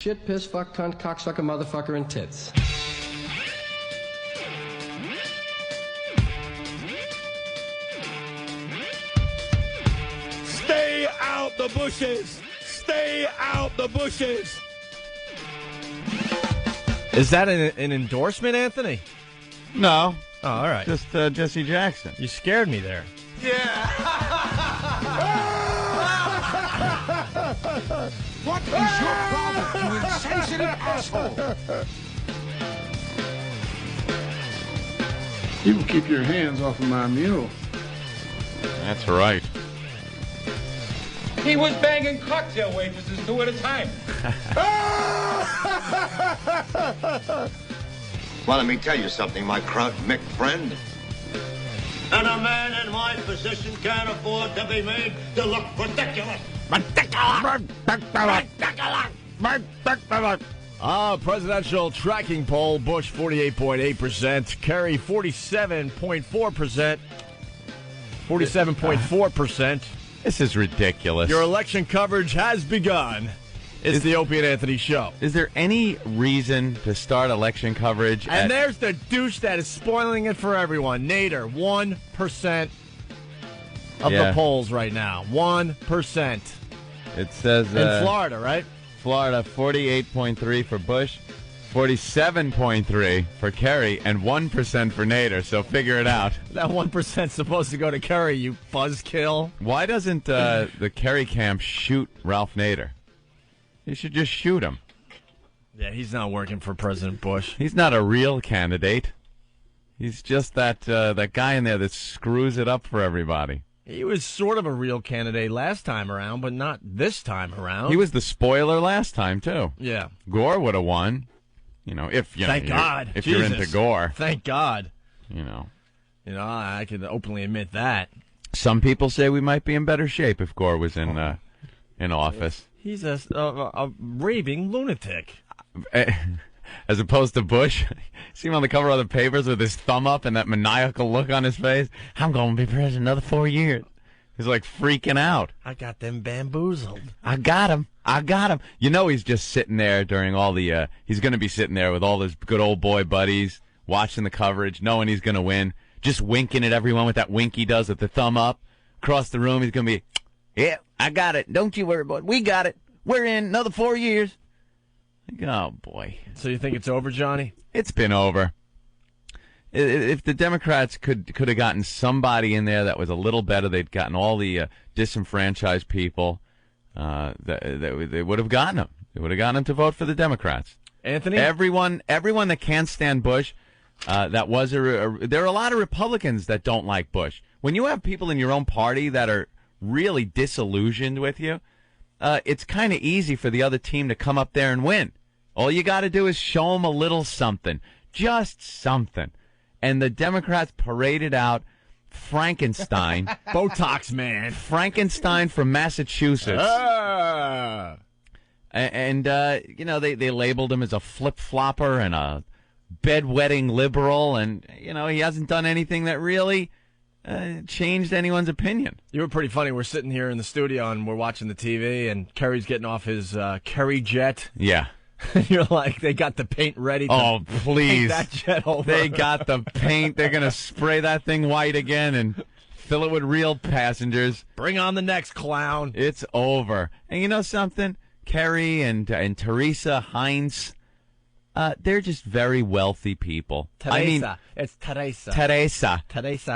Shit, piss, fuck, cunt, cocksucker, motherfucker, and tits. Stay out the bushes! Stay out the bushes! Is that an endorsement, Anthony? No. Oh, all right. Just Jesse Jackson. You scared me there. Yeah. What is your problem, you insensitive asshole? You can keep your hands off of my mule. That's right. He was banging cocktail waitresses 2 at a time. Well, let me tell you something, my Kraut Mick friend. And a man in my position can't afford to be made to look ridiculous. Presidential tracking poll, Bush 48.8%, Kerry 47.4%, 47.4%. This is ridiculous. Your election coverage has begun. It's the Opie and Anthony Show. Is there any reason to start election coverage? And there's the douche that is spoiling it for everyone. Nader, 1% of the polls right now. 1%. It says... in Florida, right? Florida, 48.3 for Bush, 47.3 for Kerry, and 1% for Nader, so figure it out. That 1% supposed to go to Kerry, you buzzkill. Why doesn't the Kerry camp shoot Ralph Nader? You should just shoot him. Yeah, he's not working for President Bush. He's not a real candidate. He's just that guy in there that screws it up for everybody. He was sort of a real candidate last time around, but not this time around. He was the spoiler last time, too. Yeah. Gore would have won. Thank God. If you're into Gore. Thank God. I can openly admit that. Some people say we might be in better shape if Gore was in office. He's a raving lunatic. As opposed to Bush. See him on the cover of the papers with his thumb up and that maniacal look on his face. I'm going to be president another 4 years. He's like freaking out. I got them bamboozled. I got him. He's just sitting there during all the, he's going to be sitting there with all his good old boy buddies, watching the coverage, knowing he's going to win, just winking at everyone with that wink he does with the thumb up. Across the room, he's going to be, yeah, I got it. Don't you worry about it. We got it. We're in another 4 years. Oh, boy. So you think it's over, Johnny? It's been over. If the Democrats could have gotten somebody in there that was a little better, they'd gotten all the disenfranchised people. They would have gotten them. They would have gotten them to vote for the Democrats. Anthony? Everyone that can't stand Bush, there are a lot of Republicans that don't like Bush. When you have people in your own party that are really disillusioned with you, it's kind of easy for the other team to come up there and win. All you got to do is show them a little something, just something. And the Democrats paraded out Frankenstein. Botox man. Frankenstein from Massachusetts. And they labeled him as a flip-flopper and a bedwetting liberal. And, he hasn't done anything that really changed anyone's opinion. You were pretty funny. We're sitting here in the studio and we're watching the TV, and Kerry's getting off his Kerry jet. Yeah. You're like, they got the paint ready to please. paint that jet over. They got the paint. They're going to spray that thing white again and fill it with real passengers. Bring on the next clown. It's over. And you know something? Kerry and Teresa Heinz, they're just very wealthy people. It's Teresa. Teresa.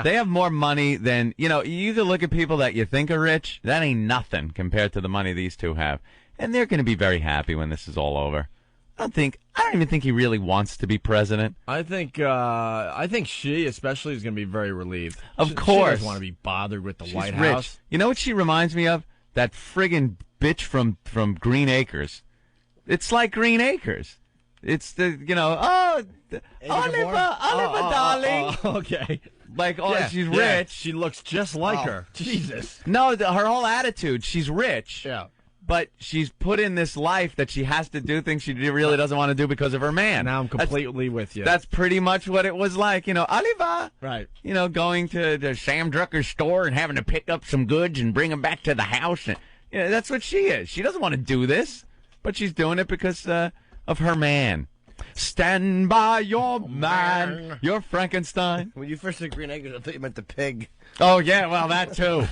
They have more money than, you either look at people that you think are rich, that ain't nothing compared to the money these two have. And they're going to be very happy when this is all over. I don't even think he really wants to be president. I think she especially is going to be very relieved. Of course. She doesn't want to be bothered with the White rich. House. You know what she reminds me of? That friggin' bitch from Green Acres. It's like Green Acres. It's Oliver, darling. Okay. She's rich. She looks just like her. Jesus. No, her whole attitude, she's rich. Yeah. But she's put in this life that she has to do things she really doesn't want to do because of her man. Now I'm completely with you. That's pretty much what it was like. Oliver. Right. Going to the Sam Drucker's store and having to pick up some goods and bring them back to the house. And, that's what she is. She doesn't want to do this. but she's doing it because of her man. Stand by your man, your Frankenstein. When you first said Green Acres, I thought you meant the pig. Oh, yeah, well, that too.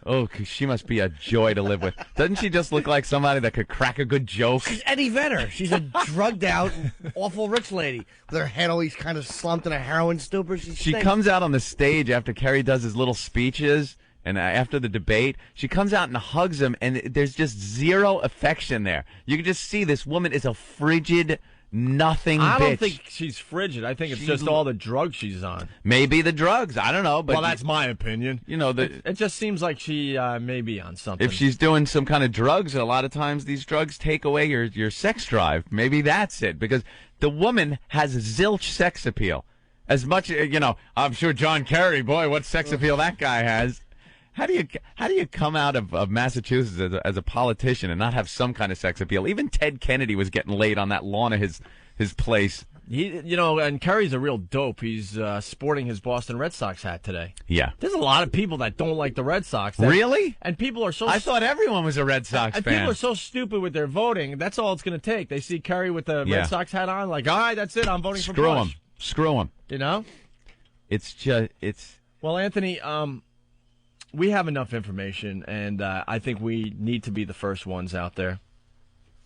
Oh, she must be a joy to live with. Doesn't she just look like somebody that could crack a good joke? She's Eddie Vedder. She's a drugged out, awful rich lady with her head always kind of slumped in a heroin stupor. She comes out on the stage after Kerry does his little speeches, and after the debate, she comes out and hugs him, and there's just zero affection there. You can just see this woman is a frigid, nothing bitch. I don't think she's frigid. I think it's just all the drugs she's on. Maybe the drugs. I don't know. But well, that's my opinion. You know, it just seems like she may be on something. If she's doing some kind of drugs, a lot of times these drugs take away your sex drive. Maybe that's it. Because the woman has zilch sex appeal. As much, I'm sure John Kerry, boy, what sex appeal that guy has. How do you come out of Massachusetts as a politician and not have some kind of sex appeal? Even Ted Kennedy was getting laid on that lawn of his place. And Kerry's a real dope. He's sporting his Boston Red Sox hat today. Yeah. There's a lot of people that don't like the Red Sox. Really? And people are so... I thought everyone was a Red Sox fan. And people are so stupid with their voting. That's all it's going to take. They see Kerry with the Red Sox hat on, like, all right, that's it. I'm voting for Bush. Screw him. You know? It's... Well, Anthony, we have enough information, and I think we need to be the first ones out there.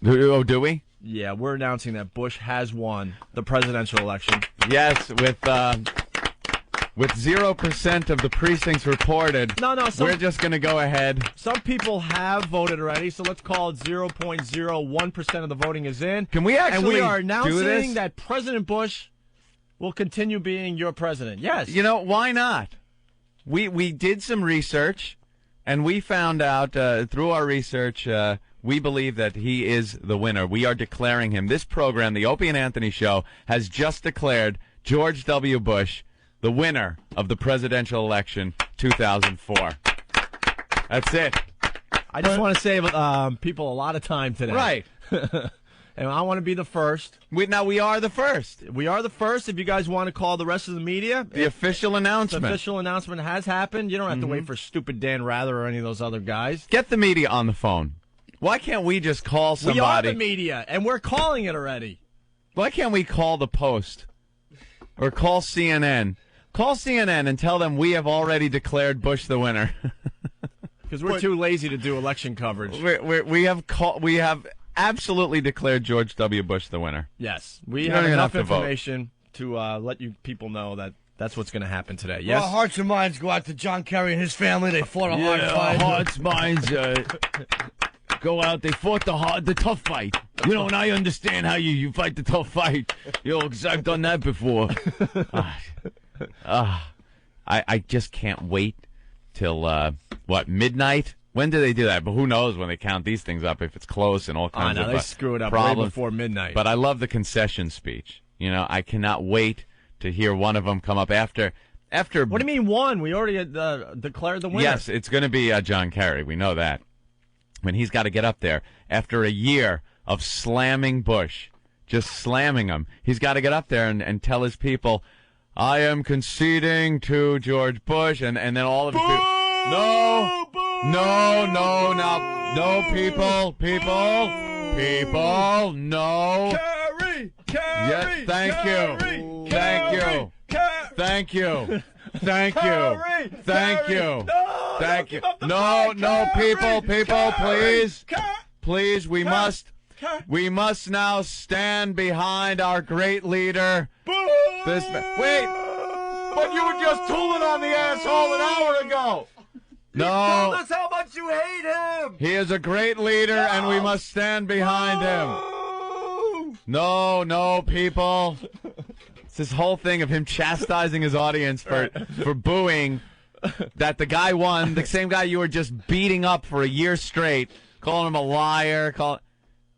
Oh, do we? Yeah, we're announcing that Bush has won the presidential election. Yes, with 0% of the precincts reported. No, we're just going to go ahead. Some people have voted already, so let's call it 0.01% of the voting is in. Can we actually And we are do announcing this? that President Bush will continue being your president. Yes. You know, why not? We did some research, and we found out through our research, we believe that he is the winner. We are declaring him. This program, the Opie and Anthony Show, has just declared George W. Bush the winner of the presidential election 2004. That's it. I just want to save people a lot of time today. Right. And I want to be the first. We are the first. We are the first. If you guys want to call the rest of the media. The official announcement. The official announcement has happened. You don't have to wait for stupid Dan Rather or any of those other guys. Get the media on the phone. Why can't we just call somebody? We are the media, and we're calling it already. Why can't we call the Post? Or call CNN? Call CNN and tell them we have already declared Bush the winner. Because we're too lazy to do election coverage. We have absolutely declared George W. Bush the winner. Yes. We have enough information to let you people know that that's what's going to happen today. Yes? Well, hearts and minds go out to John Kerry and his family. They fought a hard fight. Hearts, minds go out. They fought the tough fight. You know, and I understand how you fight the tough fight. Because I've done that before. I just can't wait till, midnight? When do they do that? But who knows when they count these things up, if it's close and all kinds of they screw it up problems. way before midnight. But I love the concession speech. You know, I cannot wait to hear one of them come up after. What do you mean one? We already declared the winner. Yes, it's going to be John Kerry. We know that. When he's got to get up there after a year of slamming Bush, just slamming him, he's got to get up there and tell his people, I am conceding to George Bush, and then all of his people, no, people, no. Kerry, Yes, thank you. No, people, please, we must now stand behind our great leader. Wait, but you were just tooling on the asshole an hour ago. No. Tell us how much you hate him. He is a great leader, and we must stand behind him. No, people. It's this whole thing of him chastising his audience for booing that the guy won, the same guy you were just beating up for a year straight, calling him a liar,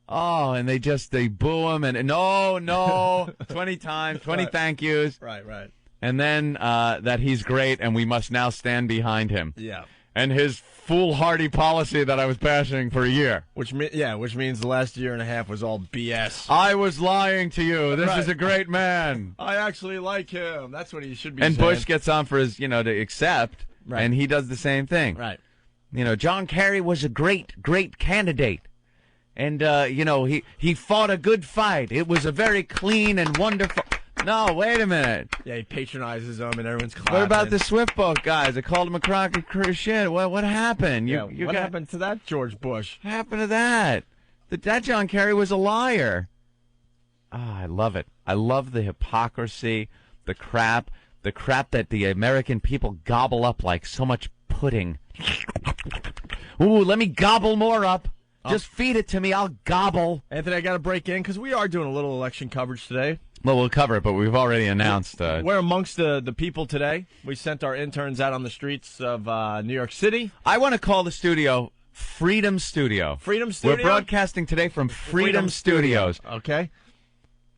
and they boo him, and no, 20 times, 20 thank yous. Right. And then that he's great, and we must now stand behind him. Yeah. And his foolhardy policy that I was bashing for a year. Which means the last year and a half was all BS. I was lying to you. This is a great man. I actually like him. That's what he should be saying. And Bush gets on for his, to accept, and he does the same thing. Right. John Kerry was a great, great candidate. And, he fought a good fight. It was a very clean and wonderful... No, wait a minute. Yeah, he patronizes them, and everyone's clapping. What about the Swift Boat guys? They called him a crock of shit. What happened? What happened to that, George Bush? What happened to that? That John Kerry was a liar. I love it. I love the hypocrisy, the crap that the American people gobble up like so much pudding. Ooh, let me gobble more up. Just feed it to me. I'll gobble. Anthony, I got to break in because we are doing a little election coverage today. Well, we'll cover it, but we've already announced. We're amongst the people today. We sent our interns out on the streets of New York City. I want to call the studio Freedom Studio. Freedom Studio? We're broadcasting today from Freedom Studios. Okay.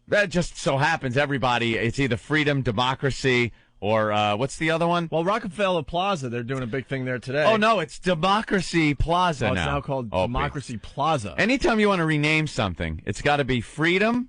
That just so happens everybody, it's either Freedom, Democracy, or what's the other one? Well, Rockefeller Plaza, they're doing a big thing there today. Oh, no, it's Democracy Plaza now. It's now called Democracy Plaza. Anytime you want to rename something, it's got to be Freedom,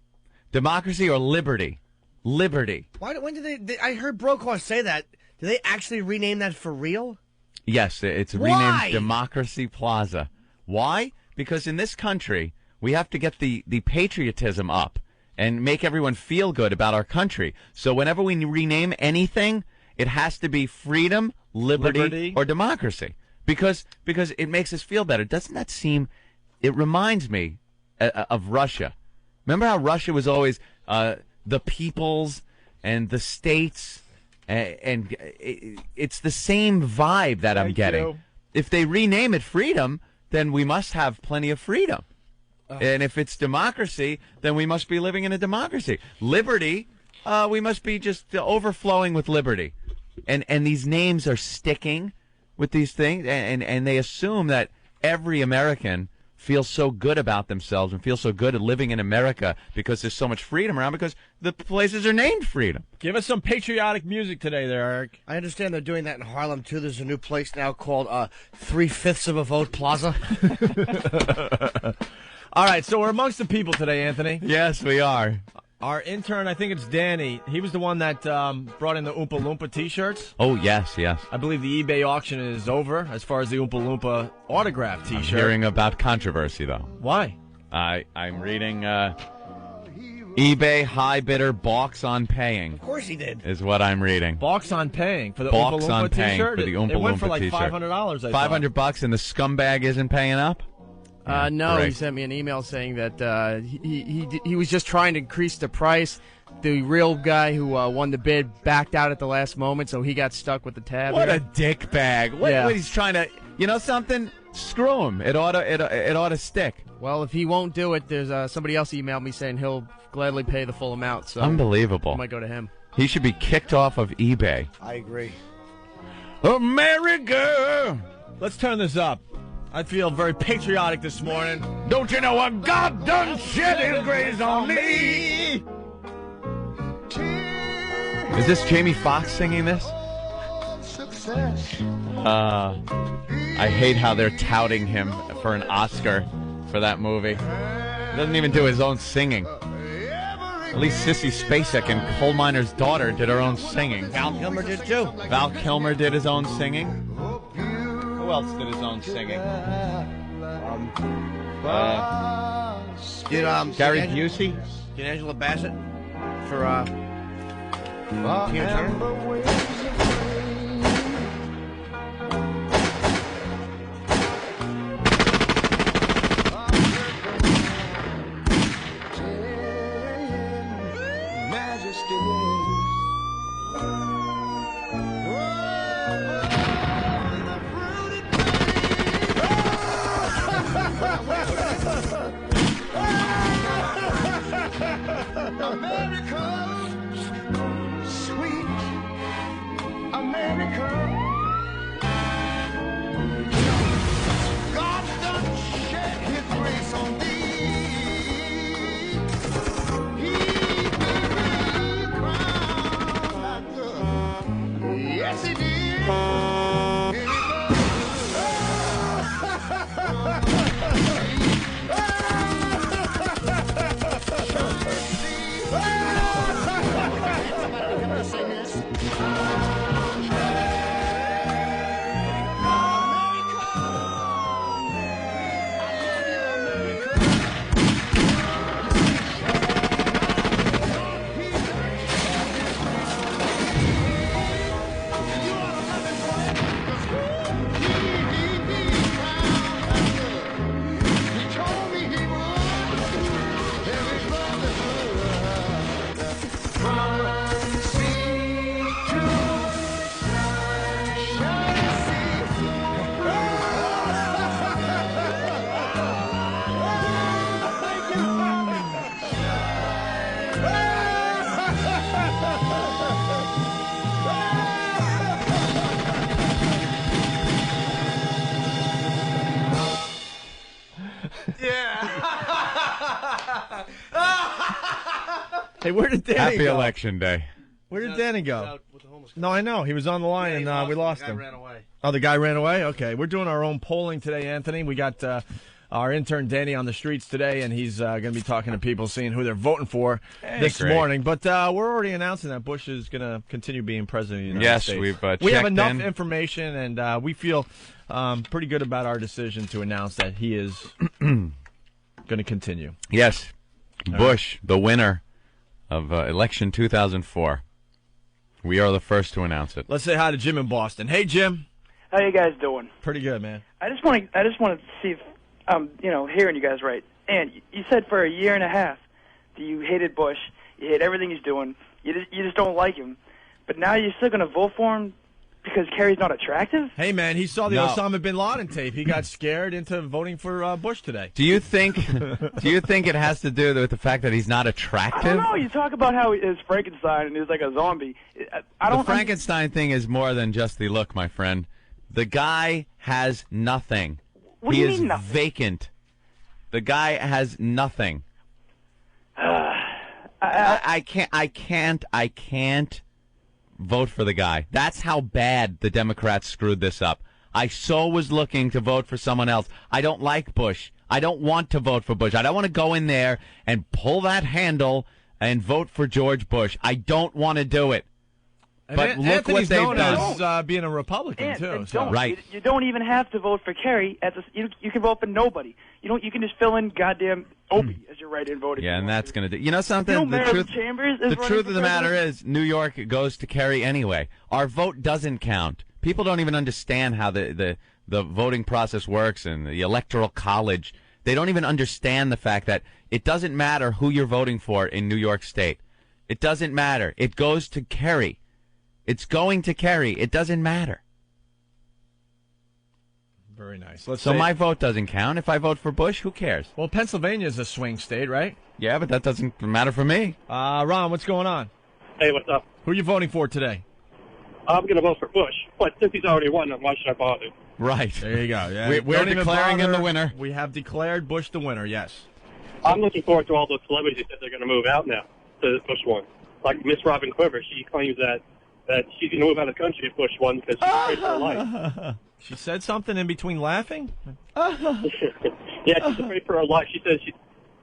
Democracy, or Liberty. Liberty. When did they I heard Brokaw say that. Did they actually rename that for real? Yes, it's renamed Democracy Plaza. Why? Because in this country, we have to get the patriotism up and make everyone feel good about our country. So whenever we rename anything, it has to be Freedom, Liberty, or Democracy. Because it makes us feel better. Doesn't that seem... It reminds me of Russia. Remember how Russia was always the peoples and the states, and it's the same vibe that I'm getting. If they rename it Freedom, then we must have plenty of freedom. And if it's democracy, then we must be living in a democracy. Liberty, we must be just overflowing with liberty. And these names are sticking with these things, and they assume that every American feel so good about themselves and feel so good at living in America because there's so much freedom around because the places are named Freedom. Give us some patriotic music today there, Eric. I understand they're doing that in Harlem, too. There's a new place now called 3/5 of a Vote Plaza. All right, so we're amongst the people today, Anthony. Yes, we are. Our intern, I think it's Danny, he was the one that brought in the Oompa Loompa T-shirts. Oh, yes. I believe the eBay auction is over as far as the Oompa Loompa autograph T-shirt. I'm hearing about controversy, though. Why? I'm reading eBay high bidder balks on paying. Of course he did. Is what I'm reading. Balks on paying for the Oompa Loompa T-shirt? For the Oompa Loompa it went for like T-shirt. $500, $500 and the scumbag isn't paying up? No, correct. He sent me an email saying that he was just trying to increase the price. The real guy who won the bid backed out at the last moment, so he got stuck with the tab. What here. a dick bag! What he's trying to, you know something? Screw him. It ought to stick. Well, if he won't do it, there's somebody else emailed me saying he'll gladly pay the full amount. So unbelievable. I might go to him. He should be kicked off of eBay. I agree. America. Let's turn this up. I feel very patriotic this morning. Don't you know what God done shed his grace on me? Is this Jamie Foxx singing this? I hate how they're touting him for an Oscar for that movie. He doesn't even do his own singing. At least Sissy Spacek and Coal Miner's Daughter did her own singing. Val Kilmer did too. Val Kilmer did his own singing. Who else did his own singing? Gary Busey? Did Angela Bassett for Tina Turner? Hey, where did Danny Happy go? Election Day. Where did Danny go? No, I know. He was on the line, and we lost him. The guy ran away. Oh, the guy ran away? Okay. We're doing our own polling today, Anthony. We got our intern Danny on the streets today, and he's going to be talking to people, seeing who they're voting for this morning. But we're already announcing that Bush is going to continue being president of the United States. Yes, we have checked enough in. information, and we feel pretty good about our decision to announce that he is going to continue. Yes. Bush, the winner of election 2004. We are the first to announce it. Let's say hi to Jim in Boston. Hey, Jim. How you guys doing? Pretty good, man. I just want to see if I'm, hearing you guys right. And you said for a year and a half that you hated Bush, you hate everything he's doing, you just don't like him. But now you're still going to vote for him because Kerry's not attractive? Hey, man, he saw the Osama bin Laden tape. He got scared into voting for Bush today. Do you think it has to do with the fact that he's not attractive? I don't know. You talk about how he's Frankenstein and he's like a zombie. The Frankenstein thing is more than just the look, my friend. The guy has nothing. What do you mean nothing? Vacant. The guy has nothing. I can't vote for the guy. That's how bad the Democrats screwed this up. I so was looking to vote for someone else. I don't like Bush. I don't want to vote for Bush. I don't want to go in there and pull that handle and vote for George Bush. I don't want to do it. But look Anthony's what they've known done. as being a Republican, too. So. Right. You don't even have to vote for Kerry. You can vote for nobody. You can just fill in goddamn Opie as your write-in voting. Yeah, and that's going to do. You know something? The truth of the matter is, New York goes to Kerry anyway. Our vote doesn't count. People don't even understand how the voting process works and the electoral college. They don't even understand the fact that it doesn't matter who you're voting for in New York State. It doesn't matter. It goes to Kerry. It's going to Kerry. It doesn't matter. Very nice. So my vote doesn't count. If I vote for Bush, who cares? Well, Pennsylvania is a swing state, right? Yeah, but that doesn't matter for me. Ron, what's going on? Hey, what's up? Who are you voting for today? I'm going to vote for Bush, but since he's already won, why should I bother? Right. There you go. Yeah. We're declaring him the winner. We have declared Bush the winner, yes. I'm looking forward to all those celebrities who said they're going to move out now to Bush won. Like Miss Robin Quiver, she claims that she's going to move out of the country if Bush won because she's afraid for her life. She said something in between laughing? Yeah, she's afraid for her life. She says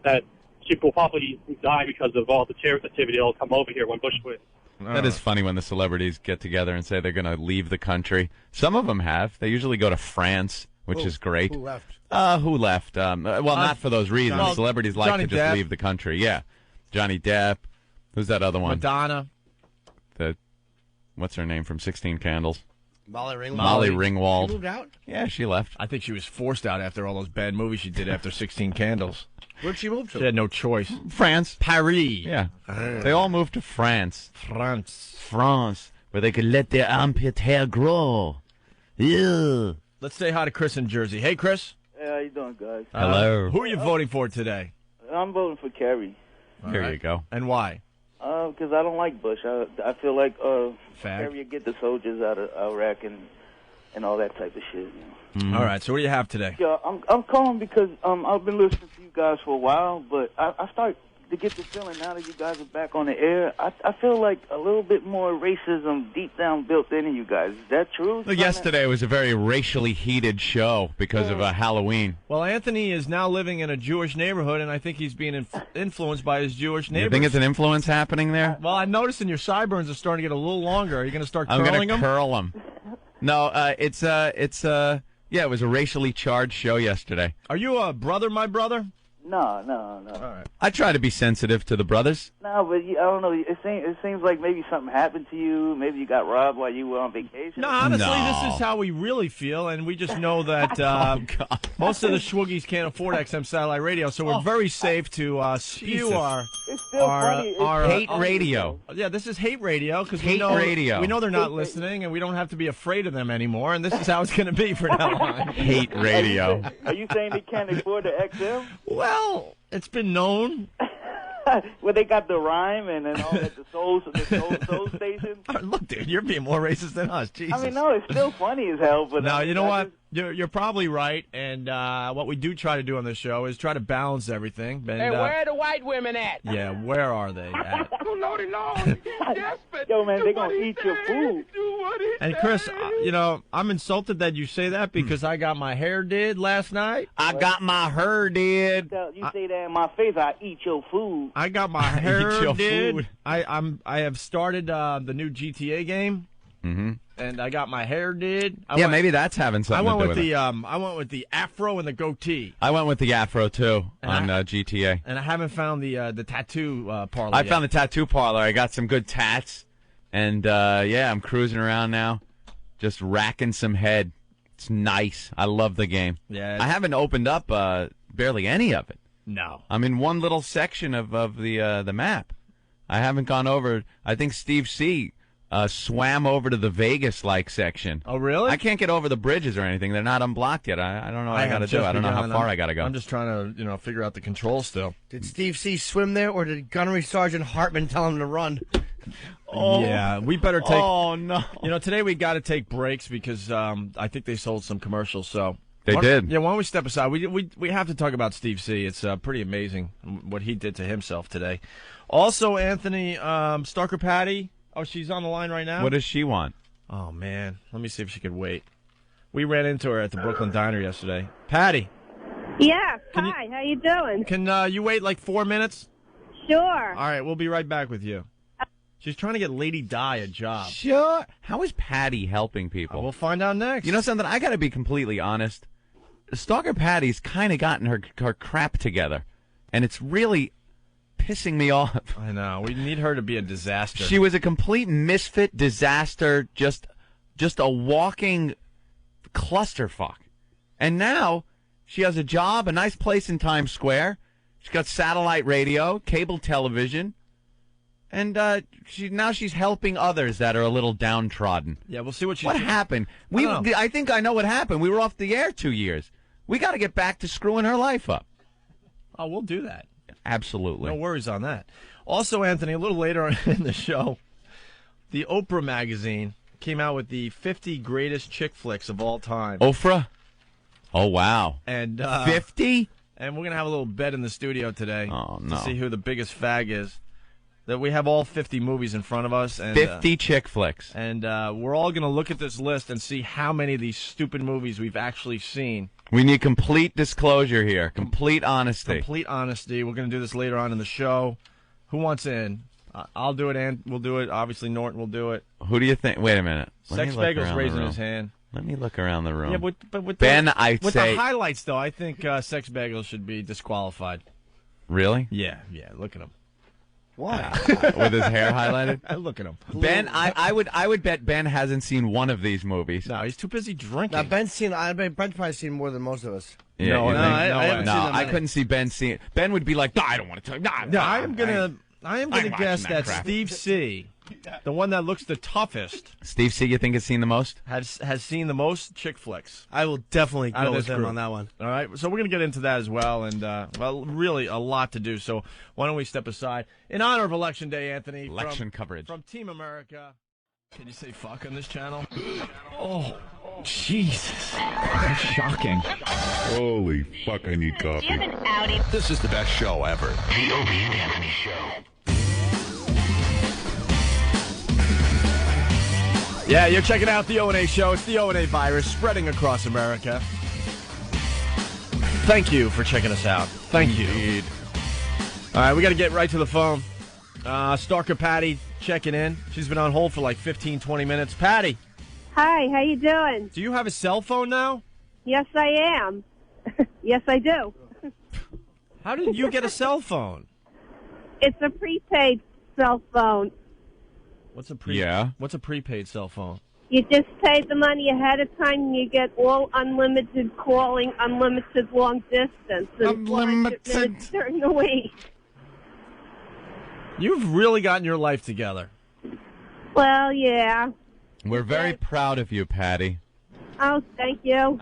that she will probably die because of all the terrorist activity that will come over here when Bush wins. That is funny when the celebrities get together and say they're going to leave the country. Some of them have. They usually go to France, which is great. Who left? Who left? Well, not for those reasons. Well, Celebrities like Johnny to just Depp. leave the country. Yeah. Johnny Depp. Who's that other one? Madonna. What's her name from 16 Candles? Molly Ringwald. Molly Ringwald. She moved out? Yeah, she left. I think she was forced out after all those bad movies she did after 16 Candles. Where'd she move to? She had no choice. France. Paris. Yeah. They all moved to France. France. Where they could let their armpit hair grow. Ew. Let's say hi to Chris in Jersey. Hey, Chris. Hey, how you doing, guys? Hello. Who are you voting for today? I'm voting for Kerry. Here you go. And why? Because I don't like Bush. I feel like Kerry would get the soldiers out of Iraq and all that type of shit. You know? All right, so what do you have today? Yeah, I'm calling because I've been listening to you guys for a while, but I start to get the feeling now that you guys are back on the air. I feel like a little bit more racism deep down built into you guys. Is that true? Well, yesterday was a very racially heated show because of Halloween. Well, Anthony is now living in a Jewish neighborhood, and I think he's being influenced by his Jewish neighbors. You think it's an influence happening there? Well, I'm noticing your sideburns are starting to get a little longer. Are you going to start I'm curling going them? to curl them. No, it was a racially charged show yesterday. Are you a brother, my brother? No. All right. I try to be sensitive to the brothers. No, but I don't know. It seems like maybe something happened to you. Maybe you got robbed while you were on vacation. No, honestly, this is how we really feel, and we just know that most of the schwoogies can't afford XM satellite radio, so we're very safe to spew our hate radio. Yeah, this is hate radio because Hate radio. We know they're not listening, and we don't have to be afraid of them anymore. And this is how it's going to be for now on. Hate radio. Are you saying they can't afford the XM? Well, it's been known. Well, they got the rhyme and all that, the soul station. Look, dude, you're being more racist than us. Jesus. I mean, no, it's still funny as hell. But no, you know what? You're probably right, and what we do try to do on this show is try to balance everything. And, hey, where are the white women at? Yeah, where are they at? Oh, Lordy, Lord. Yo, man, they're going to eat your food. And, Chris, I'm insulted that you say that because I got my hair did last night. I got my hair did. You say that in my face, I eat your food. I got my hair did. Food. I have started the new GTA game. Mm-hmm. And I got my hair did. Maybe that's having something to do with it. I went with the afro and the goatee. I went with the afro, too, on GTA. And I haven't found the tattoo parlor I yet. found the tattoo parlor. I got some good tats. And, I'm cruising around now, just racking some head. It's nice. I love the game. Yeah, I haven't opened up barely any of it. No. I'm in one little section of the map. I haven't gone over. I think Steve C. Swam over to the Vegas-like section. Oh, really? I can't get over the bridges or anything. They're not unblocked yet. I don't know what I got to do. I don't know how far I got to go. I'm just trying to, figure out the controls still. Did Steve C. swim there, or did Gunnery Sergeant Hartman tell him to run? Oh. Yeah, we better take... Oh, no. Today we got to take breaks because I think they sold some commercials, so... They did. Yeah, why don't we step aside? We have to talk about Steve C. It's pretty amazing what he did to himself today. Also, Anthony, Stalker Patty... Oh, she's on the line right now? What does she want? Oh, man. Let me see if she could wait. We ran into her at the Brooklyn Diner yesterday. Patty. Yes. Hi. How you doing? Can you wait like 4 minutes? Sure. All right. We'll be right back with you. She's trying to get Lady Di a job. Sure. How is Patty helping people? We'll find out next. You know something? I got to be completely honest. Stalker Patty's kind of gotten her crap together, and it's really pissing me off. I know. We need her to be a disaster. She was a complete misfit, disaster, just a walking clusterfuck. And now she has a job, a nice place in Times Square. She's got satellite radio, cable television, and she's helping others that are a little downtrodden. Yeah, we'll see what What happened? I think I know what happened. We were off the air 2 years. We got to get back to screwing her life up. Oh, we'll do that. Absolutely. No worries on that. Also, Anthony, a little later on in the show, the Oprah magazine came out with the 50 greatest chick flicks of all time. Oprah? Oh, wow. And 50? And we're going to have a little bet in the studio today to see who the biggest fag is. That we have all 50 movies in front of us. And, 50 chick flicks. And we're all going to look at this list and see how many of these stupid movies we've actually seen. We need complete disclosure here. Complete honesty. Complete honesty. We're going to do this later on in the show. Who wants in? I'll do it, and we'll do it. Obviously, Norton will do it. Who do you think? Wait a minute. Sex Bagel's raising his hand. Let me look around the room. Yeah, but with Ben, with the highlights, though, I think Sex Bagel should be disqualified. Really? Yeah. Look at him. Why? With his hair highlighted? Look at him. Ben, I would bet Ben hasn't seen one of these movies. No, he's too busy drinking. Now, Ben's probably seen more than most of us. Yeah, no, I haven't seen that I many. couldn't see Ben seeing it. Ben would be like, no, I don't want to tell you. No, I am gonna guess that crap. Steve C., the one that looks the toughest, Steve C., you think has seen the most? has seen the most chick flicks. I will definitely Out of go this with him group. on that one. All right, so we're going to get into that as well, and, really a lot to do, so why don't we step aside? In honor of Election Day, Anthony. Election coverage. From Team America. Can you say fuck on this channel? Oh, Jesus. That's shocking. Holy fuck, I need coffee. This is the best show ever. The Opie and Anthony Show. Yeah, you're checking out the O&A Show. It's the O&A virus spreading across America. Thank you for checking us out. Thank you. All right, we got to get right to the phone. Stalker Patty checking in. She's been on hold for like 15, 20 minutes. Patty. Hi, how you doing? Do you have a cell phone now? Yes, I am. Yes, I do. How did you get a cell phone? It's a prepaid cell phone. What's a prepaid cell phone? You just pay the money ahead of time and you get all unlimited calling, unlimited long distance. And 400 minutes during the week. You've really gotten your life together. Well, yeah. We're very proud of you, Patty. Oh, thank you.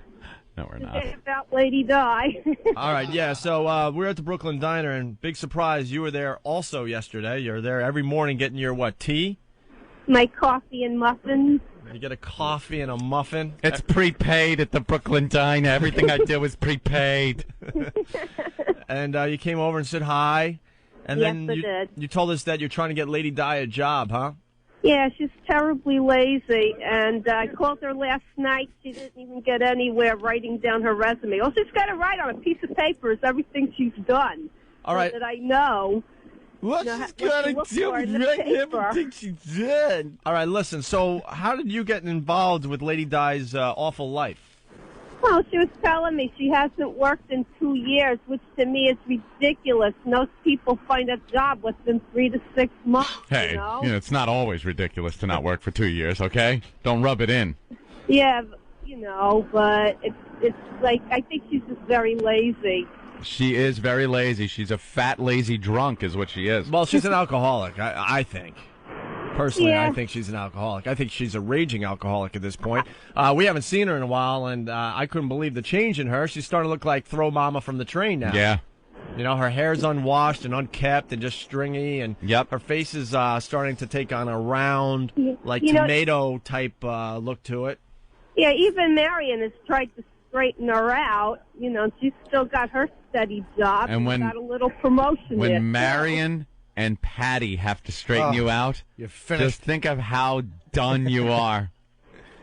No, we're not. Forget about Lady Di. All right, yeah, so we're at the Brooklyn Diner, and big surprise, you were there also yesterday. You're there every morning getting your, tea? My coffee and muffins. You get a coffee and a muffin. It's prepaid at the Brooklyn Diner. Everything I do is prepaid. And you came over and said hi. And Yes, then I did. you told us that you're trying to get Lady Di a job, huh? Yeah, she's terribly lazy, and I called her last night. She didn't even get anywhere writing down her resume. All she's got to write on a piece of paper is everything she's done. All right. So that I know. What she's got to do is write everything she's done. All right, listen, so how did you get involved with Lady Di's awful life? Well, she was telling me she hasn't worked in 2 years, which to me is ridiculous. Most people find a job within 3 to 6 months. Hey, you know? it's not always ridiculous to not work for 2 years, okay? Don't rub it in. Yeah, but it's like I think she's just very lazy. She is very lazy. She's a fat, lazy drunk is what she is. Well, she's an alcoholic, I think. Personally, Yeah. I think she's an alcoholic. I think she's a raging alcoholic at this point. We haven't seen her in a while, and I couldn't believe the change in her. She's starting to look like Throw Mama from the Train now. Yeah. You know, her hair's unwashed and unkept and just stringy, and her face is starting to take on a round, like tomato-type look to it. Yeah, even Marion has tried to straighten her out. You know, she's still got her steady job. And when- got a little promotion there. When Marion and Patty have to straighten you out, you're finished. Just think of how done you are.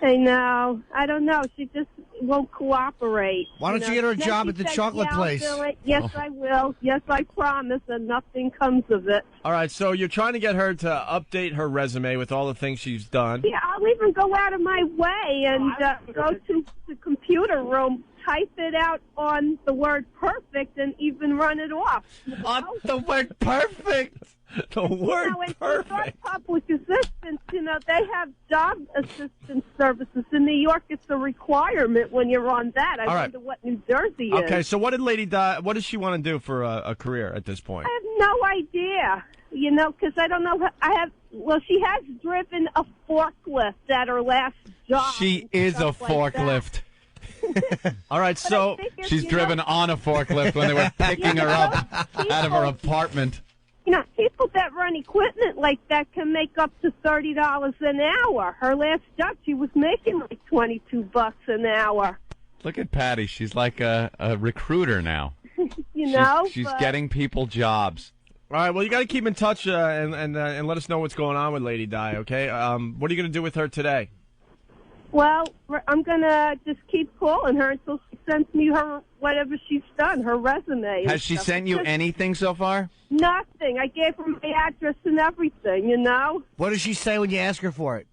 I know. I don't know. She just won't cooperate. Why don't you get her a job at the chocolate place? I'll do it. Yes, I will. Yes, I promise, and nothing comes of it. All right, so you're trying to get her to update her resume with all the things she's done. Yeah, I'll even go out of my way and go to the computer room, type it out on the word perfect, and even run it off. On the word perfect? The word perfect. Public assistance, they have job assistance services. In New York, it's a requirement when you're on that. I All right. wonder what New Jersey is. Okay, so what did Lady Di, what does she want to do for a career at this point? I have no idea, because I don't know. She has driven a forklift at her last job. She is a forklift. All right, so she's driven on a forklift when they were picking her up out of her apartment. People that run equipment like that can make up to $30 an hour. Her last job, she was making like $22 an hour. Look at Patty. She's like a recruiter now. She's getting people jobs. All right, well, you got to keep in touch and let us know what's going on with Lady Di, okay? What are you going to do with her today? Well, I'm going to just keep calling her until she sends me her whatever she's done, her resume. Has she sent you anything so far? Nothing. I gave her my address and everything, What does she say when you ask her for it?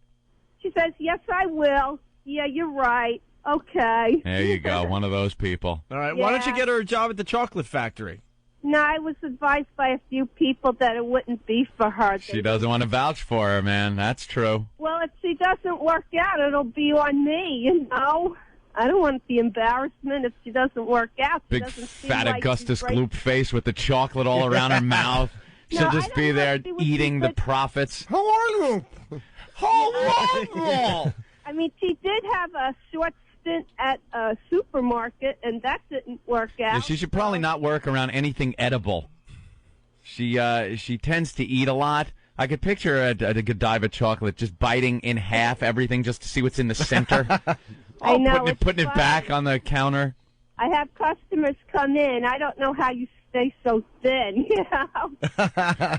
She says, yes, I will. Yeah, you're right. Okay. There you go, one of those people. All right, why don't you get her a job at the chocolate factory? No, I was advised by a few people that it wouldn't be for her. She doesn't want to vouch for her, man. That's true. Well, if she doesn't work out, it'll be on me, I don't want the embarrassment if she doesn't work out. She Big doesn't seem fat like Augustus she's right. Gloop face with the chocolate all around her mouth. She'll No, just I be don't there know if she would eating be the good- profits. How are you? I mean, she did have a short stint at a supermarket, and that didn't work out. Yeah, she should probably not work around anything edible. She tends to eat a lot. I could picture her at a Godiva chocolate just biting in half everything just to see what's in the center. I know, putting it it's back on the counter. I have customers come in. I don't know how you stay so thin,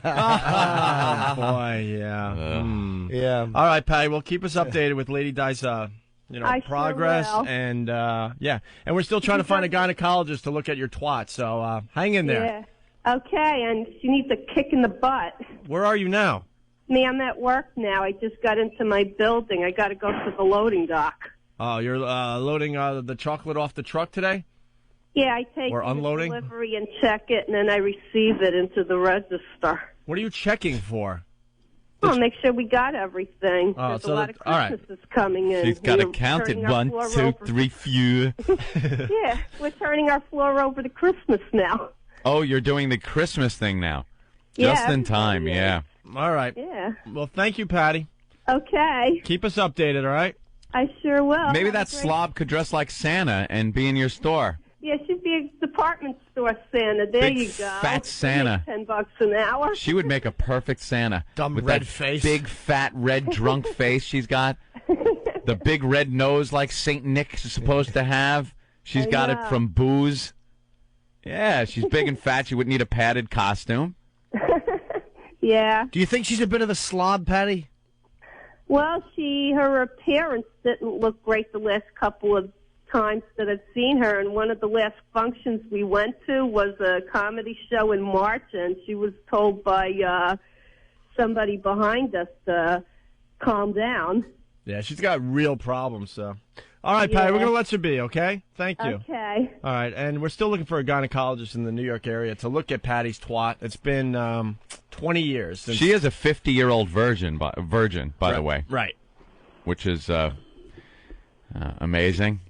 Oh, boy, yeah. Yeah. All right, Patty, well, keep us updated with Lady Di's, I sure progress. will. And, and we're still trying to find a gynecologist to look at your twat, so hang in there. Yeah. Okay, and she needs a kick in the butt. Where are you now? Me, I'm at work now. I just got into my building. I got to go to the loading dock. Oh, you're loading the chocolate off the truck today? Yeah, I take Or the unloading? delivery and check it, and then I receive it into the register. What are you checking for? Well, make sure we got everything. Oh, There's so a lot of all right. Christmases coming in. She's got to We're count it. turning our 1, floor 2, over. 3, 4. Yeah, we're turning our floor over to Christmas now. Oh, you're doing the Christmas thing now. Yeah, Just in time, yeah. All right. Yeah. Well, thank you, Patty. Okay. Keep us updated, all right? I sure will. Maybe Have a that great- slob could dress like Santa and be in your store. Yeah, she'd be a department store Santa. There Big you go. fat Santa. $10 an hour. She would make a perfect Santa. Dumb with red that face. Big, fat, red, drunk face she's got. The big red nose like Saint Nick is supposed to have. She's got it from booze. Yeah, she's big and fat. She wouldn't need a padded costume. Yeah. Do you think she's a bit of a slob, Patty? Well, her appearance didn't look great the last couple of times that I've seen her, and one of the last functions we went to was a comedy show in March, and she was told by somebody behind us to calm down. Yeah, she's got real problems, so. All right, Patty, we're going to let you be, okay? Thank you. Okay. All right, and we're still looking for a gynecologist in the New York area to look at Patty's twat. It's been 20 years since... She is a 50-year-old virgin, by the way. Right. Which is amazing.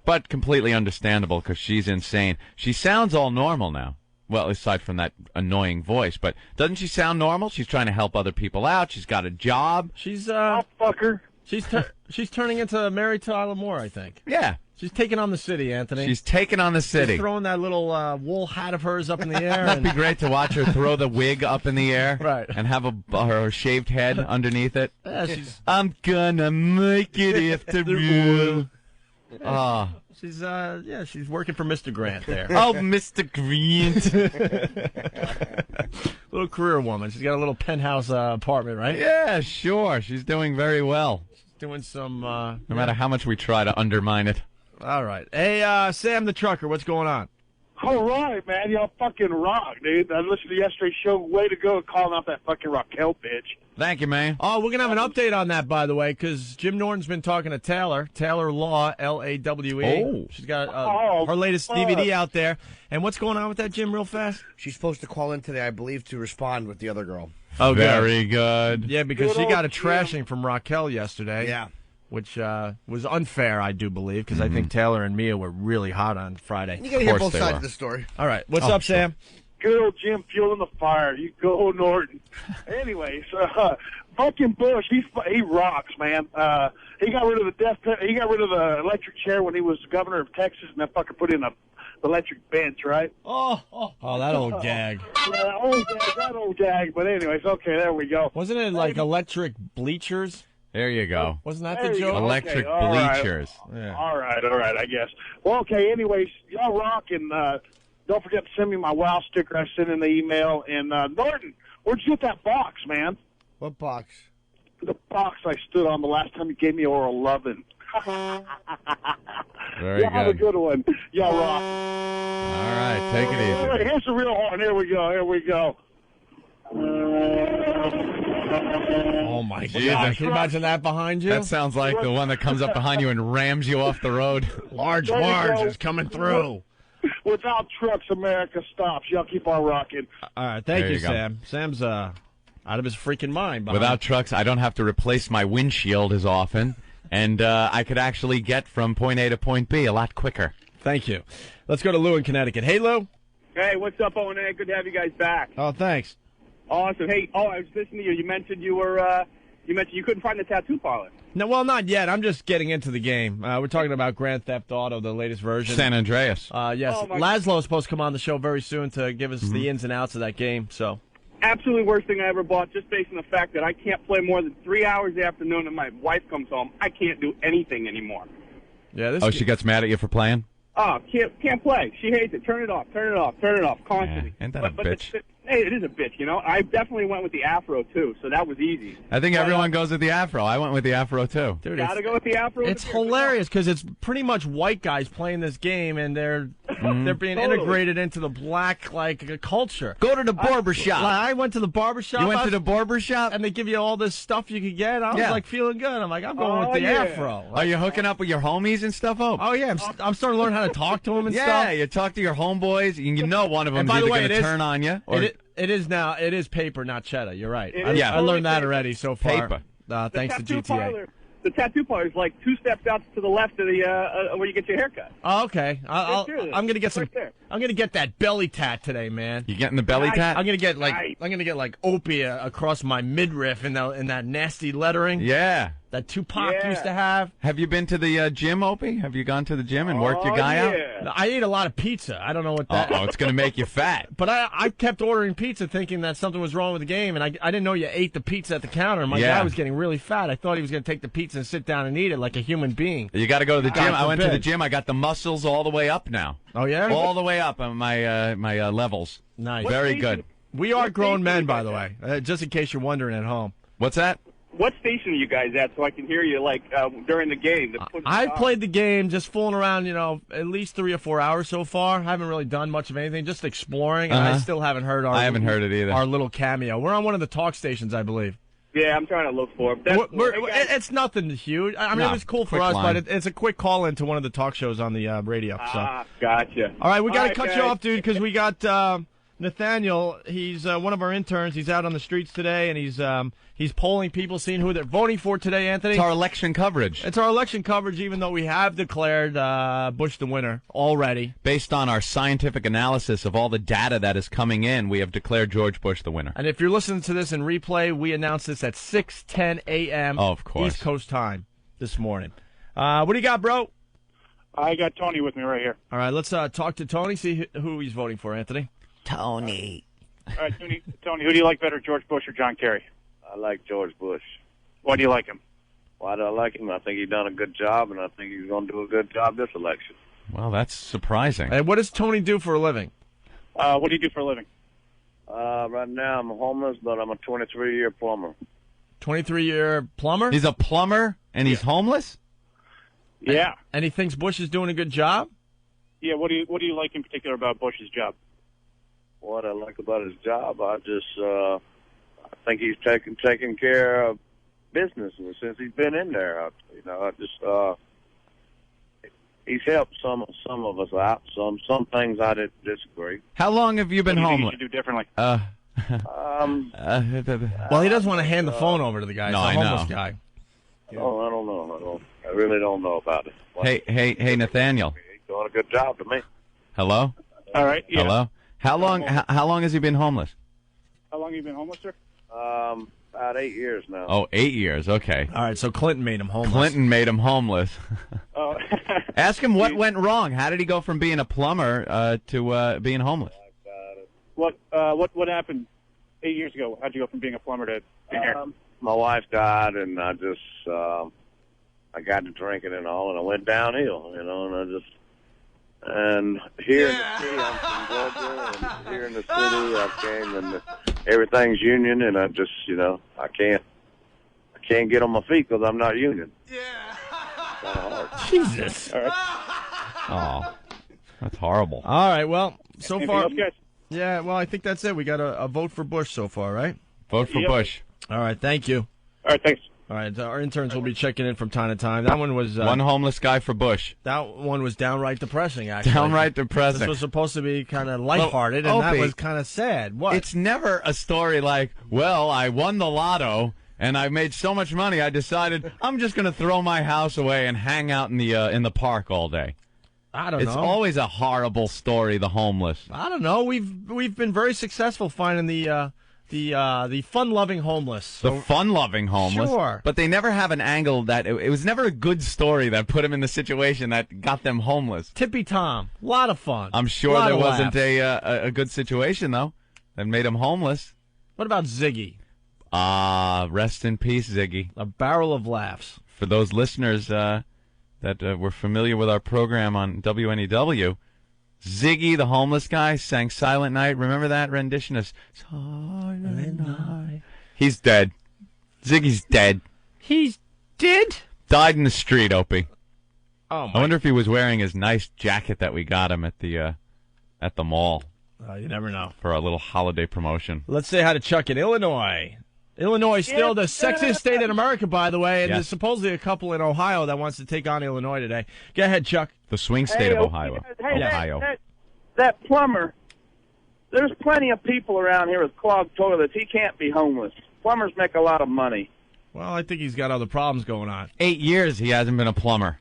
But completely understandable because she's insane. She sounds all normal now. Well, aside from that annoying voice. But doesn't she sound normal? She's trying to help other people out. She's got a job. She's, I'll fuck her. She's turning into Mary Tyler Moore, I think. Yeah. She's taking on the city, Anthony. She's taking on the city. She's throwing that little wool hat of hers up in the air. That'd be great to watch her throw the wig up in the air. Right. And have her shaved head underneath it. Yeah, I'm gonna make it after all. Oh. She's working for Mr. Grant there. Oh, Mr. Grant. Little career woman. She's got a little penthouse apartment, right? Yeah, sure. She's doing very well. She's doing some... no matter how much we try to undermine it. All right. Hey, Sam the Trucker, what's going on? All right, man. Y'all fucking rock, dude. I listened to yesterday's show. Way to go calling out that fucking Raquel bitch. Thank you, man. Oh, we're going to have an update on that, by the way, because Jim Norton's been talking to Taylor Law, L-A-W-E. Oh. She's got her latest DVD out there. And what's going on with that, Jim, real fast? She's supposed to call in today, I believe, to respond with the other girl. Oh, very good. Yeah, because Good she got a old trashing from Raquel yesterday. Yeah. Which was unfair, I do believe, because I think Taylor and Mia were really hot on Friday. You got to hear both sides of the story. All right. What's up, Sam? Good old Jim fueling the fire. You go, Norton. Anyways, fucking Bush, he rocks, man. He got rid of the electric chair when he was governor of Texas, and then fucking put in a electric bench, right? Oh, that old gag. Yeah, that old gag. But anyways, okay, there we go. Wasn't it like electric bleachers? There you go. Wasn't that the joke? Electric okay, bleachers. Yeah. All right, I guess. Well, okay, anyways, y'all rock, and don't forget to send me my WOW sticker I sent in the email. And Norton, where'd you get that box, man? What box? The box I stood on the last time you gave me oral lovin'. Very Y'all have a good one. Y'all rock. All right, take it easy. All right, here's the real horn. Here we go. Oh, my God. Can you imagine that behind you? That sounds like the one that comes up behind you and rams you off the road. Large Marge is coming through. Without trucks, America stops. Y'all keep on rocking. All right, thank There you, you go. Sam. Sam's out of his freaking mind. Without trucks, I don't have to replace my windshield as often, and I could actually get from point A to point B a lot quicker. Thank you. Let's go to Lou in Connecticut. Hey, Lou. Hey, what's up, Owen? Good to have you guys back. Oh, thanks. Awesome. Hey, I was listening to you. You mentioned you couldn't find the tattoo parlor. No, well, not yet. I'm just getting into the game. We're talking about Grand Theft Auto, the latest version. San Andreas. Yes. Oh, Laszlo's supposed to come on the show very soon to give us the ins and outs of that game. So, Absolutely worst thing I ever bought, just based on the fact that I can't play more than 3 hours the afternoon and my wife comes home. I can't do anything anymore. Yeah. She gets mad at you for playing? Oh, can't play. She hates it. Turn it off, constantly. Yeah, ain't that a bitch? Hey, it is a bitch, you know. I definitely went with the afro, too, so that was easy. I think everyone goes with the afro. I went with the afro, too. Dude, Gotta go with the afro. It's hilarious because it's pretty much white guys playing this game, and they're being integrated into the black culture. Go to the barber shop. I went to the barber shop. You went to the barber shop? And they give you all this stuff you could get. I was feeling good. I'm like, I'm going with the yeah. afro. Are you hooking up with your homies and stuff, Hope? Oh, yeah. I'm starting to learn how to talk to them and stuff. Yeah, you talk to your homeboys. You know one of them's either going to turn on you. Or... It is paper, not cheddar. You're right. I learned that already so far. Paper. Thanks to GTA. The tattoo parlor is like 2 steps out to the left of the where you get your haircut. Oh, okay. I'm gonna get Right there. I'm gonna get that belly tat today, man. You getting the belly tat? I'm gonna get like Opie across my midriff in that nasty lettering. Yeah. that Tupac used to have. Have you been to the gym, Opie? Have you gone to the gym and worked your guy out? I ate a lot of pizza. I don't know what that. Oh, it's going to make you fat. But I kept ordering pizza thinking that something was wrong with the game, and I didn't know you ate the pizza at the counter. My guy was getting really fat. I thought he was going to take the pizza and sit down and eat it like a human being. You got to go to the gym. I went to the gym. I got the muscles all the way up now. Oh, yeah? All the way up on my levels. Nice. Very good. We are grown men, by the way, just in case you're wondering at home. What's that? What station are you guys at so I can hear you, like, during the game? I've played the game just fooling around, at least 3 or 4 hours so far. I haven't really done much of anything, just exploring, and I still haven't heard I haven't heard it either. Our little cameo. We're on one of the talk stations, I believe. Yeah, I'm trying to look for it. It's nothing huge. I mean, it was cool for us, but it's a quick call-in to one of the talk shows on the radio. So. Gotcha. All right, we got to cut you off, dude, because we got Nathaniel. He's one of our interns. He's out on the streets today, and he's polling people, seeing who they're voting for today, Anthony. It's our election coverage. It's our election coverage, even though we have declared Bush the winner already. Based on our scientific analysis of all the data that is coming in, we have declared George Bush the winner. And if you're listening to this in replay, we announced this at 6:10 a.m. Of course. East Coast time this morning. What do you got, bro? I got Tony with me right here. All right, let's talk to Tony, see who he's voting for, Anthony. Tony. All right, Tony, who do you like better, George Bush or John Kerry? I like George Bush. Why do you like him? Why do I like him? I think he's done a good job, and I think he's going to do a good job this election. Well, that's surprising. And what does Tony do for a living? What do you do for a living? Right now I'm homeless, but I'm a 23-year plumber. 23-year plumber? He's a plumber, and he's homeless? Yeah. And he thinks Bush is doing a good job? Yeah, what do you like in particular about Bush's job? What I like about his job, I think he's taking care of business since he's been in there. He's helped some of us out. Some things I didn't disagree. How long have you been homeless? What do you do differently? Well, he doesn't want to hand the phone over to the guy. No, He's a I homeless know. guy. Oh, I don't know. I really don't know about it. Hey, Nathaniel. He's doing a good job to me. Hello? All right. Yeah. Hello? How long has he been homeless? How long have you been homeless, sir? About 8 years now. Oh, 8 years. Okay. All right, so Clinton made him homeless. Clinton made him homeless. Oh. Ask him what went wrong. How did he go from being a plumber to being homeless? What happened 8 years ago? How'd you go from being a plumber to being here? My wife died, and I just I got to drinking and all, and I went downhill, and here in the city, I'm from Georgia, and here in the city, I came, and everything's union, and I just, I can't get on my feet because I'm not union. Yeah. Jesus. All right. Oh, that's horrible. All right, well, so Anything far. else, guys? Yeah, well, I think that's it. We got a vote for Bush so far, right? Vote for Bush. All right, thank you. All right, thanks. All right, our interns will be checking in from time to time. That one was one homeless guy for Bush. That one was downright depressing. Actually, downright depressing. This was supposed to be kind of lighthearted, and that was kind of sad. What? It's never a story like, well, I won the lotto and I made so much money, I decided I'm just going to throw my house away and hang out in the park all day. I don't know. It's always a horrible story. The homeless. I don't know. We've been very successful finding the fun-loving homeless. The fun-loving homeless. Sure. But they never have an angle that it was never a good story that put them in the situation that got them homeless. Tippy Tom. A lot of fun. I'm sure there wasn't a good situation, though, that made him homeless. What about Ziggy? Rest in peace, Ziggy. A barrel of laughs. For those listeners that were familiar with our program on WNEW, Ziggy, the homeless guy, sang Silent Night. Remember that rendition of Silent Night? He's dead. Ziggy's dead. He's dead? Died in the street, Opie. Oh, my. I wonder if he was wearing his nice jacket that we got him at the mall. You never know. For a little holiday promotion. Let's say hi to Chuck in Illinois. Illinois is still the sexiest state in America, by the way, and there's supposedly a couple in Ohio that wants to take on Illinois today. Go ahead, Chuck. The swing state of Ohio. Ohio. That plumber, there's plenty of people around here with clogged toilets. He can't be homeless. Plumbers make a lot of money. Well, I think he's got other problems going on. 8 years he hasn't been a plumber.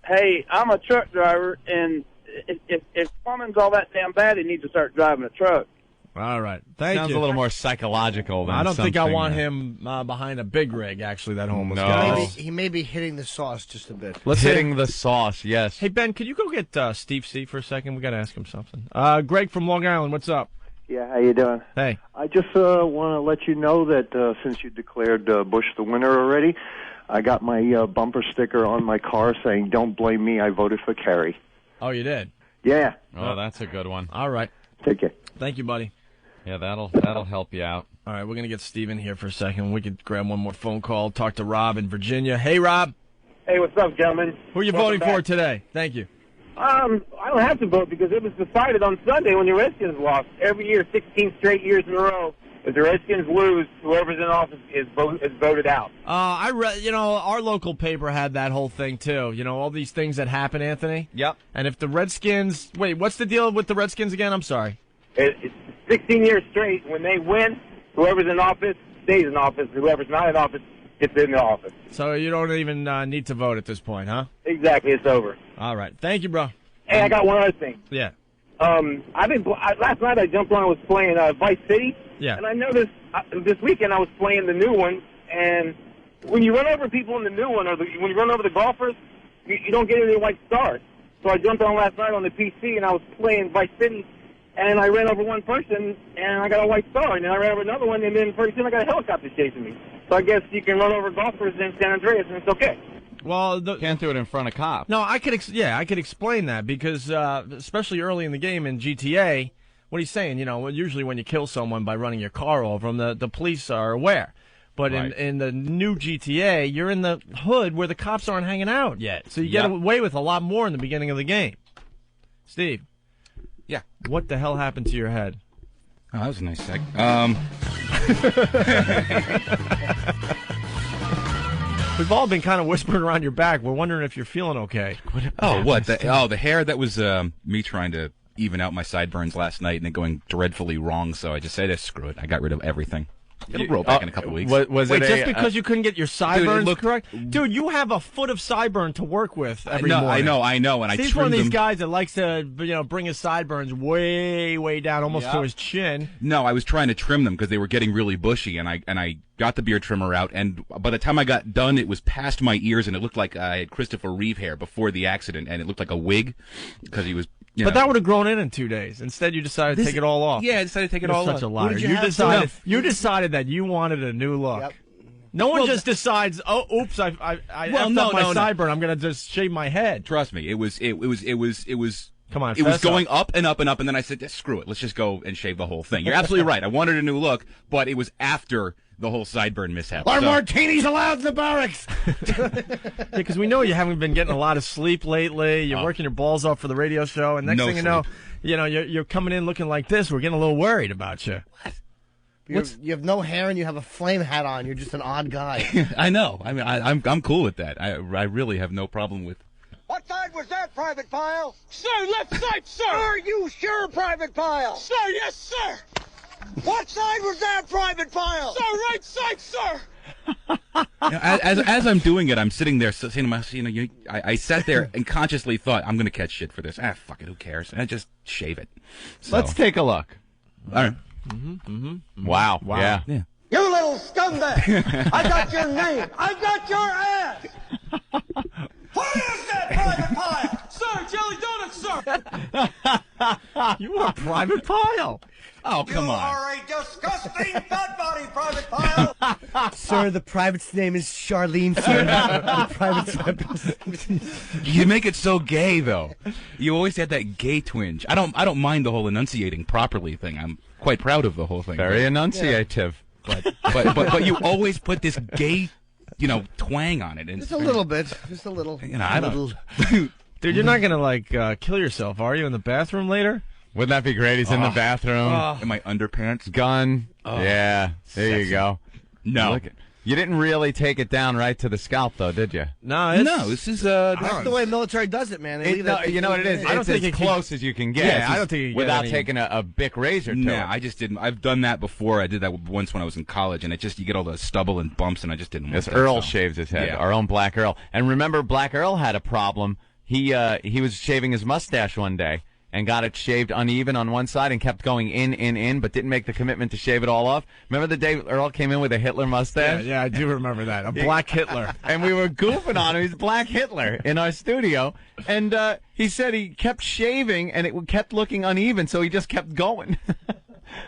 Hey, I'm a truck driver, and if plumbing's all that damn bad, he needs to start driving a truck. All right. Thank Sounds you. a little more psychological than I don't think I something, want him behind a big rig, actually, that homeless No. guy. He may be hitting the sauce just a bit. Hitting the sauce, yes. Hey, Ben, could you go get Steve C for a second? We got to ask him something. Greg from Long Island, what's up? Yeah, how you doing? Hey. I just want to let you know that since you declared Bush the winner already, I got my bumper sticker on my car saying, "Don't blame me, I voted for Kerry." Oh, you did? Yeah. Oh, that's a good one. All right. Take care. Thank you, buddy. Yeah, that'll help you out. All right, we're going to get Steve in here for a second. We could grab one more phone call, talk to Rob in Virginia. Hey, Rob. Hey, what's up, gentlemen? Who are you voting for today? Thank you. I don't have to vote because it was decided on Sunday when the Redskins lost. Every year, 16 straight years in a row, if the Redskins lose, whoever's in office is voted out. Our local paper had that whole thing, too. You know, all these things that happen, Anthony. Yep. And if the Redskins... Wait, what's the deal with the Redskins again? I'm sorry. It's 16 years straight. When they win, whoever's in office stays in office. Whoever's not in office gets in the office. So you don't even need to vote at this point, huh? Exactly. It's over. All right. Thank you, bro. Hey, I got one other thing. Yeah. Last night I jumped on and was playing Vice City. Yeah. And I noticed this weekend I was playing the new one, and when you run over people in the new one, when you run over the golfers, you don't get any white stars. So I jumped on last night on the PC, and I was playing Vice City, and I ran over one person, and I got a white star. And then I ran over another one, and then pretty soon I got a helicopter chasing me. So I guess you can run over golfers in San Andreas, and it's okay. Well, can't do it in front of cops. No, I could explain that because especially early in the game in GTA, what he's saying, usually when you kill someone by running your car over them, the police are aware. But Right. in the new GTA, you're in the hood where the cops aren't hanging out yet. So you get away with a lot more in the beginning of the game. Steve. Yeah. What the hell happened to your head? Oh, that was a nice seg. We've all been kind of whispering around your back. We're wondering if you're feeling okay. The hair, that was me trying to even out my sideburns last night and then going dreadfully wrong, so I just said, screw it. I got rid of everything. It'll grow back in a couple weeks. Just because you couldn't get your sideburns correct? Dude, you have a foot of sideburn to work with every morning. I know. And Steve's one of these guys that likes to, bring his sideburns way, way down, almost to his chin. No, I was trying to trim them because they were getting really bushy, and I got the beard trimmer out, and by the time I got done, it was past my ears, and it looked like I had Christopher Reeve hair before the accident, and it looked like a wig because he was... But that would have grown in 2 days. Instead, you decided to take it all off. Yeah, I decided to take it all off. You're such a liar. You decided that you wanted a new look. Yep. No one just decides, oh, oops, I effed up my sideburn. I'm going to just shave my head. Trust me, it was. Come on, it was going up and up and up, and then I said, screw it, let's just go and shave the whole thing. You're absolutely right. I wanted a new look, but it was after the whole sideburn mishap. Are martinis allowed in the barracks? Because we know you haven't been getting a lot of sleep lately. You're working your balls off for the radio show, and next thing you know, you're coming in looking like this. We're getting a little worried about you. What? You have no hair and you have a flame hat on. You're just an odd guy. I know. I mean, I'm cool with that. I really have no problem with. What side was that, Private Pile? Sir, left side, sir. Are you sure, Private Pile? Sir, yes, sir. What side was that, Private Pile? Sir, right side, sir. As I'm doing it, I'm sitting there saying to myself, I sat there and consciously thought, I'm going to catch shit for this. Fuck it, who cares? And I just shave it. So. Let's take a look. All right. Wow. Yeah. You little scumbag! I got your name. I got your ass. What is that, Private Pile? Sir, jelly donuts, sir. You are Private Pile. Oh, come on. You are a disgusting fat body, Private Pile. Sir, the private's name is Charlene, sir. The private's You make it so gay, though. You always had that gay twinge. I don't mind the whole enunciating properly thing. I'm quite proud of the whole thing. Very enunciative. But you always put this gay, twang on it. And just a little bit. Just a little. I don't. Dude, you're not gonna kill yourself, are you? In the bathroom later? Wouldn't that be great? He's in the bathroom. In my underpants. Gun. Yeah. There Sexy. you go. No. You didn't really take it down right to the scalp, though, did you? No, this is... That's the way military does it, man. You know what it is? I don't It's think as close as you can get. Yeah, I don't think you can get without any... taking a Bic razor to No, it. I just didn't. I've done that before. I did that once when I was in college, and you get all the stubble and bumps, and I just didn't want Yes, that. Earl shaves his head. Yeah. Our own Black Earl. And remember, Black Earl had a problem. He was shaving his mustache one day, and got it shaved uneven on one side and kept going in, but didn't make the commitment to shave it all off. Remember the day Earl came in with a Hitler mustache? Yeah, I do remember that. A black Hitler. And we were goofing on him. He's Black Hitler in our studio. And he said he kept shaving, and it kept looking uneven, so he just kept going.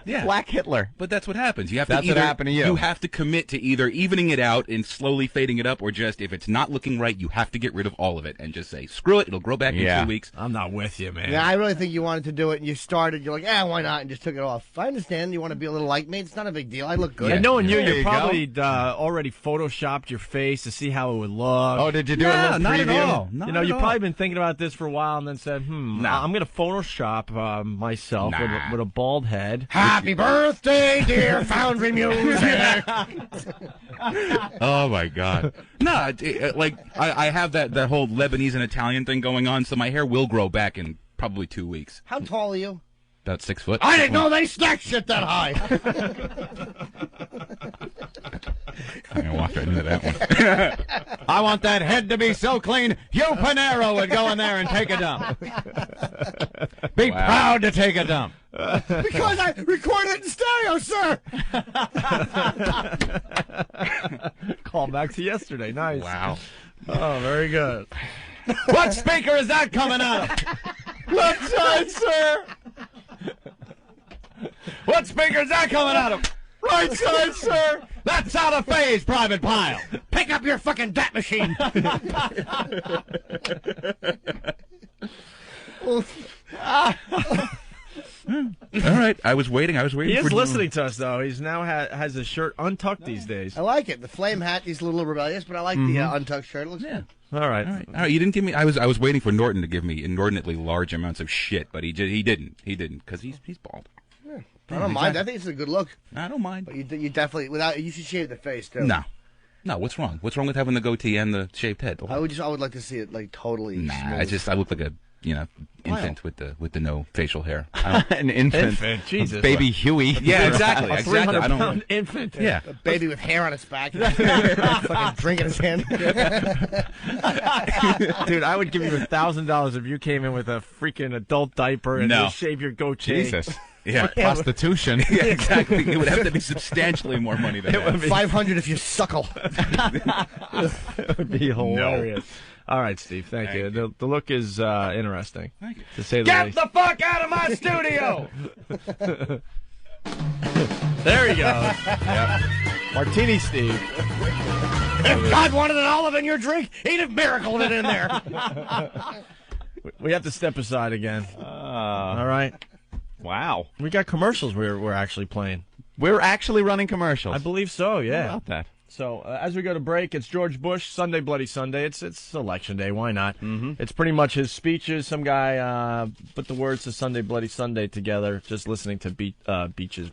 Yeah. Black Hitler. But that's what happens. You have That's to either, what happened to you. You have to commit to either evening it out and slowly fading it up, or just, if it's not looking right, you have to get rid of all of it and just say, screw it, it'll grow back in 2 weeks. I'm not with you, man. Yeah, I really think you wanted to do it, and you started. You're like, why not? And just took it off. I understand you want to be a little like me. It's not a big deal. I look good. And knowing you, There you you probably already photoshopped your face to see how it would look. Oh, did you do a little not preview? at all. Not at you've all. probably been thinking about this for a while and then said, I'm going to Photoshop myself with a bald head. Happy birthday, dear Foundry Music. Oh my God! No, like I have that whole Lebanese and Italian thing going on, so my hair will grow back in probably 2 weeks. How tall are you? About 6 foot. I didn't know they stack shit that high. I'm gonna walk right into that one. I want that head to be so clean, you Panero would go in there and take a dump. Be proud to take a dump. Because I recorded it in stereo, sir. Call back to yesterday. Nice. Wow. Oh, very good. What speaker is that coming out of? Left side, sir. What speaker is that coming out of? Right side, sir. That's out of phase, Private Pile. Pick up your fucking dat machine. All right, I was waiting. He is for listening to us, though. He's now has his shirt untucked these days. I like it. The flame hat, he's a little rebellious, but I like the untucked shirt. It looks good. All right. All right. You didn't give me. I was waiting for Norton to give me inordinately large amounts of shit, but he didn't because he's bald. I don't mind. I think it's a good look. I don't mind. But you definitely you should shave the face too. No. What's wrong? What's wrong with having the goatee and the shaved head? I would like to see it like totally. Nah, smooth. I look like a infant with the no facial hair. An infant. Jesus. Baby Huey. Yeah, exactly. A Exactly. I don't. 300-pound infant. Yeah. A baby with hair on its back, fucking drink in his hand. Dude, I would give you $1,000 if you came in with a freaking adult diaper and just shave your goatee. Jesus. Yeah. Prostitution. Yeah, exactly. It would have to be substantially more money than that. $500 if you suckle. It would be hilarious. All right, Steve. Thank you. The look is interesting. Thank you. To say the Get least. the fuck out of my studio! There he goes. Yep. Martini Steve. If God wanted an olive in your drink, he'd have miracled it in there. We have to step aside again. All right. Wow. We got commercials we're actually playing. We're actually running commercials. I believe so, yeah. How about that? So as we go to break, it's George Bush, Sunday Bloody Sunday. It's Election Day. Why not? Mm-hmm. It's pretty much his speeches. Some guy put the words to Sunday Bloody Sunday together just listening to Bush's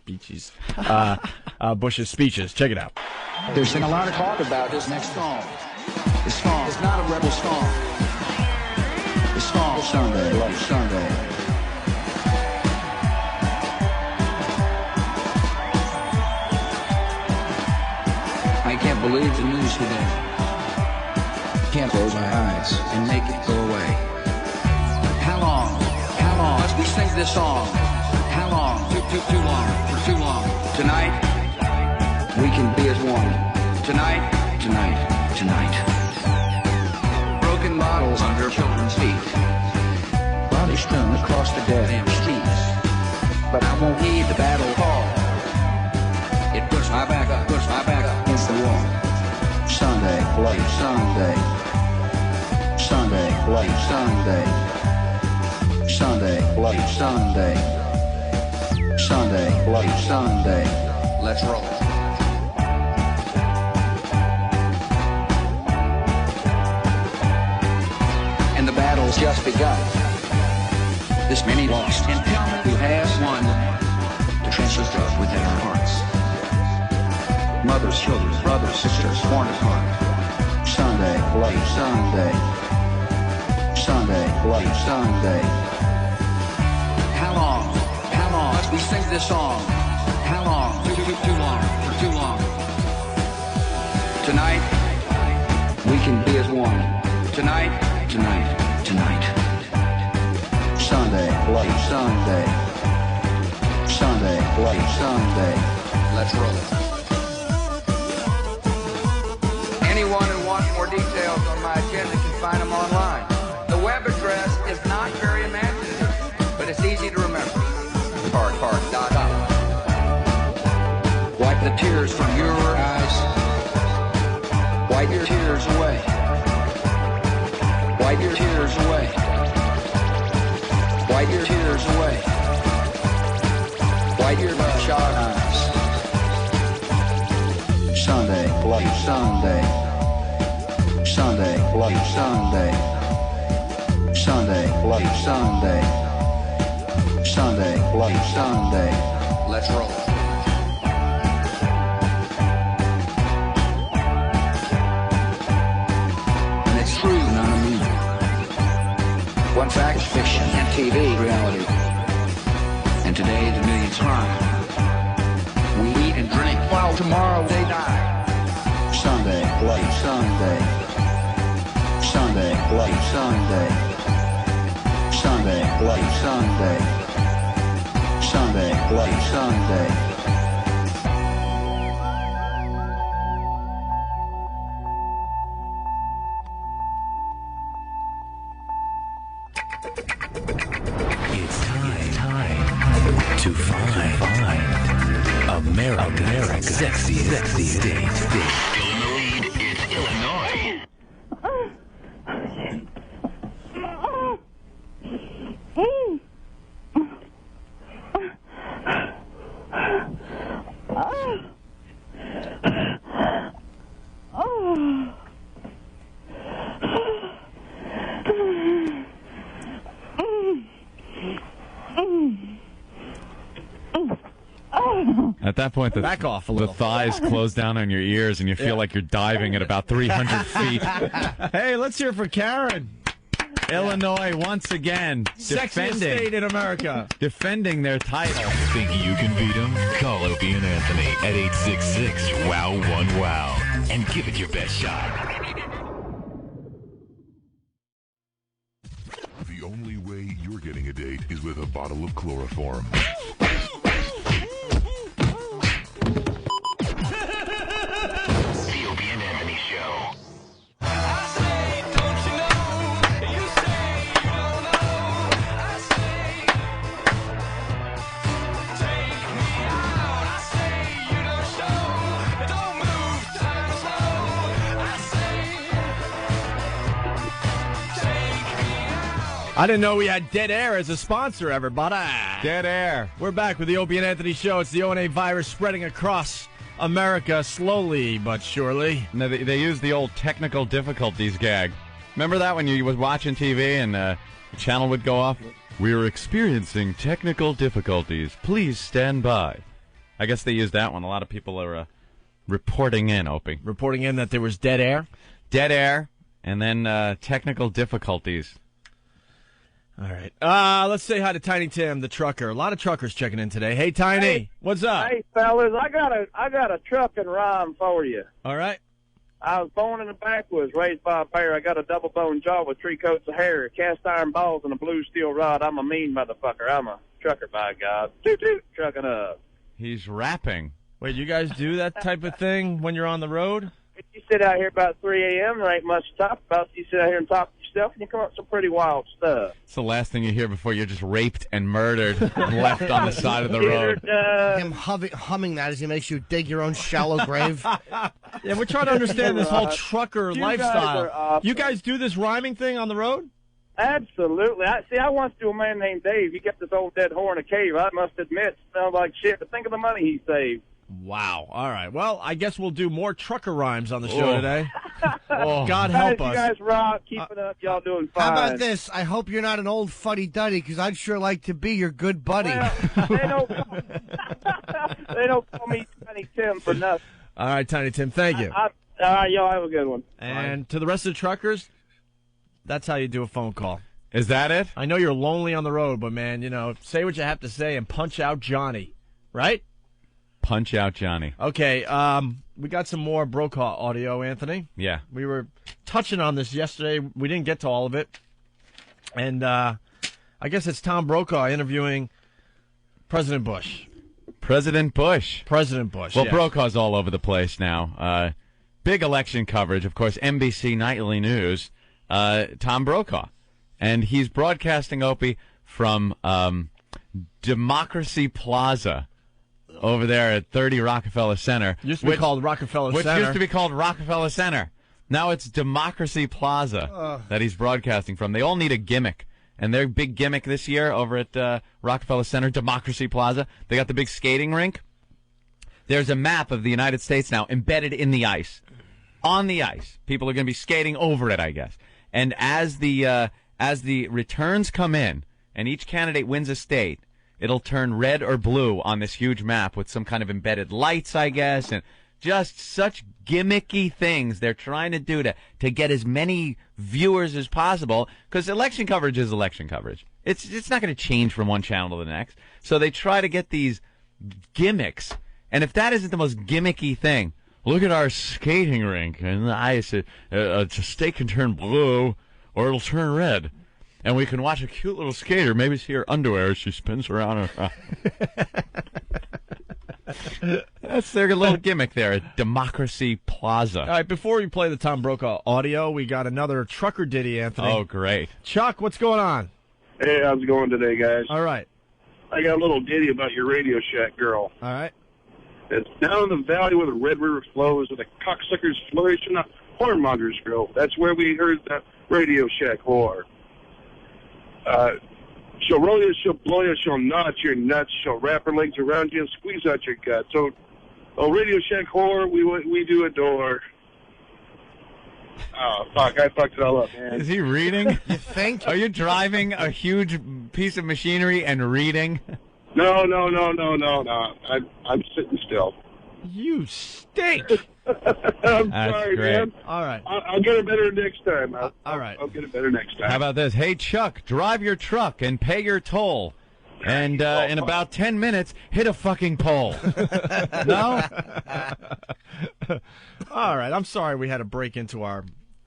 speeches. Check it out. There's been a lot of talk about his next song. His song is not a rebel song. His song, Sunday Bloody Sunday. I can't believe the news today. Can't close my eyes and make it go away. How long must we sing this song? How long? Too long. For too long. Tonight, we can be as one. Tonight. Broken bottles under children's feet. Body strewn across the damn streets. But I won't heed the battle call. It puts my back up against the wall. Sunday, bloody Sunday. Sunday, bloody Sunday. Sunday, bloody Sunday. Sunday, bloody Sunday. Let's roll. And the battle's just begun. This many lost, and tell me who has won. The trenches dug within our hearts. Mothers, children, brothers, sisters, torn apart. Sunday, bloody Sunday. Sunday, bloody Sunday. How long must we sing this song? How long? Too long. For too long. Tonight, we can be as one. Tonight. Sunday, bloody Sunday. Sunday, bloody Sunday. Let's roll. Anyone who wants more details on my agenda can find them online. The web address is not very imaginative, but it's easy to remember. Park.com. Wipe the tears from your eyes. Wipe your tears away. Wipe your tears away. Wipe your tears away. Wipe your bloodshot eyes. Sunday, bloody Sunday. Sunday, bloody Sunday. Sunday, bloody Sunday. Sunday, bloody Sunday. Let's roll. And it's true, not a movie. One fact is fiction and TV reality. And today the millions cry. We eat and drink while tomorrow they die. Sunday, bloody Sunday. Sunday, bloody Sunday. Sunday, bloody Sunday. Sunday, bloody Sunday. It's time to find America's sexy state. Still in the lead, it's Illinois. At that point, Back off a the little. thighs close down on your ears, and you feel like you're diving at about 300 feet. Hey, let's hear for Karen. Illinois once again Sexiest state in America. defending their title. Think you can beat them? Call Opie and Anthony at 866-WOW-1-WOW and give it your best shot. The only way you're getting a date is with a bottle of chloroform. The Opie and Anthony Show. I didn't know we had Dead Air as a sponsor, everybody. Dead Air. We're back with the Opie and Anthony Show. It's the O&A virus spreading across America slowly but surely. No, they use the old technical difficulties gag. Remember that when you was watching TV and the channel would go off? We're experiencing technical difficulties. Please stand by. I guess they used that one. A lot of people are reporting in, Opie. Reporting in that there was dead air? Dead air, and then technical difficulties. All right. Let's say hi to Tiny Tim, the trucker. A lot of truckers checking in today. Hey, Tiny, Hey. what's up? Hey, fellas, I got a trucking rhyme for you. All right. I was born in the backwoods, raised by a bear. I got a double bone jaw with 3 coats of hair, cast iron balls, and a blue steel rod. I'm a mean motherfucker. I'm a trucker, by God. Toot toot, trucking up. He's rapping. Wait, you guys do that type of thing when you're on the road? You sit out here about 3 a.m., there ain't much to talk about. You sit out here and talk to yourself, and you come up with some pretty wild stuff. It's the last thing you hear before you're just raped and murdered and left on the side of the road. Him humming that as he makes you dig your own shallow grave. Yeah, we're trying to understand this whole trucker You guys lifestyle. are awesome. You guys do this rhyming thing on the road? Absolutely. I once knew a man named Dave. He kept this old dead whore in a cave. I must admit, it smelled like shit, but think of the money he saved. Wow. All right. Well, I guess we'll do more trucker rhymes on the show today. Oh. God help You us. guys rock. Keep it up. Y'all doing fine. How about this? I hope you're not an old fuddy-duddy, because I'd sure like to be your good buddy. They don't call me Tiny Tim for nothing. All right, Tiny Tim, thank you. All right, y'all have a good one. And to the rest of the truckers, that's how you do a phone call. Is that it? I know you're lonely on the road, but, man, say what you have to say and punch out Johnny, right? Punch out Johnny. Okay, we got some more Brokaw audio, Anthony. Yeah. We were touching on this yesterday. We didn't get to all of it. And I guess it's Tom Brokaw interviewing President Bush. President Bush. Well, yes. Brokaw's all over the place now. Big election coverage, of course, NBC Nightly News, Tom Brokaw. And he's broadcasting, Opie, from Democracy Plaza over there at 30 Rockefeller Center. Used to be called Rockefeller Center. Which used to be called Rockefeller Center. Now it's Democracy Plaza that he's broadcasting from. They all need a gimmick. And their big gimmick this year over at Rockefeller Center, Democracy Plaza, they got the big skating rink. There's a map of the United States now embedded in the ice. On the ice. People are going to be skating over it, I guess. And as the returns come in and each candidate wins a state, it'll turn red or blue on this huge map with some kind of embedded lights, I guess, and just such gimmicky things they're trying to do to get as many viewers as possible, because election coverage is election coverage. It's not going to change from one channel to the next. So they try to get these gimmicks, and if that isn't the most gimmicky thing, look at our skating rink, and the ice, a state can turn blue or it'll turn red. And we can watch a cute little skater, maybe see her underwear as she spins around. That's their little gimmick there at Democracy Plaza. All right, before we play the Tom Brokaw audio, we got another trucker ditty, Anthony. Oh, great. Chuck, what's going on? Hey, how's it going today, guys? All right. I got a little ditty about your Radio Shack girl. All right. It's down in the valley where the Red River flows, where the cocksuckers flourish and the whoremongers grow. That's where we heard the Radio Shack whore. She'll roll you, she'll blow you, she'll nod your nuts, she'll wrap her legs around you and squeeze out your gut. So, Radio Shack whore, we do adore. Oh, fuck, I fucked it all up, man. Is he reading? You think? Are you driving a huge piece of machinery and reading? No. I'm sitting still. You stink. I'm That's sorry, great. man. All right. I'll get it better next time. All right. I'll get it better next time. How about this? Hey, Chuck, drive your truck and pay your toll. And in about 10 minutes, hit a fucking pole. No? All right. I'm sorry we had to break into our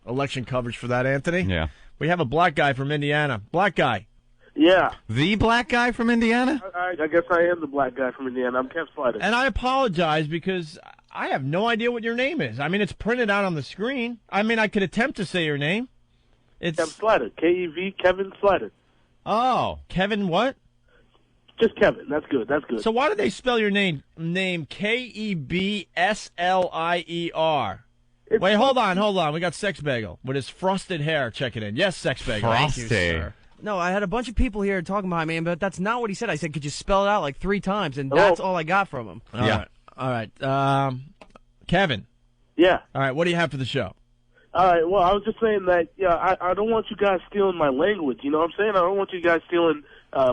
election coverage for that, Anthony. Yeah. We have a black guy from Indiana. Black guy. Yeah. The black guy from Indiana? I guess I am the black guy from Indiana. I'm Kev Slider. And I apologize because I have no idea what your name is. I mean, it's printed out on the screen. I mean, I could attempt to say your name. It's Kev Slider. K-E-V, Kevin Slider. Oh, Kevin what? Just Kevin. That's good. That's good. So why do they spell your name K-E-B-S-L-I-E-R? Wait, hold on. We got Sex Bagel with his frosted hair checking in. Yes, Sex Bagel. Frosty. Thank you, sir. No, I had a bunch of people here talking behind me, but that's not what he said. I said, could you spell it out like 3 times? And that's all I got from him. All right. Kevin. Yeah. All right, what do you have for the show? All right. Well, I was just saying that, I don't want you guys stealing my language. You know what I'm saying? I don't want you guys stealing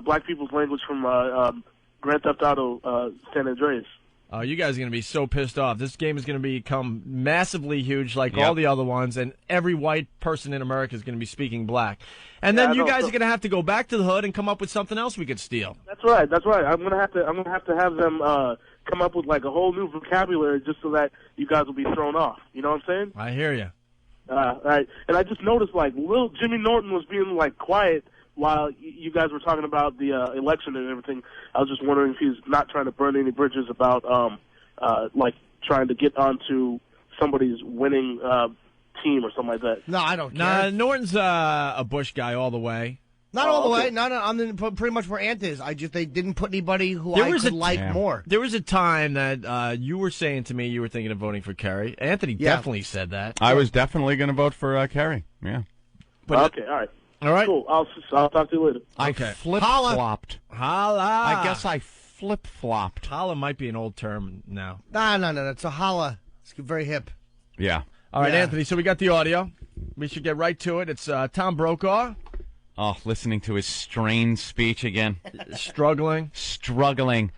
black people's language from Grand Theft Auto San Andreas. Oh, you guys are going to be so pissed off. This game is going to become massively huge like all the other ones, and every white person in America is going to be speaking black. And then you guys are going to have to go back to the hood and come up with something else we could steal. That's right. I'm going to have to have them come up with like a whole new vocabulary just so that you guys will be thrown off. You know what I'm saying? I hear you. Right. And I just noticed like little Jimmy Norton was being like quiet while you guys were talking about the election and everything. I was just wondering if he's not trying to burn any bridges about like trying to get onto somebody's winning team or something like that. No, I don't care. Nah, Norton's a Bush guy all the way. Not all the way. No, I'm pretty much where Ant is. They didn't put anybody who I could like more. There was a time that you were saying to me you were thinking of voting for Kerry. Anthony definitely said that. I was definitely going to vote for Kerry. Yeah. But okay, all right. All right. Cool. I'll talk to you later. I flip-flopped. Holla. I guess I flip-flopped. Holla might be an old term now. No. It's a holla. It's very hip. Yeah. All right, Anthony, so we got the audio. We should get right to it. It's Tom Brokaw. Oh, listening to his strained speech again. Struggling.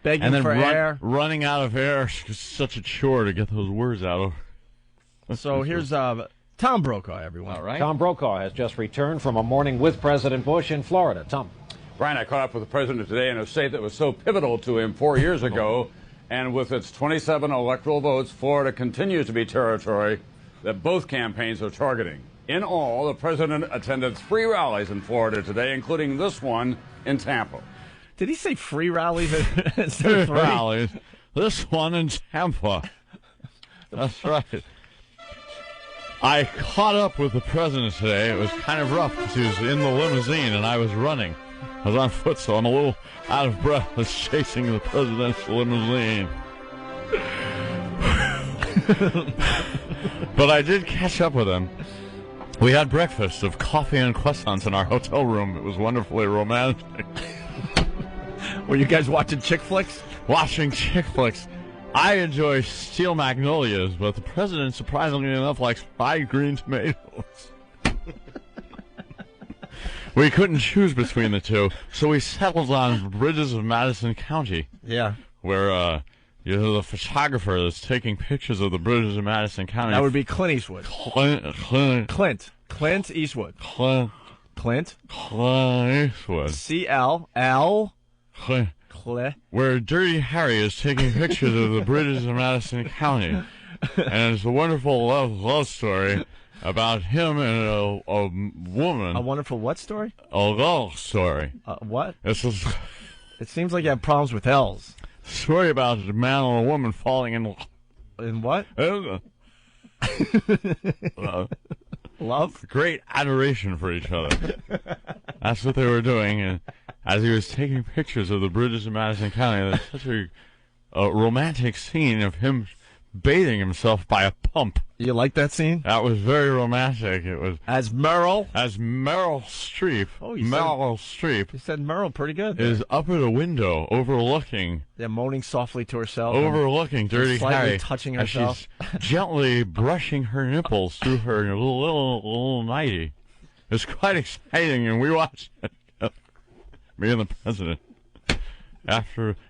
Begging and then for air. Running out of air. It's such a chore to get those words out of. So here's Tom Brokaw, everyone. All right. Tom Brokaw has just returned from a morning with President Bush in Florida. Tom. Brian, I caught up with the president today in a state that was so pivotal to him 4 years ago. And with its 27 electoral votes, Florida continues to be territory that both campaigns are targeting. In all, the president attended 3 rallies in Florida today, including this one in Tampa. Did he say free rallies? Free rallies. This one in Tampa. That's right. I caught up with the president today. It was kind of rough because he was in the limousine and I was running. I was on foot, so I'm a little out of breath. I was chasing the presidential limousine. But I did catch up with him. We had breakfast of coffee and croissants in our hotel room. It was wonderfully romantic. Were you guys watching chick flicks? Watching chick flicks. I enjoy Steel Magnolias, but the president, surprisingly enough, likes fried green tomatoes. We couldn't choose between the two, so we settled on Bridges of Madison County. Yeah. Where, the photographer that's taking pictures of the bridges of Madison County. That would be Clint Eastwood. Clint Eastwood. Clint Eastwood. C-L-L. Where Dirty Harry is taking pictures of the bridges of Madison County. And it's a wonderful love story about him and a woman. A wonderful what story? A love story. What? It seems like you have problems with L's. Story about a man and a woman falling in love. In what? Love? Great adoration for each other. That's what they were doing. And as he was taking pictures of the bridges of Madison County, there's such a romantic scene of him bathing himself by a pump. You like that scene? That was very romantic. It was as Meryl Streep. Oh, Meryl Streep. You said Meryl pretty good. Is up at a window overlooking. Yeah, moaning softly to herself. Overlooking Dirty slightly Harry. Touching herself. As she's gently brushing her nipples through her little nightie. It's quite exciting, and we watched it. Me and the president. That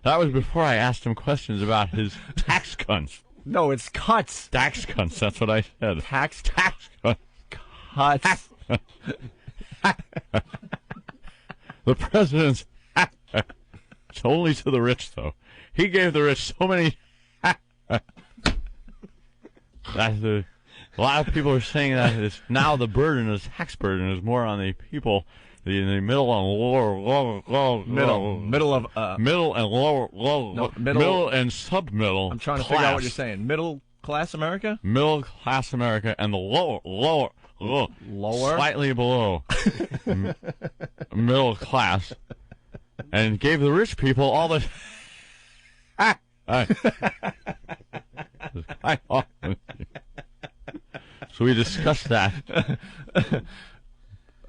was before I asked him questions about his tax cuts. No, it's cuts. Tax cuts, that's what I said. Tax cuts. Cuts. The president's it's only to the rich, though. He gave the rich so many a lot of people are saying that it's now the tax burden is more on the people in the middle and middle and sub-middle. I'm trying to class. figure out what you're saying. Middle class America? Middle class America and the lower, slightly below middle class, and gave the rich people all the. So we discussed that.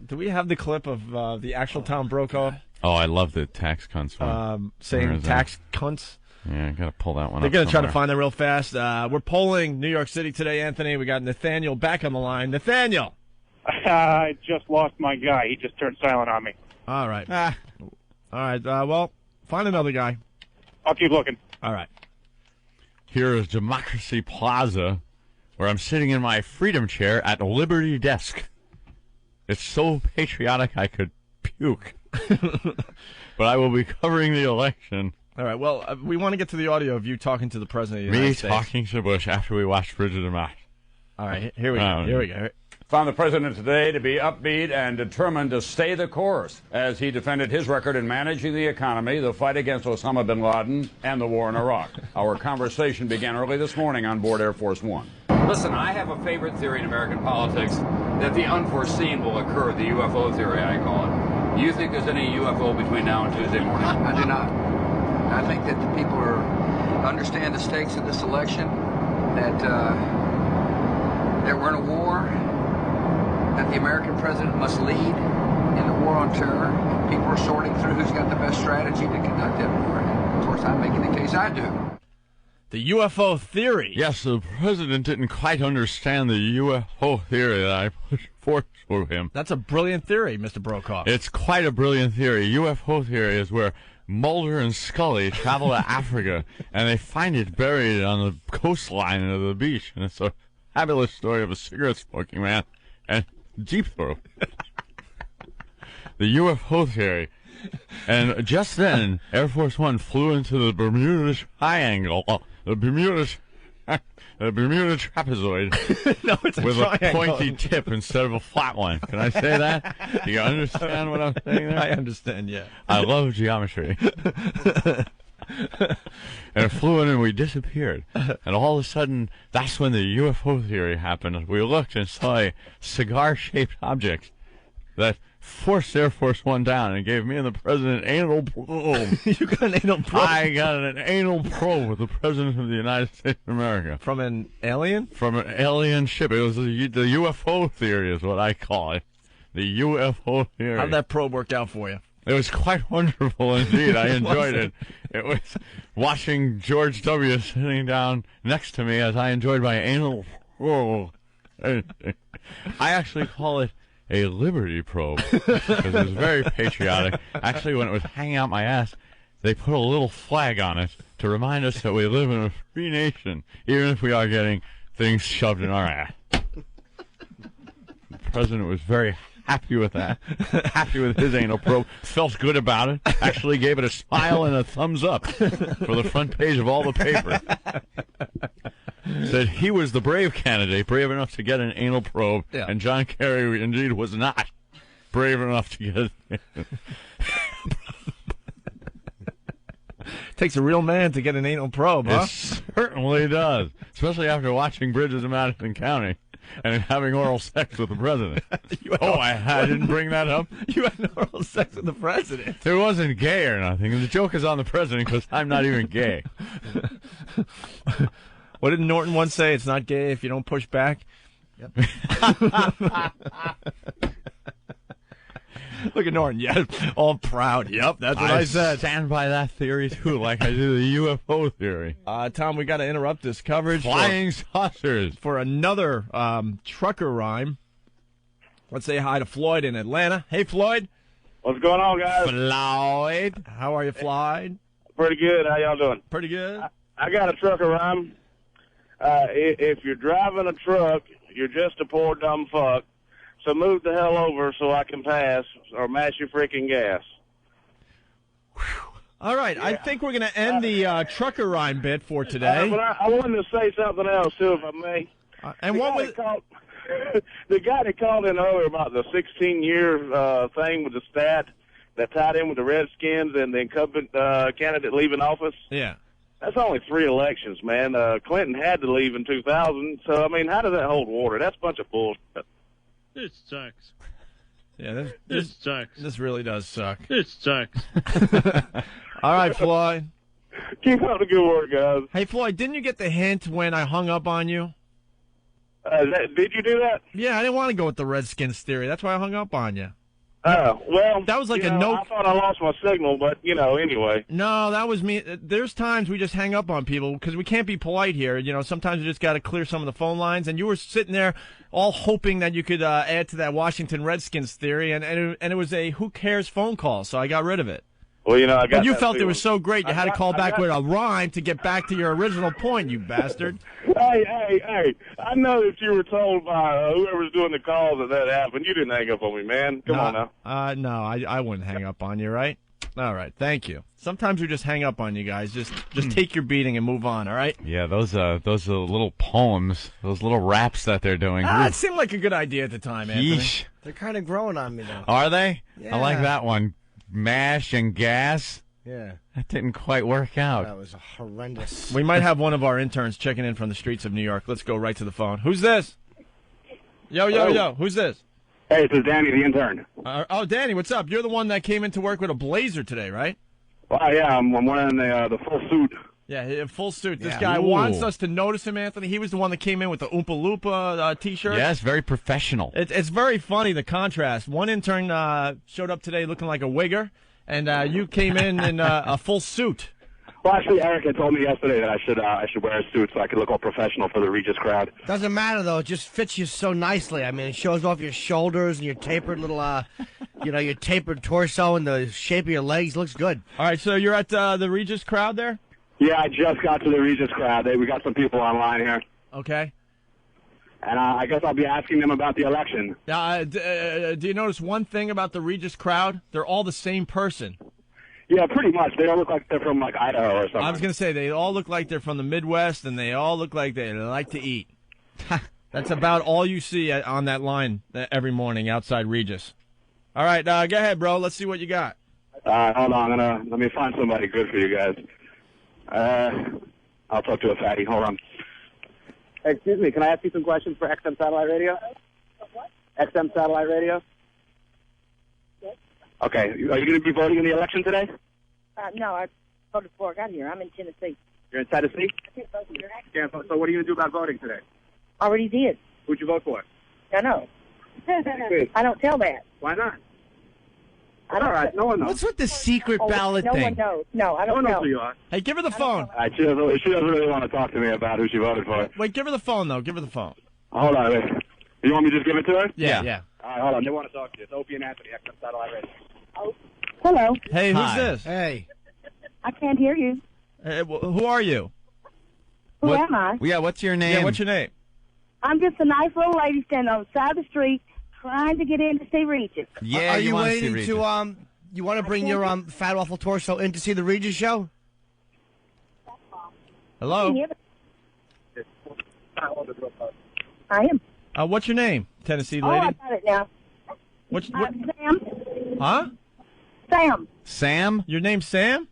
Do we have the clip of the actual Tom Brokaw? Oh, I love the tax cunts one. Saying tax cunts. Yeah, I got to pull that one They're up. They're going to try to find that real fast. We're polling New York City today, Anthony. We got Nathaniel back on the line. Nathaniel! I just lost my guy. He just turned silent on me. All right. All right. Well, find another guy. I'll keep looking. All right. Here is Democracy Plaza, where I'm sitting in my freedom chair at Liberty Desk. It's so patriotic I could puke. But I will be covering the election. All right. Well, we want to get to the audio of you talking to the president of the United States. Me talking to Bush after we watched Bridget and Matt. All right. Here we go. Here we go. Found the president today to be upbeat and determined to stay the course as he defended his record in managing the economy, the fight against Osama bin Laden, and the war in Iraq. Our conversation began early this morning on board Air Force One. Listen, I have a favorite theory in American politics, that the unforeseen will occur, the UFO theory, I call it. Do you think there's any UFO between now and Tuesday morning? I do not. I think that the people understand the stakes of this election, that we're in a war, that the American president must lead in the war on terror. People are sorting through who's got the best strategy to conduct that war. And of course, I'm making the case I do. The UFO theory. Yes, the president didn't quite understand the UFO theory that I put forth for him. That's a brilliant theory, Mr. Brokaw. It's quite a brilliant theory. UFO theory is where Mulder and Scully travel to Africa, and they find it buried on the coastline of the beach. And it's a fabulous story of a cigarette-smoking man and deep throat. The UFO theory. And just then, Air Force One flew into the Bermuda Triangle. The Bermuda a Bermuda trapezoid No, it's a with a triangle. pointy tip instead of a flat one. Can I say that? Do you understand what I'm saying there? I understand, yeah. I love geometry. And it flew in and we disappeared. And all of a sudden, that's when the UFO theory happened. We looked and saw a cigar-shaped object that forced Air Force One down and gave me and the president anal probe. You got an anal probe? I got an anal probe with the president of the United States of America. From an alien? From an alien ship. It was the UFO theory is what I call it. The UFO theory. How'd that probe work out for you? It was quite wonderful indeed. I enjoyed it. It was watching George W. sitting down next to me as I enjoyed my anal probe. I actually call it a liberty probe because it was very patriotic. Actually, when it was hanging out my ass, they put a little flag on it to remind us that we live in a free nation, even if we are getting things shoved in our ass. The president was very happy with that, happy with his anal probe, felt good about it, actually gave it a smile and a thumbs up for the front page of all the paper. Said he was the brave candidate, brave enough to get an anal probe, and John Kerry indeed was not brave enough to get it. Takes a real man to get an anal probe, huh? It certainly does, especially after watching Bridges of Madison County and having oral sex with the president. I didn't bring that up. You had oral sex with the president. It wasn't gay or nothing. The joke is on the president because I'm not even gay. What did Norton once say? It's not gay if you don't push back. Yep. Look at Norton. Yes, all proud. Yep, that's what I said. Stand by that theory too, like I do the UFO theory. Tom, we got to interrupt this coverage. Flying saucers for another trucker rhyme. Let's say hi to Floyd in Atlanta. Hey, Floyd. What's going on, guys? Floyd. How are you, Floyd? Pretty good. How y'all doing? Pretty good. I got a trucker rhyme. If you're driving a truck, you're just a poor dumb fuck. So move the hell over so I can pass or mash your freaking gas. All right, yeah. I think we're going to end the trucker rhyme bit for today. But I wanted to say something else, too, if I may. And what was the guy that called in earlier about the 16-year thing with the stat that tied in with the Redskins and the incumbent candidate leaving office? Yeah. That's only 3 elections, man. Clinton had to leave in 2000. So, I mean, how does that hold water? That's a bunch of bullshit. This sucks. Yeah, this sucks. This really does suck. This sucks. All right, Floyd. Keep up the good work, guys. Hey, Floyd, didn't you get the hint when I hung up on you? Did you do that? Yeah, I didn't want to go with the Redskins theory. That's why I hung up on you. Well, that was like a note. I thought I lost my signal, but, anyway. No, that was me. There's times we just hang up on people because we can't be polite here. Sometimes we just got to clear some of the phone lines. And you were sitting there all hoping that you could add to that Washington Redskins theory, and it was a who cares phone call, so I got rid of it. Well, I got But you felt it was so great, you had to call back with a rhyme to get back to your original point, you bastard. Hey, I know that you were told by whoever's doing the calls that happened. You didn't hang up on me, man. Come on now. No, I wouldn't hang up on you, right? All right, thank you. Sometimes we just hang up on you guys. Just take your beating and move on, all right? Yeah, those little poems, those little raps that they're doing. It seemed like a good idea at the time, Anthony. Yeesh. They're kind of growing on me, though. Are they? Yeah. I like that one. Mash and gas. Yeah. That didn't quite work out. That was horrendous. We might have one of our interns checking in from the streets of New York. Let's go right to the phone. Who's this? Yo. Who's this? Hey, this is Danny, the intern. Danny, what's up? You're the one that came into work with a blazer today, right? Well, yeah, I'm wearing the full suit. Yeah, full suit. This guy wants us to notice him, Anthony. He was the one that came in with the Oompa Loompa T-shirt. Yes, very professional. It's very funny, the contrast. One intern showed up today looking like a wigger, and you came in a full suit. Well, actually, Eric had told me yesterday that I should wear a suit so I could look all professional for the Regis crowd. Doesn't matter, though. It just fits you so nicely. I mean, it shows off your shoulders and your tapered little, your tapered torso and the shape of your legs. Looks good. All right, so you're at the Regis crowd there? Yeah, I just got to the Regis crowd. We got some people online here. Okay. And I guess I'll be asking them about the election. Do you notice one thing about the Regis crowd? They're all the same person. Yeah, pretty much. They all look like they're from like Idaho or something. I was going to say they all look like they're from the Midwest, and they all look like they like to eat. That's about all you see on that line every morning outside Regis. All right, go ahead, bro. Let's see what you got. Hold on. Let me find somebody good for you guys. I'll talk to a fatty. Hold on. Excuse me, can I ask you some questions for XM Satellite Radio? What? XM Satellite Radio? Yes. Okay, are you going to be voting in the election today? No, I voted before I got here. I'm in Tennessee. You're in Tennessee? I can't vote here. Yeah, so what are you going to do about voting today? Already did. Who'd you vote for? I know. I don't tell that. Why not? I don't. All right, no one knows. What's with the secret ballot no thing? one knows. No, I don't know know. who you are. Hey, give her the phone. She doesn't really want to talk to me about who she voted for. Wait, give her the phone, though. Give her the phone. Hold on, wait. You want me to just give it to her? Yeah. All right, hold on. They want to talk to you. It's Opie and Anthony, XM Satellite Radio. Oh. Hello. Hey, who's Hi. this? Hey. I can't hear you. Hey, who are you? Who am I? Yeah, what's your name? Yeah, what's your name? I'm just a nice little lady standing on the side of the street trying to get in to see Regis. Yeah, Are you want to see waiting Regis. to You want to bring your fat awful torso in to see the Regis show? Hello. I am. What's your name, Tennessee Oh, lady? I got it now. What? Sam. Huh? Sam. Sam? Your name's Sam?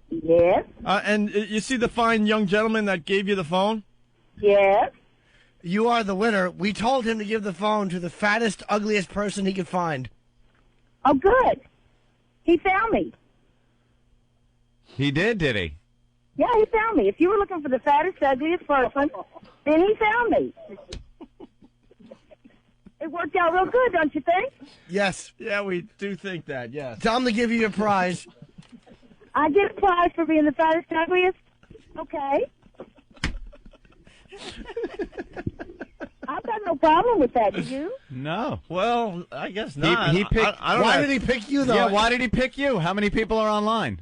Yes. And you see the fine young gentleman that gave you the phone? Yes. You are the winner. We told him to give the phone to the fattest, ugliest person he could find. Oh, good. He found me. He did he? Yeah, he found me. If you were looking for the fattest, ugliest person, then he found me. It worked out real good, don't you think? Yes. Yeah, we do think that, yes. Tell him to give you your prize. I get a prize for being the fattest, ugliest? Okay. I've got no problem with that, do you? No. Well, I guess not. He picked. Why did he pick you, though? Yeah, why did he pick you? How many people are online?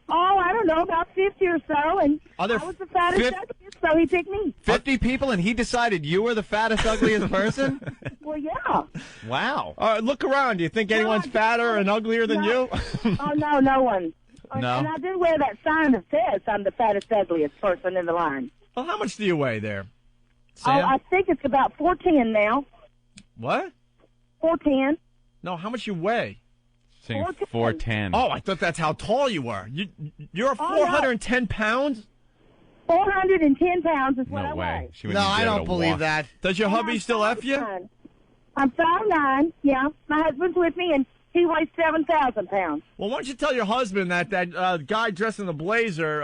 Oh, I don't know, about 50 or so, and I was the fattest, ugliest, so he picked me. 50 people, and he decided you were the fattest, ugliest person? Well, yeah. Wow. Look around. Do you think anyone's fatter and uglier than you? Oh, no, no one. No. And I do wear that sign that says I'm the fattest, ugliest person in the line. Well, how much do you weigh there, Sam? Oh, I think it's about 410 now. What? 410. No, how much you weigh? Saying 410. Oh, I thought that's how tall you were. You're 410 pounds? 410 pounds is what I weigh. No, I don't believe that. Does your hubby still F you? I'm 5'9", yeah. My husband's with me, and he weighs 7,000 pounds. Well, why don't you tell your husband that guy dressed in the blazer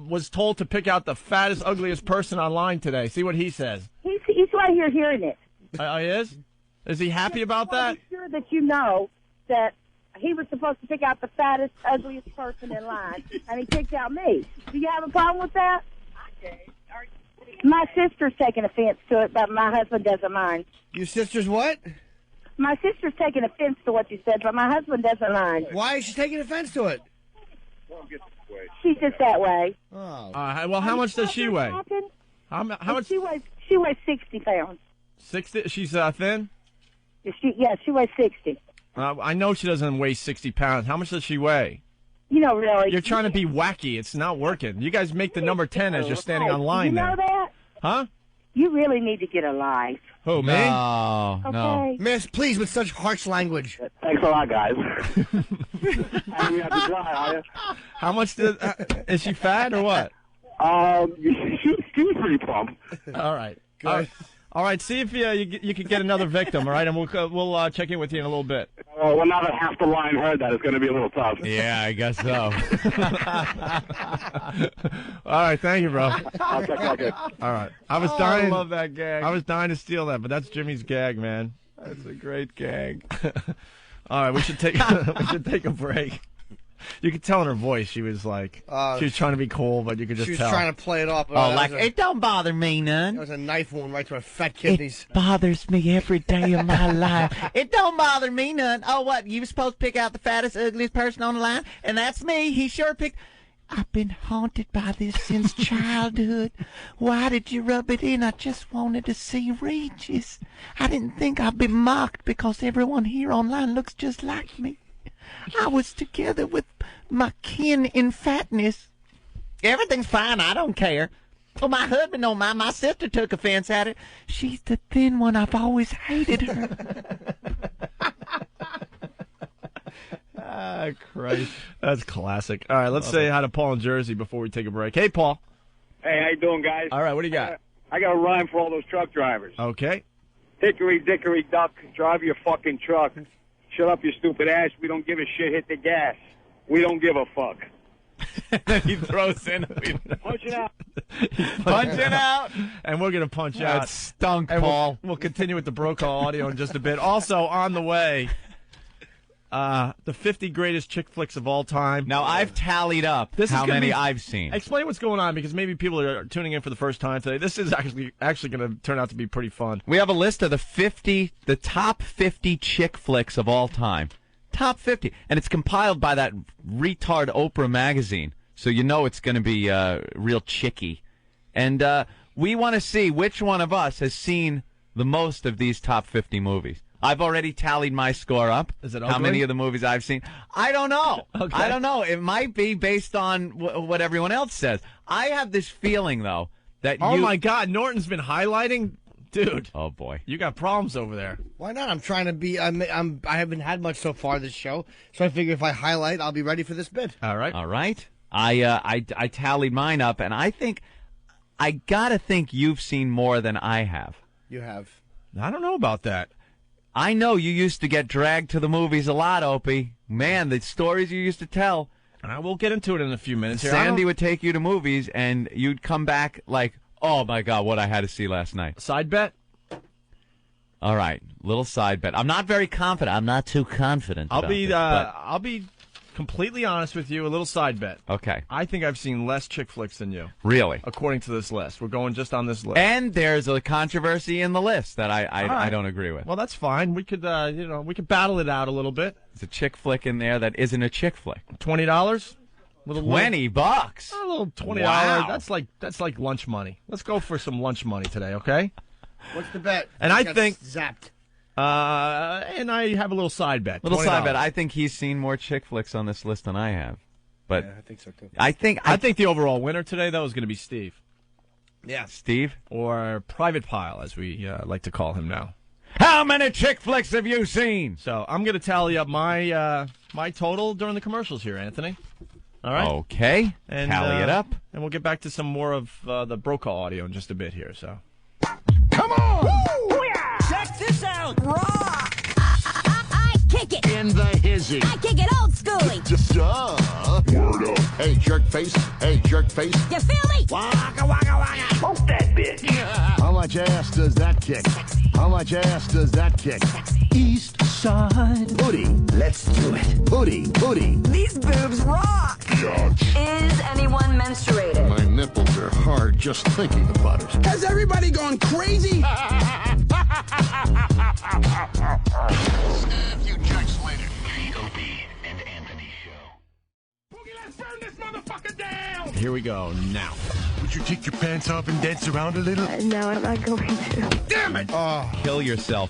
was told to pick out the fattest, ugliest person online today. See what he says. He's right here hearing it. He is? Is he happy about that? I'm sure that you know that he was supposed to pick out the fattest, ugliest person in line, and he picked out me. Do you have a problem with that? My sister's taking offense to it, but my husband doesn't mind. Your sister's what? My sister's taking offense to what you said, but my husband doesn't mind. Why is she taking offense to it? She's just that way. Oh. Well, how much does she weigh? How much? She weighs 60 pounds. 60? She's thin? She weighs 60. I know she doesn't weigh 60 pounds. How much does she weigh? You know, really. You're trying to be wacky. It's not working. You guys make the number 10 as you're standing on line you know there. that? Huh? You really need to get a life. Who, me? No, Okay. Miss, please, with such harsh language. Thanks a lot, guys. How much is she fat or what? She was pretty plump. All right. Good. All right, see if you can get another victim, all right? And we'll check in with you in a little bit. Well, now that half the line heard that, it's going to be a little tough. Yeah, I guess so. All right, thank you, bro. I'll check back in. All right. I love that gag. I was dying to steal that, but that's Jimmy's gag, man. That's a great gag. All right, we should take a break. You could tell in her voice she was like she was trying to be cool, but you could just She was tell. trying to play it off. It don't bother me none. That was a knife wound right to her fat kidneys. It bothers me every day of my life. It don't bother me none. Oh, what? You were supposed to pick out the fattest, ugliest person on the line? And that's me. He sure picked. I've been haunted by this since childhood. Why did you rub it in? I just wanted to see Regis. I didn't think I'd be mocked because everyone here online looks just like me. I was together with my kin in fatness. Everything's fine. I don't care. Well, my husband don't mind. My sister took offense at it. She's the thin one. I've always hated her. Ah, Christ. That's classic. All right, let's say hi to Paul in Jersey before we take a break. Hey, Paul. Hey, how you doing, guys? All right, what do you got? I got a rhyme for all those truck drivers. Okay. Hickory dickory duck, drive your fucking truck. Shut up, you stupid ass. We don't give a shit. Hit the gas. We don't give a fuck. Then he throws in. Punch it out. Punch it out. And we're going to punch out. That stunk, And Paul. We'll continue with the Brokaw audio in just a bit. Also, on the way, the 50 greatest chick flicks of all time. Now, I've tallied up how many I've seen. Explain what's going on, because maybe people are tuning in for the first time today. This is actually going to turn out to be pretty fun. We have a list of the top 50 chick flicks of all time. Top 50. And it's compiled by that retard Oprah magazine. So you know it's going to be real chicky. And we want to see which one of us has seen the most of these top 50 movies. I've already tallied my score up. Is it how ugly? many of the movies I've seen? I don't know. Okay. I don't know. It might be based on what everyone else says. I have this feeling, though, that Oh, my God. Norton's been highlighting. Dude. Oh, boy. You got problems over there. Why not? I'm trying to be. I haven't had much so far this show, so I figure if I highlight, I'll be ready for this bit. All right. All right. I tallied mine up, and I gotta think you've seen more than I have. You have. I don't know about that. I know you used to get dragged to the movies a lot, Opie. Man, the stories you used to tell. And I will get into it in a few minutes here. Sandy would take you to movies, and you'd come back like, oh, my God, what I had to see last night. Side bet? All right, little side bet. I'm not very confident. I'm not too confident. I'll about be this, but- I'll be completely honest with you. A little side bet. Okay. I think I've seen less chick flicks than you. Really? According to this list. We're going just on this list. And there's a controversy in the list that I right. don't agree with. Well, that's fine. We could we could battle it out a little bit. There's a chick flick in there that isn't a chick flick. $20? $20? A little $20. Wow. That's like lunch money. Let's go for some lunch money today, okay? What's the bet? And I Got think zapped. And I have a little side bet. Little $20. side bet. I think he's seen more chick flicks on this list than I have. But Yeah, I think so too. I think the overall winner today, though, is going to be Steve. Yeah. Steve? Or Private Pile, as we like to call him now. How many chick flicks have you seen? So I'm going to tally up my total during the commercials here, Anthony. All right? Okay. And, tally it up. And we'll get back to some more of the Brokaw audio in just a bit here. So. Come on! Check this out! Rock! I kick it. In the hizzy. I kick it old schooly. Just word up. Hey, jerk face. Hey, jerk face. You feel me? Waka, waka, waka. Poke that bitch. How much ass does that kick? How much ass does that kick? East side. Booty. Let's do it. Booty. Booty. These boobs rock. Is anyone menstruating? My nipples are hard just thinking about it. Has everybody gone crazy? A few jokes later. The Opie and Anthony Show. Boogie, let's burn this motherfucker down! Here we go now. Would you take your pants off and dance around a little? No, I'm not going to. Damn it! Kill yourself.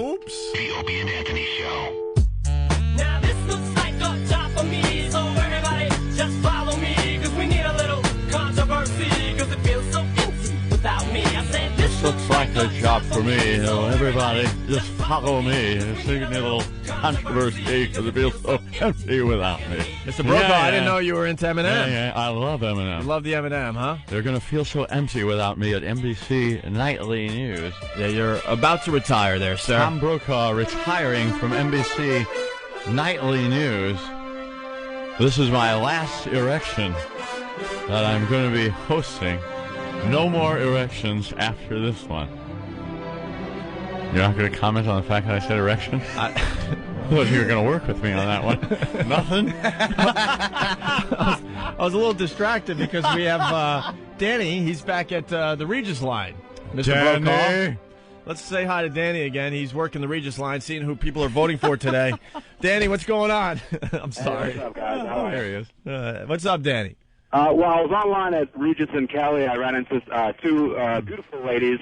Oops. The Opie and Anthony Show. Now this looks like a job for me, so everybody just follow me, cause we need a little controversy, cause it feels so empty without me. I said this Looks like a job for me. So everybody, just follow me. Sing a little controversy because it feels so empty without me. Mr. Brokaw, I didn't know you were into Eminem. Yeah, I love Eminem. You love the Eminem, huh? They're going to feel so empty without me at NBC Nightly News. Yeah, you're about to retire there, sir. Tom Brokaw retiring from NBC Nightly News. This is my last erection that I'm going to be hosting. No more erections after this one. You're not going to comment on the fact that I said erection? I thought you were going to work with me on that one. Nothing? I was a little distracted because we have Danny. He's back at the Regis line. Mr. Danny. Brokaw. Let's say hi to Danny again. He's working the Regis line, seeing who people are voting for today. Danny, what's going on? I'm sorry. Hey, what's up, guys? How are you? There he is. What's up, Danny? Well, I was online at Regis in Cali. I ran into two beautiful ladies,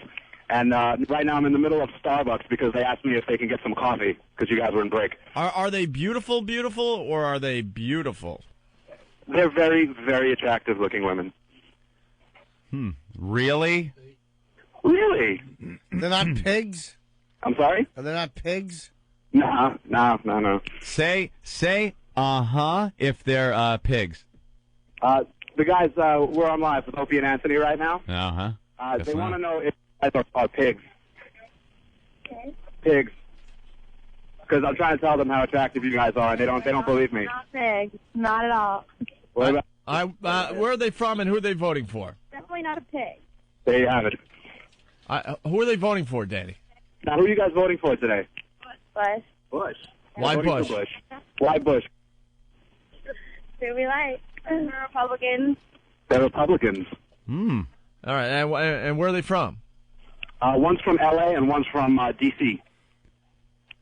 And right now I'm in the middle of Starbucks because they asked me if they can get some coffee because you guys were in break. Are they beautiful, or are they beautiful? They're very, very attractive-looking women. Really? Really? They're not pigs? I'm sorry? Are they not pigs? No. Say if they're pigs. The guys, we're on live with Opie and Anthony right now. They want to know if you guys are pigs. Pigs. Because I'm trying to tell them how attractive you guys are, and they don't believe me. Not pigs. Not at all. What about? Where are they from, and who are they voting for? Definitely not a pig. There you have it. Who are they voting for, Danny? Now, who are you guys voting for today? Bush. Bush. Why Bush? Why Bush? Who we like? Republicans. They're Republicans. All right, and where are they from? One's from L.A. and one's from D.C.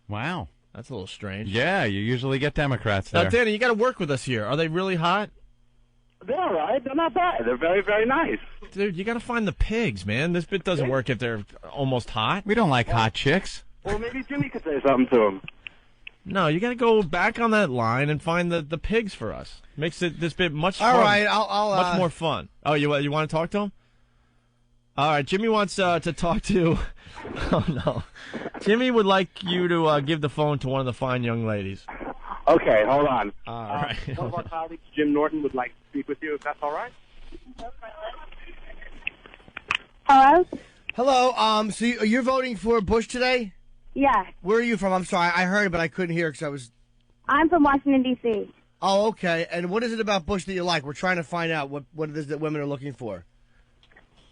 Wow. That's a little strange. Yeah, you usually get Democrats there. Now, Danny, you got to work with us here. Are they really hot? They're all right. They're not bad. They're very, very nice. Dude, you got to find the pigs, man. This bit doesn't work if they're almost hot. We don't like hot chicks. Well, maybe Jimmy could say something to them. No, you got to go back on that line and find the pigs for us. Makes this bit much fun. All right, I'll much more fun. Oh, you want to talk to him? All right, Jimmy wants to talk to. Oh no, Jimmy would like you to give the phone to one of the fine young ladies. Okay, hold on. All right. One of our colleagues, Jim Norton, would like to speak with you, if that's all right. Hello? Hello. So you're voting for Bush today? Yeah. Where are you from? I'm sorry, I heard it, but I couldn't hear because I was. I'm from Washington, D.C. Oh, okay. And what is it about Bush that you like? We're trying to find out what it is that women are looking for.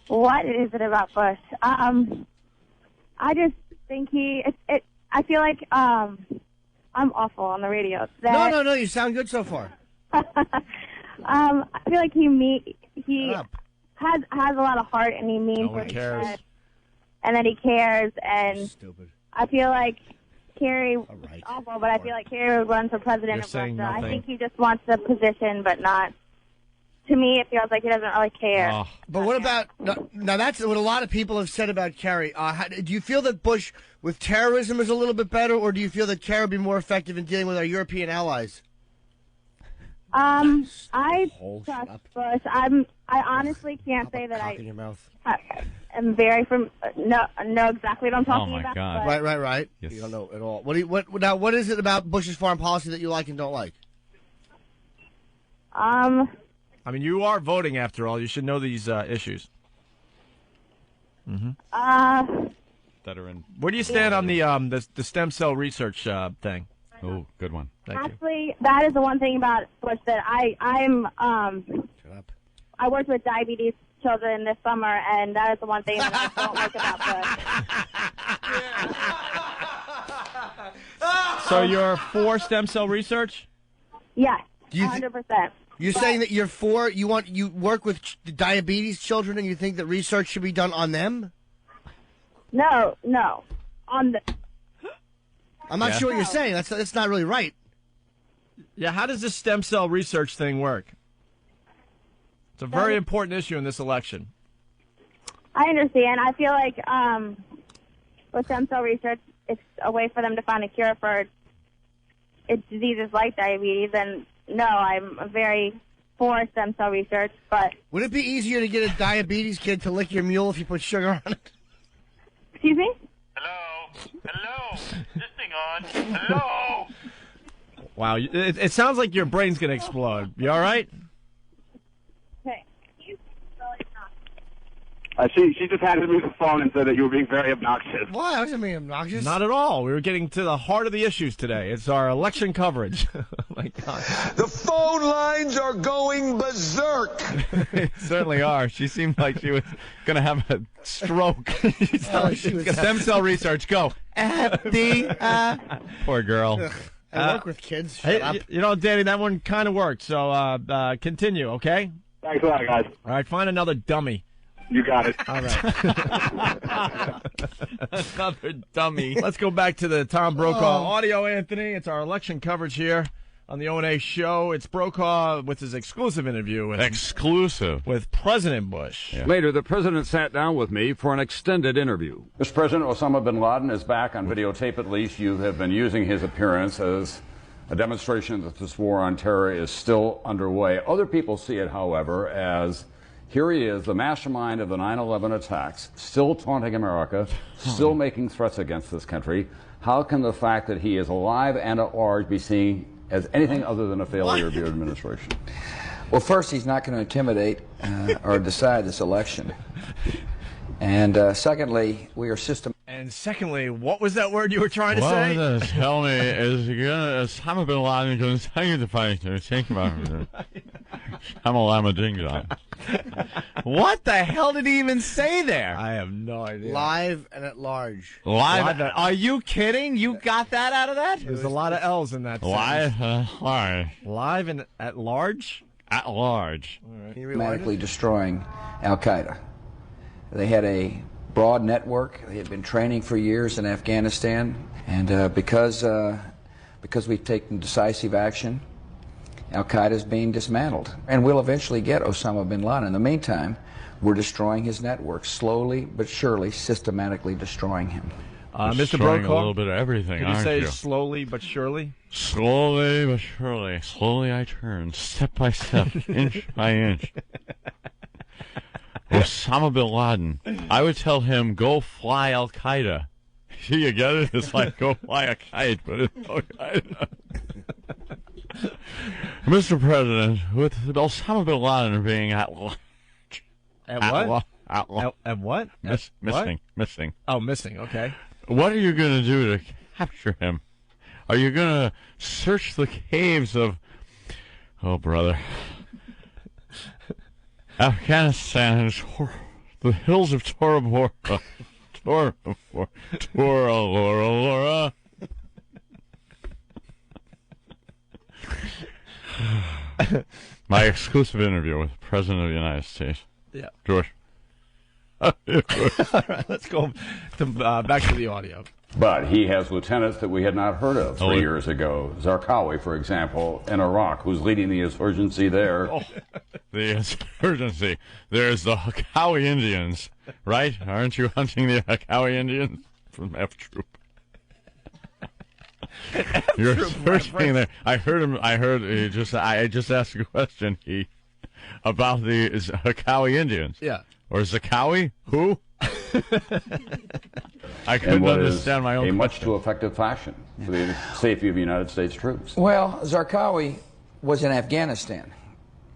What is it about Bush? I just think I feel like I'm awful on the radio. No. You sound good so far. I feel like he has a lot of heart, and he means what he says, and that he cares. And stupid. I feel like Kerry awful, but I feel like Kerry would run for president of Russia. I think he just wants the position, but not. To me, it feels like he doesn't really care. But what about now? That's what a lot of people have said about Kerry. Do you feel that Bush with terrorism is a little bit better, or do you feel that Kerry would be more effective in dealing with our European allies? I trust Bush. I honestly can't say that I. In your mouth. I'm very know exactly what I'm talking about. Oh my God! Right. Yes. You don't know at all. What is it about Bush's foreign policy that you like and don't like? I mean, you are voting after all. You should know these issues. Mm-hmm. That are in. Where do you stand on the stem cell research thing? Oh, good one. Actually, that is the one thing about Bush that I'm. Shut up. I worked with diabetes children this summer, and that is the one thing that I don't like about Bush. So you're for stem cell research? Yes, 100%. You're saying that you're for you work with diabetes children, and you think that research should be done on them? No, on the. I'm not sure what you're saying. That's not really right. Yeah, how does this stem cell research thing work? It's a very important issue in this election. I understand. I feel like with stem cell research, it's a way for them to find a cure for diseases like diabetes. And no, I'm very for stem cell research. But would it be easier to get a diabetes kid to lick your mule if you put sugar on it? Excuse me? Hello? Is this thing on? Hello? Wow, it sounds like your brain's going to explode. You all right? Okay. She just handed me the phone and said that you were being very obnoxious. Why? I wasn't being obnoxious. Not at all. We were getting to the heart of the issues today. It's our election coverage. Oh, my God. The phone lines are going berserk. They certainly are. She seemed like she was going to have a stroke. Stem cell research, go. Poor girl. I work with kids. Shut up. You know, Danny, that one kind of worked. So continue, okay? Thanks a lot, guys. All right, find another dummy. You got it. All right. Another dummy. Let's go back to the Tom Brokaw audio, Anthony. It's our election coverage here. on the O&A show. It's Brokaw with his exclusive interview with President Bush. Yeah. Later, the president sat down with me for an extended interview. Mr. President, Osama bin Laden is back on videotape, at least. You have been using his appearance as a demonstration that this war on terror is still underway. Other people see it, however, as here he is, the mastermind of the 9/11 attacks, still taunting America, still making threats against this country. How can the fact that he is alive and at large be seen as anything other than a failure of your administration? Well, first, he's not going to intimidate or decide this election. And secondly, we are And secondly, what was that word you were trying to say? Well, tell me, is Osama bin Laden going to tell you the fight? Think about it. I'm ding dong. What the hell did he even say there? I have no idea. Live and at large. Live are you kidding? You got that out of that? There's a lot of L's in that Live sentence. Large. Live and at large? At large. Dramatically destroying Al-Qaeda. They had a broad network. They had been training for years in Afghanistan. And because we've taken decisive action, Al-Qaeda is being dismantled. And we'll eventually get Osama bin Laden. In the meantime, we're destroying his network, slowly but surely, systematically destroying him. Mr. Brokaw, Brokaw, a little bit of everything, could you aren't say you? slowly but surely? Slowly but surely. Slowly I turn, step by step, inch by inch. Osama bin Laden. I would tell him, go fly Al-Qaeda. See, you get it? It's like go fly a kite, but it's Al-Qaeda. Mr. President, with Osama bin Laden being at large. At what? At what? Missing. Oh, missing, okay. What are you going to do to capture him? Are you going to search the caves of... Oh, brother. Afghanistan is the hills of Tora Bora. Tora Bora. My exclusive interview with the President of the United States. Yeah. George. All right, let's go back to the audio. But he has lieutenants that we had not heard of 3 years ago. Zarqawi, for example, in Iraq, who's leading the insurgency there. Oh, the insurgency. There's the Hakawi Indians, right? Aren't you hunting the Hakawi Indians from F Troop? You're searching there. I just asked a question about the Hakawi Indians. Yeah. Or Zakawi? Who? I couldn't understand my own a much question. too effective fashion for the safety of United States troops. Well, Zarqawi was in Afghanistan.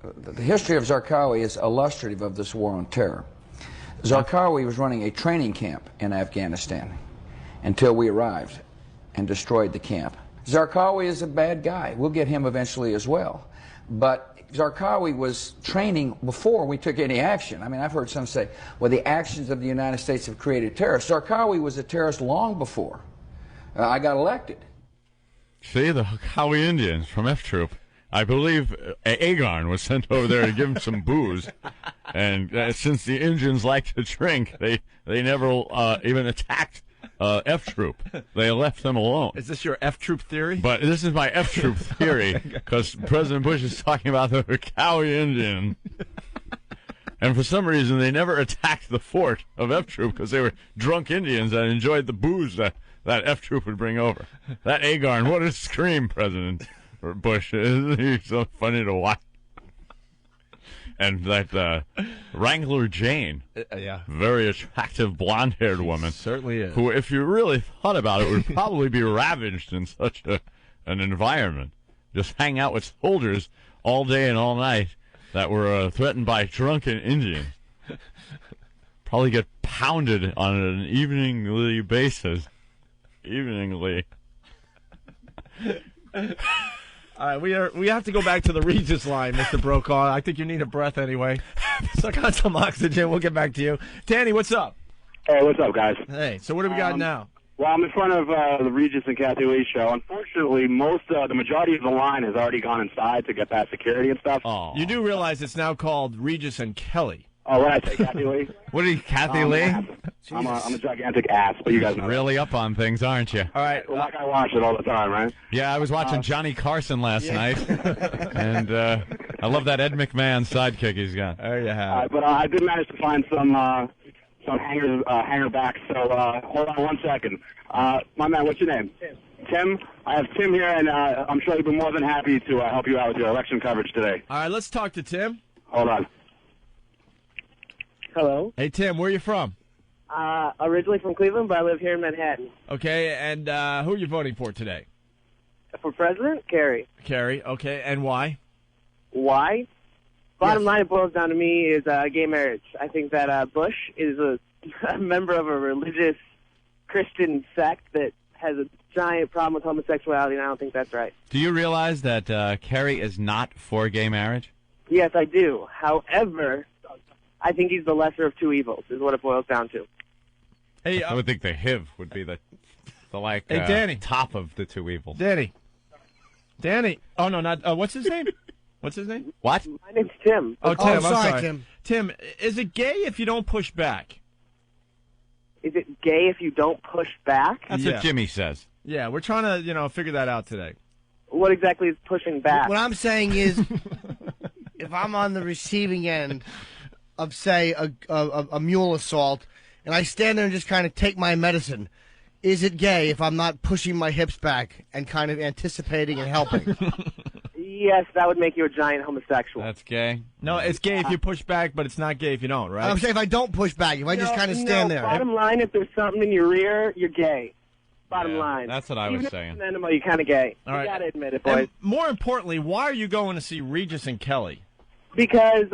The history of Zarqawi is illustrative of this war on terror. Zarqawi was running a training camp in Afghanistan until we arrived and destroyed the camp. Zarqawi is a bad guy. We'll get him eventually as well. But Zarqawi was training before we took any action. I mean, I've heard some say, well, the actions of the United States have created terrorists. Zarqawi was a terrorist long before I got elected. See, the Hakawi Indians from F Troop. I believe Agarn was sent over there to give him some booze. And since the Indians like to drink, they never even attacked F Troop. They left them alone. Is this your F Troop theory? But this is my F Troop theory, because President Bush is talking about the Hakawi Indian. And for some reason, they never attacked the fort of F Troop because they were drunk Indians that enjoyed the booze that F Troop would bring over. That Agarn, what a scream, President Bush. Isn't he so funny to watch? And that Wrangler Jane, very attractive blonde-haired woman, certainly is. Who, if you really thought about it, would probably be ravaged in such an environment. Just hang out with soldiers all day and all night that were threatened by drunken Indians. Probably get pounded on an eveningly basis. Eveningly. All right, we have to go back to the Regis line, Mr. Brokaw. I think you need a breath anyway. Suck on some oxygen. We'll get back to you. Danny, what's up? Hey, what's up, guys? Hey, so what do we got now? Well, I'm in front of the Regis and Kathy Lee show. Unfortunately, the majority of the line has already gone inside to get past security and stuff. Oh. You do realize it's now called Regis and Kelly. Oh, what did I say, Kathy Lee? What did Kathy Lee? I'm a gigantic ass, but you guys know. Really up on things, aren't you? All right. Like I watch it all the time, right? Yeah, I was watching Johnny Carson last night, and I love that Ed McMahon sidekick he's got. There you have it. But I did manage to find some hanger backs, so hold on 1 second. My man, what's your name? Tim. I have Tim here, and I'm sure he'd be more than happy to help you out with your election coverage today. All right, let's talk to Tim. Hold on. Hello. Hey, Tim, where are you from? Originally from Cleveland, but I live here in Manhattan. Okay, and who are you voting for today? For president, Kerry. Kerry, okay, and why? Why? Bottom line, it boils down to me is gay marriage. I think that Bush is a member of a religious Christian sect that has a giant problem with homosexuality, and I don't think that's right. Do you realize that Kerry is not for gay marriage? Yes, I do. However, I think he's the lesser of two evils, is what it boils down to. Hey, I would think the HIV would be the Hey, Danny. top of the two evils. Danny. Oh, no, not, what's his name? What's his name? What? My name's Tim. Oh, Tim, I'm sorry, Tim. Tim, is it gay if you don't push back? Is it gay if you don't push back? That's what Jimmy says. Yeah, we're trying to, figure that out today. What exactly is pushing back? What I'm saying is, if I'm on the receiving end of, say, a mule assault, and I stand there and just kind of take my medicine, is it gay if I'm not pushing my hips back and kind of anticipating and helping? Yes, that would make you a giant homosexual. That's gay. No, it's gay if you push back, but it's not gay if you don't, right? I'm saying if I don't push back, if I just kind of stand there. Bottom line, if there's something in your rear, you're gay. Bottom line. That's what I was Even saying. if it's an animal, you're kind of gay. All right. You got to admit it, boys. And more importantly, why are you going to see Regis and Kelly? Because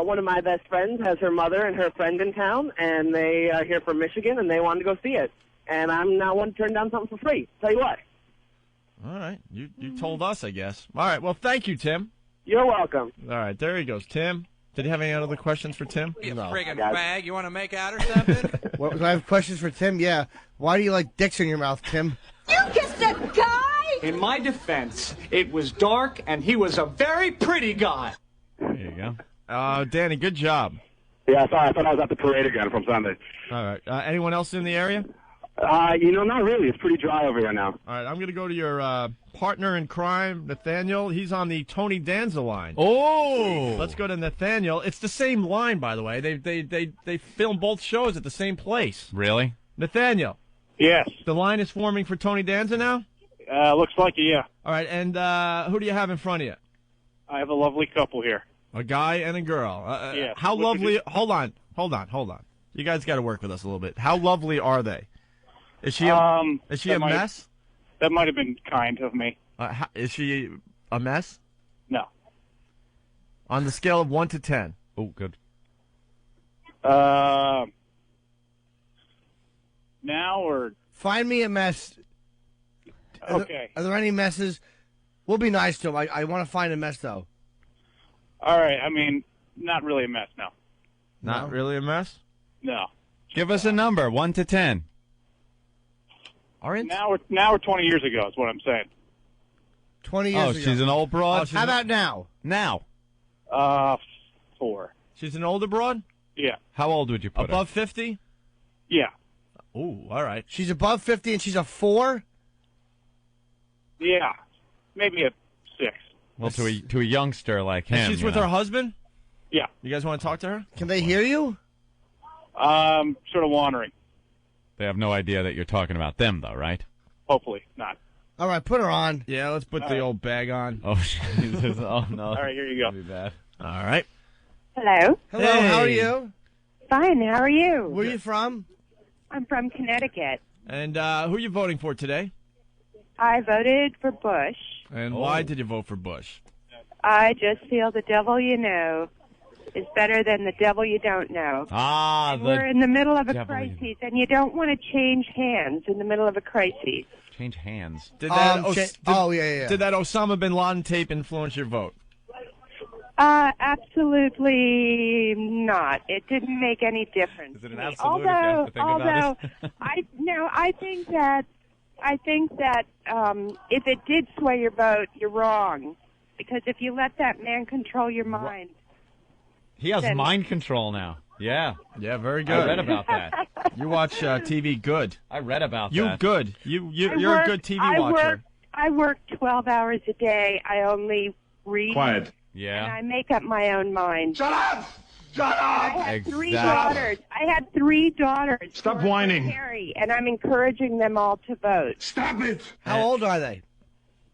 one of my best friends has her mother and her friend in town, and they are here from Michigan, and they wanted to go see it. And I'm not one to turn down something for free. Tell you what. All right. You told us, I guess. All right. Well, thank you, Tim. You're welcome. All right. There he goes. Tim, did you have any other questions for Tim? You friggin' fag. You want to make out or something? What, do I have questions for Tim? Yeah. Why do you like dicks in your mouth, Tim? You kissed a guy? In my defense, it was dark, and he was a very pretty guy. There you go. Danny, good job. Yeah, sorry, I thought I was at the parade again from Sunday. All right. Anyone else in the area? Not really. It's pretty dry over here now. All right, I'm going to go to your partner in crime, Nathaniel. He's on the Tony Danza line. Oh! Let's go to Nathaniel. It's the same line, by the way. They film both shows at the same place. Really? Nathaniel. Yes. The line is forming for Tony Danza now? Looks like it, yeah. All right, and who do you have in front of you? I have a lovely couple here. A guy and a girl. Yeah. How lovely... Hold on. You guys got to work with us a little bit. How lovely are they? Is she a mess? That might have been kind of me. Is she a mess? No. On the scale of 1 to 10. Oh, good. Now or... Find me a mess. Okay. Are there any messes? We'll be nice to him. I want to find a mess, though. All right. I mean, not really a mess, no. Not really a mess? No. Give us a number, 1 to 10. Orange? Now we're 20 years ago is what I'm saying. 20 years ago. Oh, she's an old broad? How about now? Now. 4. She's an older broad? Yeah. How old would you put Above 50? Yeah. Ooh, all right. She's above 50 and she's a 4? Yeah. Maybe a 6. Well, to a youngster like him. And she's with her husband? Yeah. You guys want to talk to her? Can they hear you? Sort of wandering. They have no idea that you're talking about them, though, right? Hopefully not. All right, put her on. Yeah, let's put the old bag on. Oh, Jesus. Oh, no. All right, here you go. That'd be bad. All right. Hello. Hello, Hey. how are you? Fine. How are you? Where are you from? I'm from Connecticut. And who are you voting for today? I voted for Bush. And why did you vote for Bush? I just feel the devil you know is better than the devil you don't know. We're in the middle of a crisis, and you don't want to change hands in the middle of a crisis. Change hands. Did that yeah. Did that Osama bin Laden tape influence your vote? Absolutely not. It didn't make any difference. Is it an to me. absolute if you have to think about it? I think that if it did sway your vote, you're wrong. Because if you let that man control your mind, He has then- mind control now. Yeah. Yeah, very good. I read about that. You watch TV good. I read about you that. Good. You're a good TV watcher. I work 12 hours a day. I only read. Quiet. Yeah. And I make up my own mind. Shut up! Shut up! I had three daughters. Stop whining. Harry, and I'm encouraging them all to vote. Stop it! How old are they?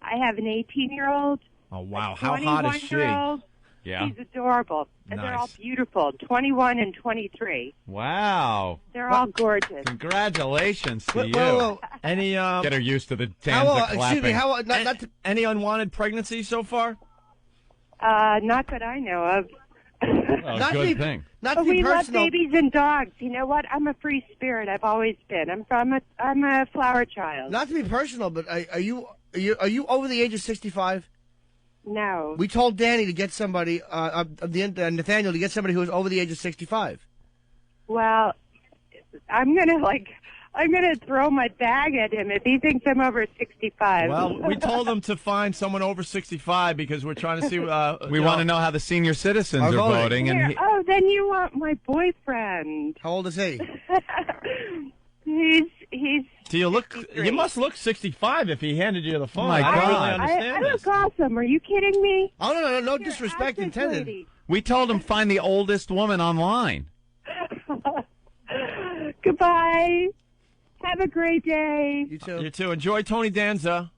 I have an 18-year-old. Oh, wow. How hot is she? 21-year-old. Yeah. She's adorable. And they're all Nice. beautiful. 21 and 23. Wow. They're all gorgeous. Congratulations to you. Whoa. Any Get her used to the How, Danza clapping. excuse me, any unwanted pregnancies so far? Not that I know of. Not good to be- thing. Not to But be we love personal. babies and dogs. You know what? I'm a free spirit. I've always been. I'm a flower child. Not to be personal, but are you over the age of 65? No. We told Danny to get somebody, Nathaniel, to get somebody who was over the age of 65. Well, I'm gonna throw my bag at him if he thinks I'm over 65. Well, we told him to find someone over 65 because we're trying to see. We want to know how the senior citizens are voting. Here, And oh, then you want my boyfriend? How old is he? He's. Do you look? You must look 65 if he handed you the phone. My I don't really God. understand I this. look awesome. Are you kidding me? Oh, no disrespect intended. Lady. we told him find the oldest woman online. Goodbye. Have a great day. You too. You too. Enjoy Tony Danza.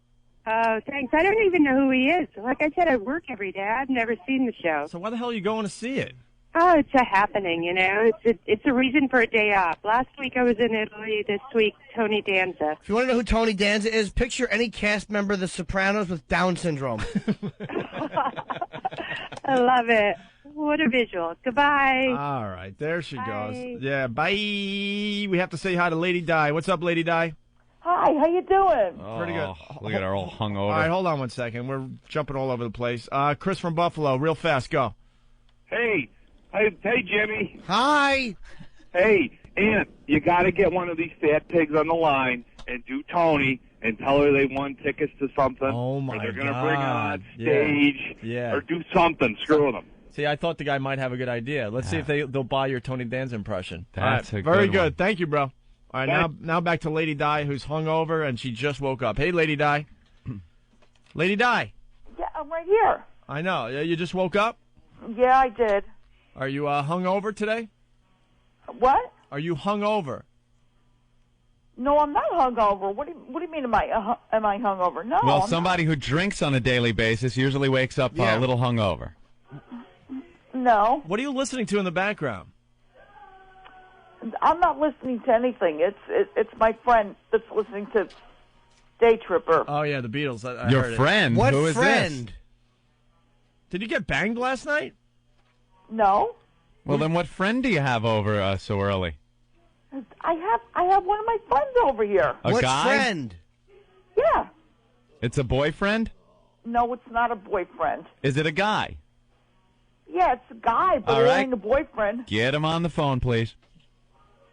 Oh, thanks. I don't even know who he is. Like I said, I work every day. I've never seen the show. So why the hell are you going to see it? Oh, it's a happening, you know. It's a reason for a day off. Last week I was in Italy. This week, Tony Danza. If you want to know who Tony Danza is, picture any cast member of The Sopranos with Down syndrome. I love it. What a visual. Goodbye. All right, there she Bye. goes. Yeah, bye. We have to say hi to Lady Di. What's up, Lady Di? Hi, how you doing? Pretty good. Look at her all hungover. All right, hold on one second. We're jumping all over the place. Chris from Buffalo, real fast, go. Hey, Jimmy. Hi. Hey, Aunt, you got to get one of these fat pigs on the line and do Tony and tell her they won tickets to something. Oh, my Or they're going to God. bring her on Yeah. stage. Yeah. Or do something. Screw them. See, I thought the guy might have a good idea. Let's see if they'll buy your Tony Danza impression. That's All right, a very good good. one. Thank you, bro. All right, now back to Lady Di, who's hungover and she just woke up. Hey, Lady Di. Lady Di. Yeah, I'm right here. I know. Yeah, you just woke up. Yeah, I did. Are you hungover today? What? Are you hungover? No, I'm not hungover. What do you mean? Am I hungover? No. Well, I'm somebody who drinks on a daily basis usually wakes up a little hungover. No. What are you listening to in the background? I'm not listening to anything. It's my friend that's listening to Day Tripper. Oh yeah, the Beatles. I Your heard it. friend? What Who is friend? this? Did you get banged last night? No. Well, then what friend do you have over so early? I have one of my friends over here. A What guy? friend? Yeah. It's a boyfriend? No, it's not a boyfriend. Is it a guy? Yeah, it's a guy, but All it right. ain't a boyfriend. Get him on the phone, please.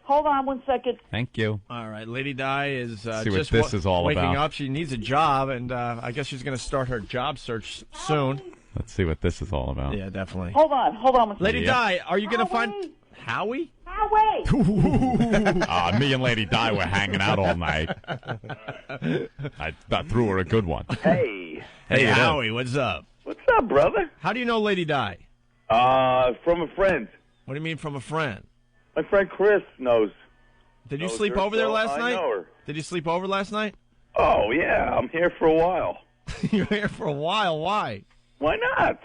Hold on one second. Thank you. All right, Lady Di is See what just this is all waking about. up. She needs a job, and I guess she's going to start her job search soon. Let's see what this is all about. Yeah, definitely. Hold on one second. Lady Yep. Di, are you going to find Howie? Howie! Me and Lady Di were hanging out all night. I threw her a good one. Hey. Hey, you doing? Howie, what's up? What's up, brother? How do you know Lady Di? From a friend. What do you mean from a friend? My friend Chris knows. Did you knows sleep her, over there so last I night? know her. Did you sleep over last night? Oh, yeah. I'm here for a while. You're here for a while. Why? Why not?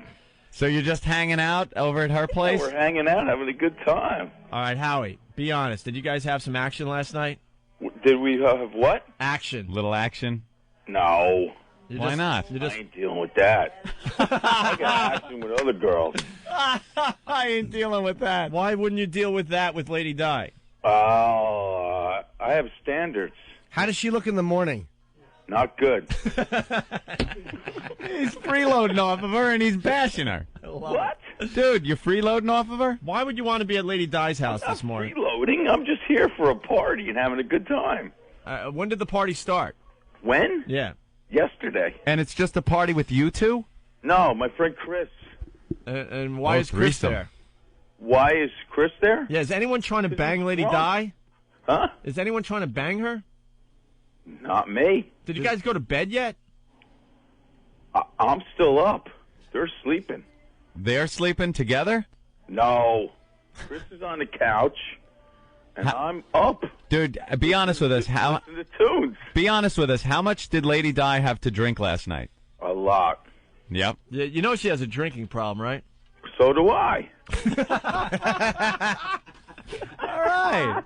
So you're just hanging out over at her place? We're hanging out, having a good time. All right, Howie, be honest. Did you guys have some action last night? Did we have what? Action. Little action? No. Why not? You just I ain't dealing with that. I got action with other girls. I ain't dealing with that. Why wouldn't you deal with that with Lady Di? I have standards. How does she look in the morning? Not good. He's freeloading off of her and he's bashing her. What? Dude, you're freeloading off of her? Why would you want to be at Lady Di's house this morning? Reloading. I'm just here for a party and having a good time. When did the party start? When? Yeah. Yesterday. And it's just a party with you two? No, my friend Chris. And why Oh, is Chris threesome. there? Why is Chris there? Yeah, is anyone trying to bang Lady drunk. Di? Huh? Is anyone trying to bang her? Not me. Did you guys go to bed yet? I'm still up. They're sleeping. They're sleeping together? No. Chris is on the couch, and I'm up. Dude, be honest with us. Listen to tunes. Be honest with us. How much did Lady Di have to drink last night? A lot. Yep. Yeah, you know she has a drinking problem, right? So do I. All right.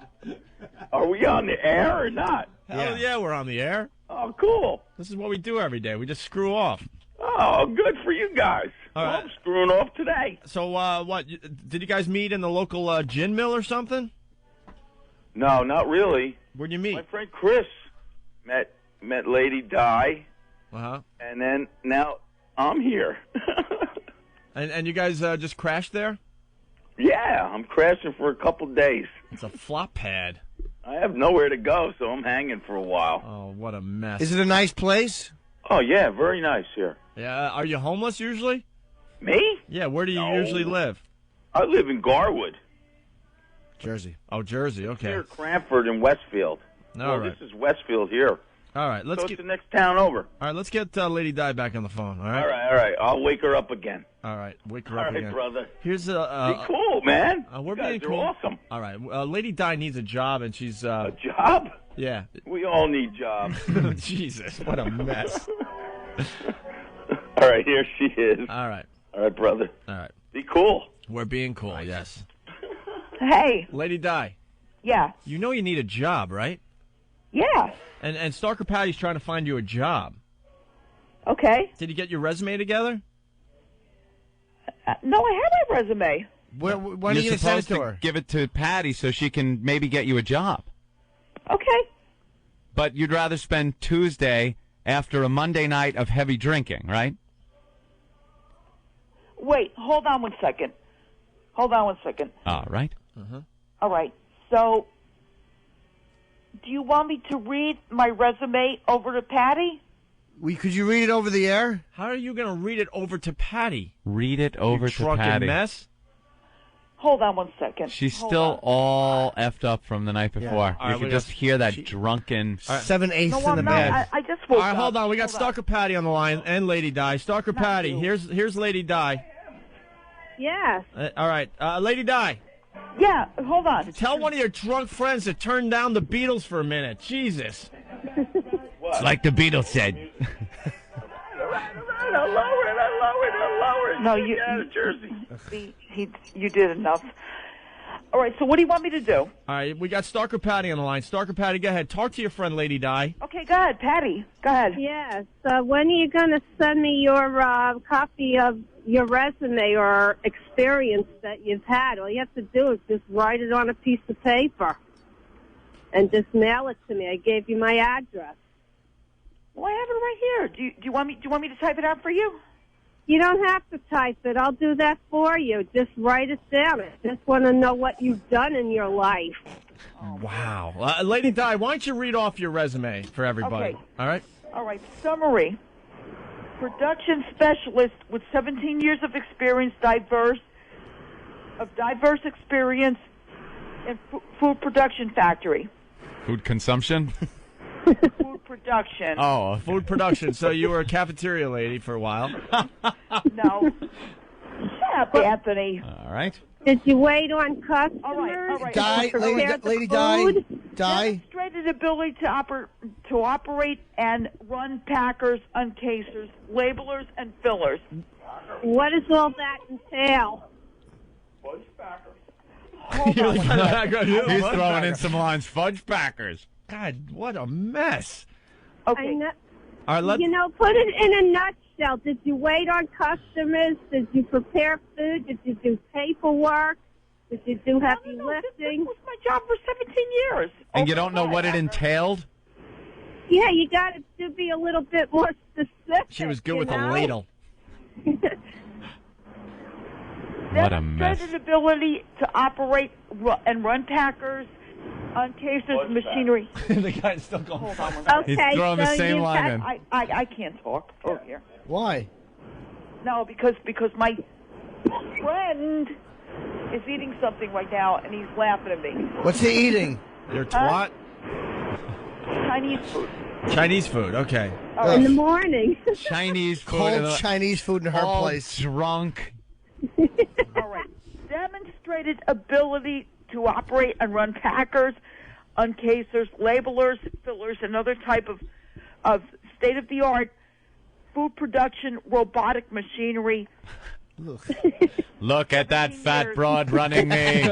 Are we on the air or not? Hell yeah, we're on the air. Oh, cool. This is what we do every day. We just screw off. Oh, good for you guys. All right. I'm screwing off today. So, what? Did you guys meet in the local gin mill or something? No, not really. Where'd you meet? My friend Chris met Lady Di. Uh-huh. And then now I'm here. and you guys just crashed there? Yeah, I'm crashing for a couple days. It's a flop pad. I have nowhere to go, so I'm hanging for a while. Oh, what a mess. Is it a nice place? Oh, yeah, very nice here. Yeah, are you homeless usually? Me? Yeah, where do you usually live? I live in Garwood. Jersey. Oh, Jersey, okay. Near Cranford and Westfield. All right. This is Westfield here. All right, let's so get it's the next town over. All right, let's get Lady Di back on the phone, all right? All right. I'll wake her up again. All right, wake her All up right, again. brother. Here's Be cool, man. We're you guys being are cool. awesome. All right, Lady Di needs a job, and she's A job? Yeah. We all need jobs. Jesus, what a mess. All right, here she is. All right. All right, brother. All right. Be cool. We're being cool, yes. Hey. Lady Di. Yeah. You know you need a job, right? Yeah. And Stalker Patty's trying to find you a job. Okay. Did you get your resume together? No, I have my resume. When are You're you going to send it supposed to her? give it to Patty so she can maybe get you a job. Okay. But you'd rather spend Tuesday after a Monday night of heavy drinking, right? Wait, hold on one second. All right. All right. So, do you want me to read my resume over to Patty? Could you read it over the air? How are you going to read it over to Patty? Read it over you to drunken Patty. mess? Hold on one second. She's Hold still on. all effed up from the night before. All right, You we could got- just hear that drunken... 7/8 No, in I'm the not. bed. I just All woke right, up. hold on. We got Hold on. Stalker Patty on the line and Lady Di. Stalker Patty, you. here's Lady Di. Yes. All right, Lady Di. Yeah, hold on. Tell one of your drunk friends to turn down the Beatles for a minute. Jesus. It's like the Beatles said. I lowered. No, you. Out of Jersey. You did enough. All right. So, what do you want me to do? All right, we got Stalker Patty on the line. Stalker Patty, go ahead. Talk to your friend Lady Di. Okay, go ahead, Patty. Go ahead. Yes. When are you going to send me your copy of your resume or experience that you've had? All you have to do is just write it on a piece of paper and just mail it to me. I gave you my address. Well, I have it right here. Do you want me to type it out for you? You don't have to type it. I'll do that for you. Just write it down. I just want to know what you've done in your life. Wow. Lady Di, why don't you read off your resume for everybody? Okay. All right? All right. Summary. Production specialist with 17 years of experience, diverse experience in food production factory. Food consumption? Food production. Oh, okay. Food production. So you were a cafeteria lady for a while. No. Shut up, Anthony. All right. Did you wait on customers? All right. Lady Di. Demonstrated ability to operate and run packers, uncasers, labelers, and fillers. What does all that entail? Hold on. He's throwing in some lines. Fudge packers. God, what a mess. Okay. All right, Put it in a nutshell. Did you wait on customers? Did you prepare food? Did you do paperwork? Did you do heavy lifting? This was my job for 17 years. And you don't know what it entailed? Yeah, you got to be a little bit more specific. She was good with a ladle. What a mess. Demonstrated ability to operate and run packers, uncasers, machinery. The guy's still going. Hold on one second. He's throwing the same line in. I can't talk over here. Why? No, because my friend is eating something right now, and he's laughing at me. What's he eating? You're a twat? Chinese food. Chinese food, okay. In the morning. Chinese food. Cold Chinese food in her all place. Drunk. All right. Demonstrated ability to operate and run packers, uncasers, labelers, fillers, and other type of state-of-the-art food production robotic machinery. Look at that fat broad running me.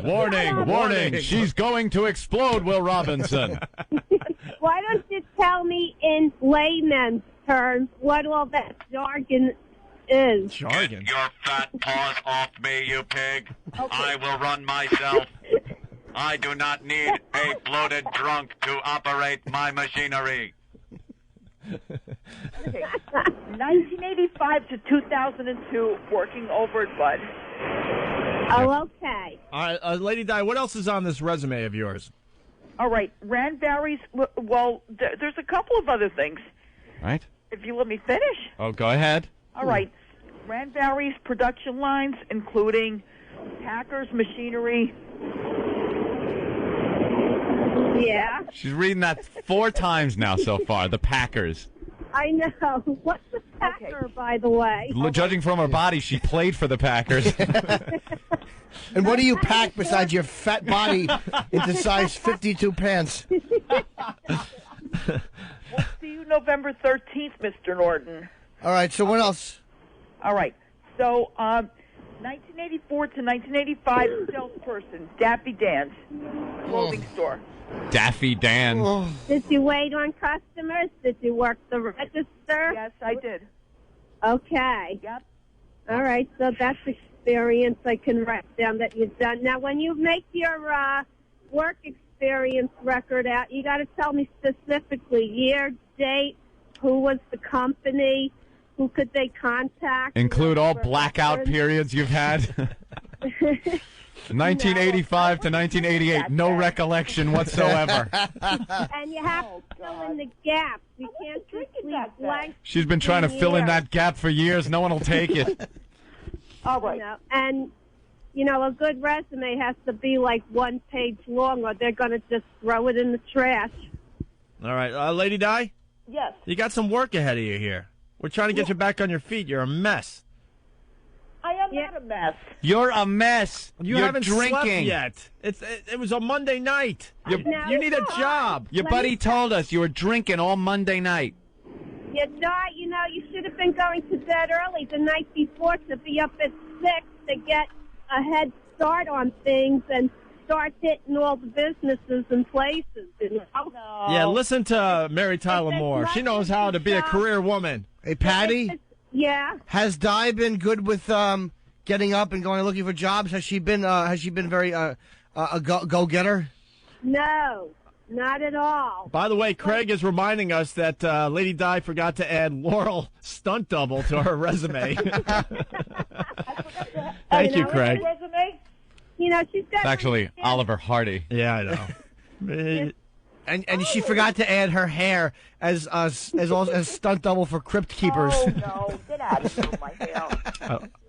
Warning. She's going to explode, Will Robinson. Why don't you tell me in layman's terms what all that jargon is? Get your fat paws off me, you pig. I will run myself. I do not need a bloated drunk to operate my machinery. Okay. 1985 to 2002, working over at Bud. Oh, okay. All right, Lady Di, what else is on this resume of yours? All right, ran varies. Well, there's a couple of other things. Right? If you let me finish. Oh, go ahead. All right. Ran varies production lines, including packers, machinery. Yeah. She's reading that 4 times now so far, the Packers. I know. What's the Packer, by the way? Judging from her body, she played for the Packers. And what do you pack besides your fat body into size 52 pants? We'll see you November 13th, Mr. Norton. All right, so what else? All right. So, 1984 to 1985, salesperson, Daffy Dan's clothing store. Daffy Dan. Did you wait on customers? Did you work the register? Yes, I did. Okay. Yep. All right, so that's experience I can write down that you've done. Now, when you make your work experience record out, you got to tell me specifically year, date, who was the company, who could they contact. Include all blackout periods you've had. 1985 to 1988, no recollection whatsoever. And you have to fill in the gaps. You can't just leave blank. She's been trying to fill in that gap for years. No one will take it. All right. And, a good resume has to be like 1 page long, or they're going to just throw it in the trash. All right, Lady Di? Yes. You got some work ahead of you here. We're trying to get you back on your feet. You're a mess. I am not a mess. You're a mess. You You're haven't drinking slept yet. It was a Monday night. You need a job. Your buddy told us you were drinking all Monday night. You should have been going to bed early the night before to be up at 6 to get a head start on things and start hitting all the businesses and places. Yeah, listen to Mary Tyler Moore. She knows how to be a career woman. Hey, Patty? Yeah. Has Di been good with getting up and going looking for jobs? Has she been very a go-getter? No, not at all. By the way, Craig is reminding us that Lady Di forgot to add Laurel stunt double to her resume. Thank you, Craig. Resume? She's got. It's actually Oliver Hardy. Yeah, I know. And she forgot to add her hair as stunt double for crypt keepers. Oh, no. Get out of here with my hair.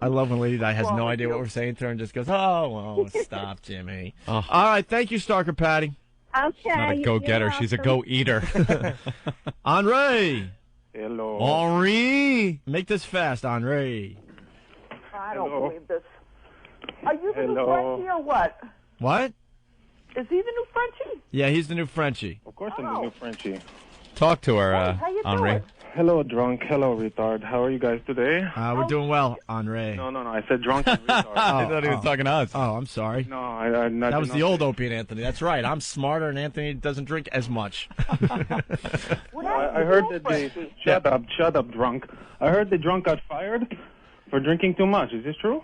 I love when Lady Di has no idea what we're saying to her and just goes, oh, stop, Jimmy. All right, thank you, Starker Patty. Okay. Not a go-getter. She's a go-eater. Henri. Hello. Henri. Make this fast, Henri. I don't believe this. Are you the new Frenchie or what? What? Is he the new Frenchie? Yeah, he's the new Frenchie. Of course I'm the new Frenchie. Talk to her, how you Henri. doing? Hello, drunk. Hello, retard. How are you guys today? We're doing well, Henri. No. I said drunk and retard. I thought he was talking to us. Oh, I'm sorry. No, I'm not. That was the old Opie and Anthony. That's right. I'm smarter, and Anthony doesn't drink as much. I heard that they... Shut up, drunk. I heard the drunk got fired for drinking too much. Is this true?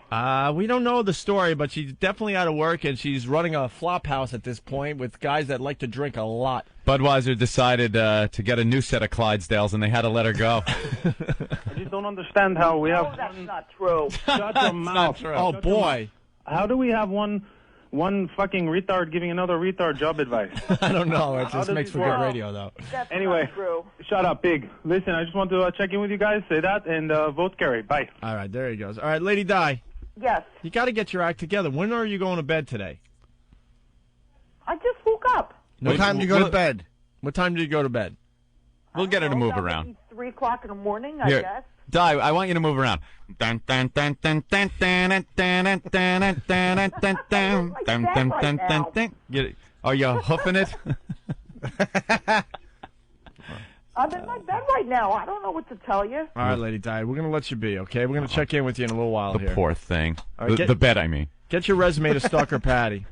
We don't know the story, but she's definitely out of work, and she's running a flop house at this point with guys that like to drink a lot. Budweiser decided to get a new set of Clydesdales, and they had to let her go. I just don't understand how we have... No, that's not true. Shut your mouth. Oh, boy. How do we have one fucking retard giving another retard job advice? I don't know. It just makes for good radio, though. That's Anyway, not true. Shut up, pig. Listen, I just want to check in with you guys, say that, and vote Kerry. Bye. All right, there he goes. All right, Lady Di. Yes. You got to get your act together. When are you going to bed today? I just What time do you go to bed? What time do you go to bed? We'll get her to move around. 3 o'clock in the morning, I Here, guess. Di, I want you to move around. Dun, dun, dun, dun, dun, dun, dun, dun, dun, dun, dun, dun, dun, dun, dun, dun, dun. Get it? Are you hoofing it? I'm in my bed right now. I don't know what to tell you. All right, Lady Di, we're going to let you be, okay? We're going to check in with you in a little while here. The poor thing. All right, The bed, I mean. Get your resume to Stalker Patty.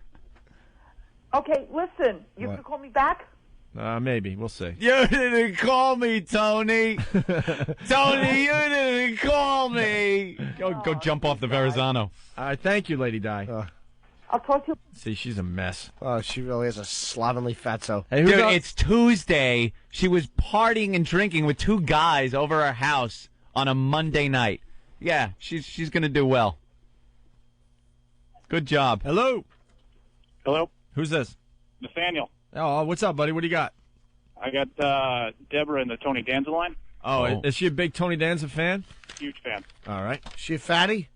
Okay, listen. You What? can call me back? Maybe. We'll see. You didn't call me, Tony. Tony, you didn't call me. Go jump off the Verrazano. All right, thank you, Lady Di. I'll talk to you. See, she's a mess. Oh, she really is a slovenly fatso. Hey, Dude, it's Tuesday. She was partying and drinking with 2 guys over our house on a Monday night. Yeah, she's going to do well. Good job. Hello. Hello, Who's this? Nathaniel. Oh, what's up, buddy? What do you got? I got Deborah in the Tony Danza line. Oh, is she a big Tony Danza fan? Huge fan. All right. Is she a fatty?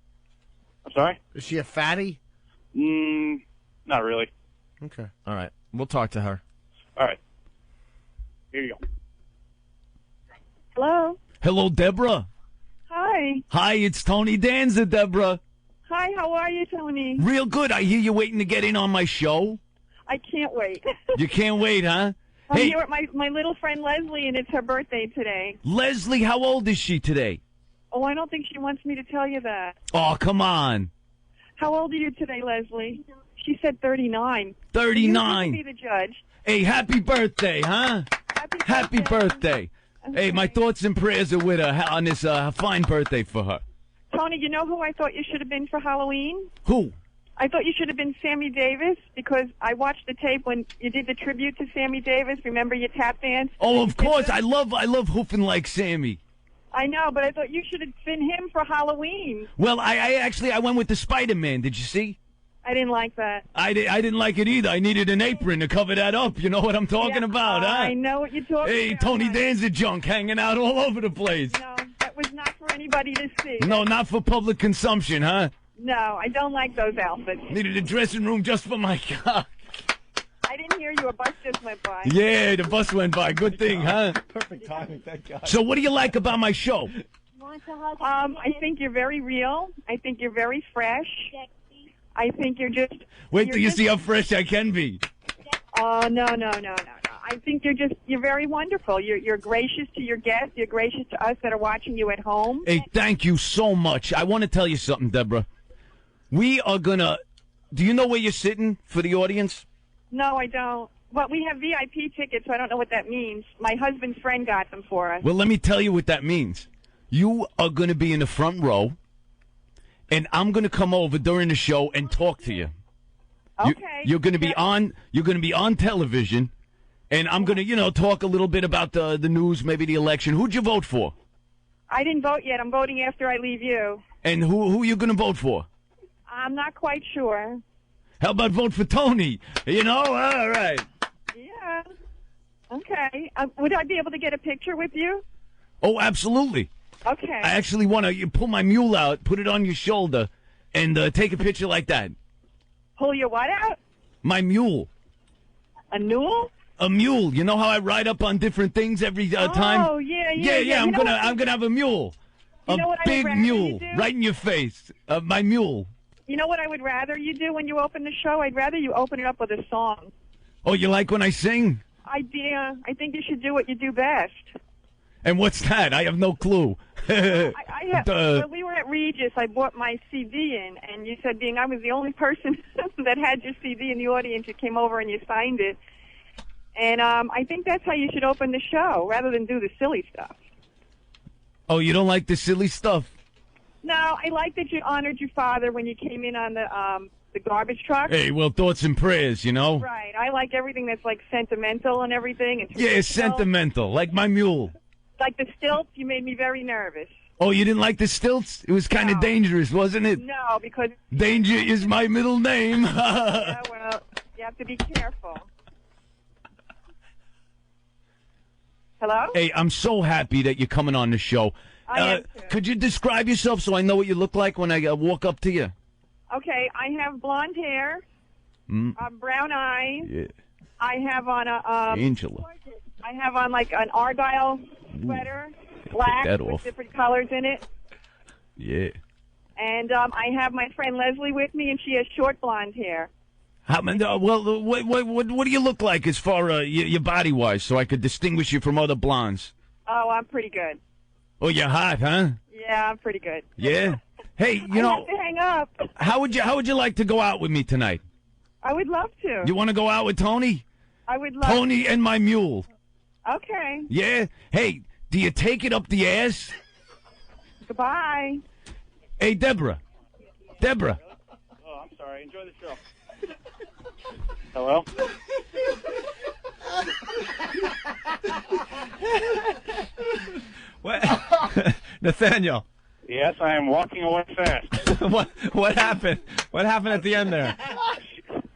I'm sorry? Is she a fatty? Not really. Okay. All right. We'll talk to her. All right. Here you go. Hello. Hello, Deborah. Hi. Hi, it's Tony Danza, Deborah. Hi, how are you, Tony? Real good. I hear you waiting to get in on my show. I can't wait. You can't wait, huh? I'm Hey, here with my little friend Leslie, and it's her birthday today. Leslie, how old is she today? Oh, I don't think she wants me to tell you that. Oh, come on. How old are you today, Leslie? She said 39. 39. You can be the judge. Hey, happy birthday, huh? Happy birthday. Hey, my thoughts and prayers are with her on this fine birthday for her. Tony, you know who I thought you should have been for Halloween? Who? I thought you should have been Sammy Davis because I watched the tape when you did the tribute to Sammy Davis. Remember your tap dance? Oh, of course. I love hoofing like Sammy. I know, but I thought you should have been him for Halloween. Well, I actually went with the Spider-Man. Did you see? I didn't like that. I didn't like it either. I needed an apron to cover that up. You know what I'm talking about, huh? I know what you're talking Hey, about. Tony Danza junk hanging out all over the place. No, that was not for anybody to see. No, not for public consumption, huh? No, I don't like those outfits. Needed a dressing room just for my car. I didn't hear you. A bus just went by. Yeah, the bus went by. Good thing, huh? Perfect timing, thank God. So what do you like about my show? I think you're very real. I think you're very fresh. I think you're just... Wait till you see how fresh I can be. Oh, no. I think you're very wonderful. You're gracious to your guests. You're gracious to us that are watching you at home. Hey, thank you so much. I want to tell you something, Deborah. We are going to... Do you know where you're sitting for the audience? No, I don't. Well, we have VIP tickets, so I don't know what that means. My husband's friend got them for us. Well, let me tell you what that means. You are going to be in the front row, and I'm going to come over during the show and talk to you. Okay. You're going to be on. You're going to be on television, and I'm going to, talk a little bit about the news, maybe the election. Who'd you vote for? I didn't vote yet. I'm voting after I leave you. And who are you going to vote for? I'm not quite sure. How about vote for Tony? All right. Yeah. Okay. Would I be able to get a picture with you? Oh, absolutely. Okay. I actually want to pull my mule out, put it on your shoulder, and take a picture like that. Pull your what out? My mule. A mule? A mule. You know how I ride up on different things every time? Oh, yeah. Yeah. I'm gonna have a mule. You know what I would big rather mule you do? right in your face. My mule. You know what I would rather you do when you open the show? I'd rather you open it up with a song. Oh, you like when I sing? I think you should do what you do best. And what's that? I have no clue. When we were at Regis, I bought my CD in, and you said, being I was the only person that had your CD in the audience, you came over and you signed it. And I think that's how you should open the show, rather than do the silly stuff. Oh, you don't like the silly stuff? No, I like that you honored your father when you came in on the garbage truck. Hey, well, thoughts and prayers, Right. I like everything that's like sentimental and everything. And yeah, sentimental, like my mule. Like the stilts, you made me very nervous. Oh, you didn't like the stilts? It was kind of dangerous, wasn't it? No, because... Danger is my middle name. Yeah, well, you have to be careful. Hello? Hey, I'm so happy that you're coming on the show. I am too. Could you describe yourself so I know what you look like when I walk up to you? Okay, I have blonde hair, brown eyes, I have on a Angela. I have on like an Argyle sweater, black that with off. different colors in it. Yeah. And I have my friend Leslie with me, and she has short blonde hair. Well, what do you look like as far your body wise, so I could distinguish you from other blondes? Oh, I'm pretty good. Oh, you're hot, huh? Yeah, I'm pretty good. Yeah. Hey, I have to hang up. how would you like to go out with me tonight? I would love to. You want to go out with Tony? I would love Tony and my mule. Okay. Yeah. Hey, do you take it up the ass? Goodbye. Hey, Deborah. Deborah. Oh, I'm sorry. Enjoy the show. Hello? What? Nathaniel. Yes, I am walking away fast. What happened? What happened at the end there?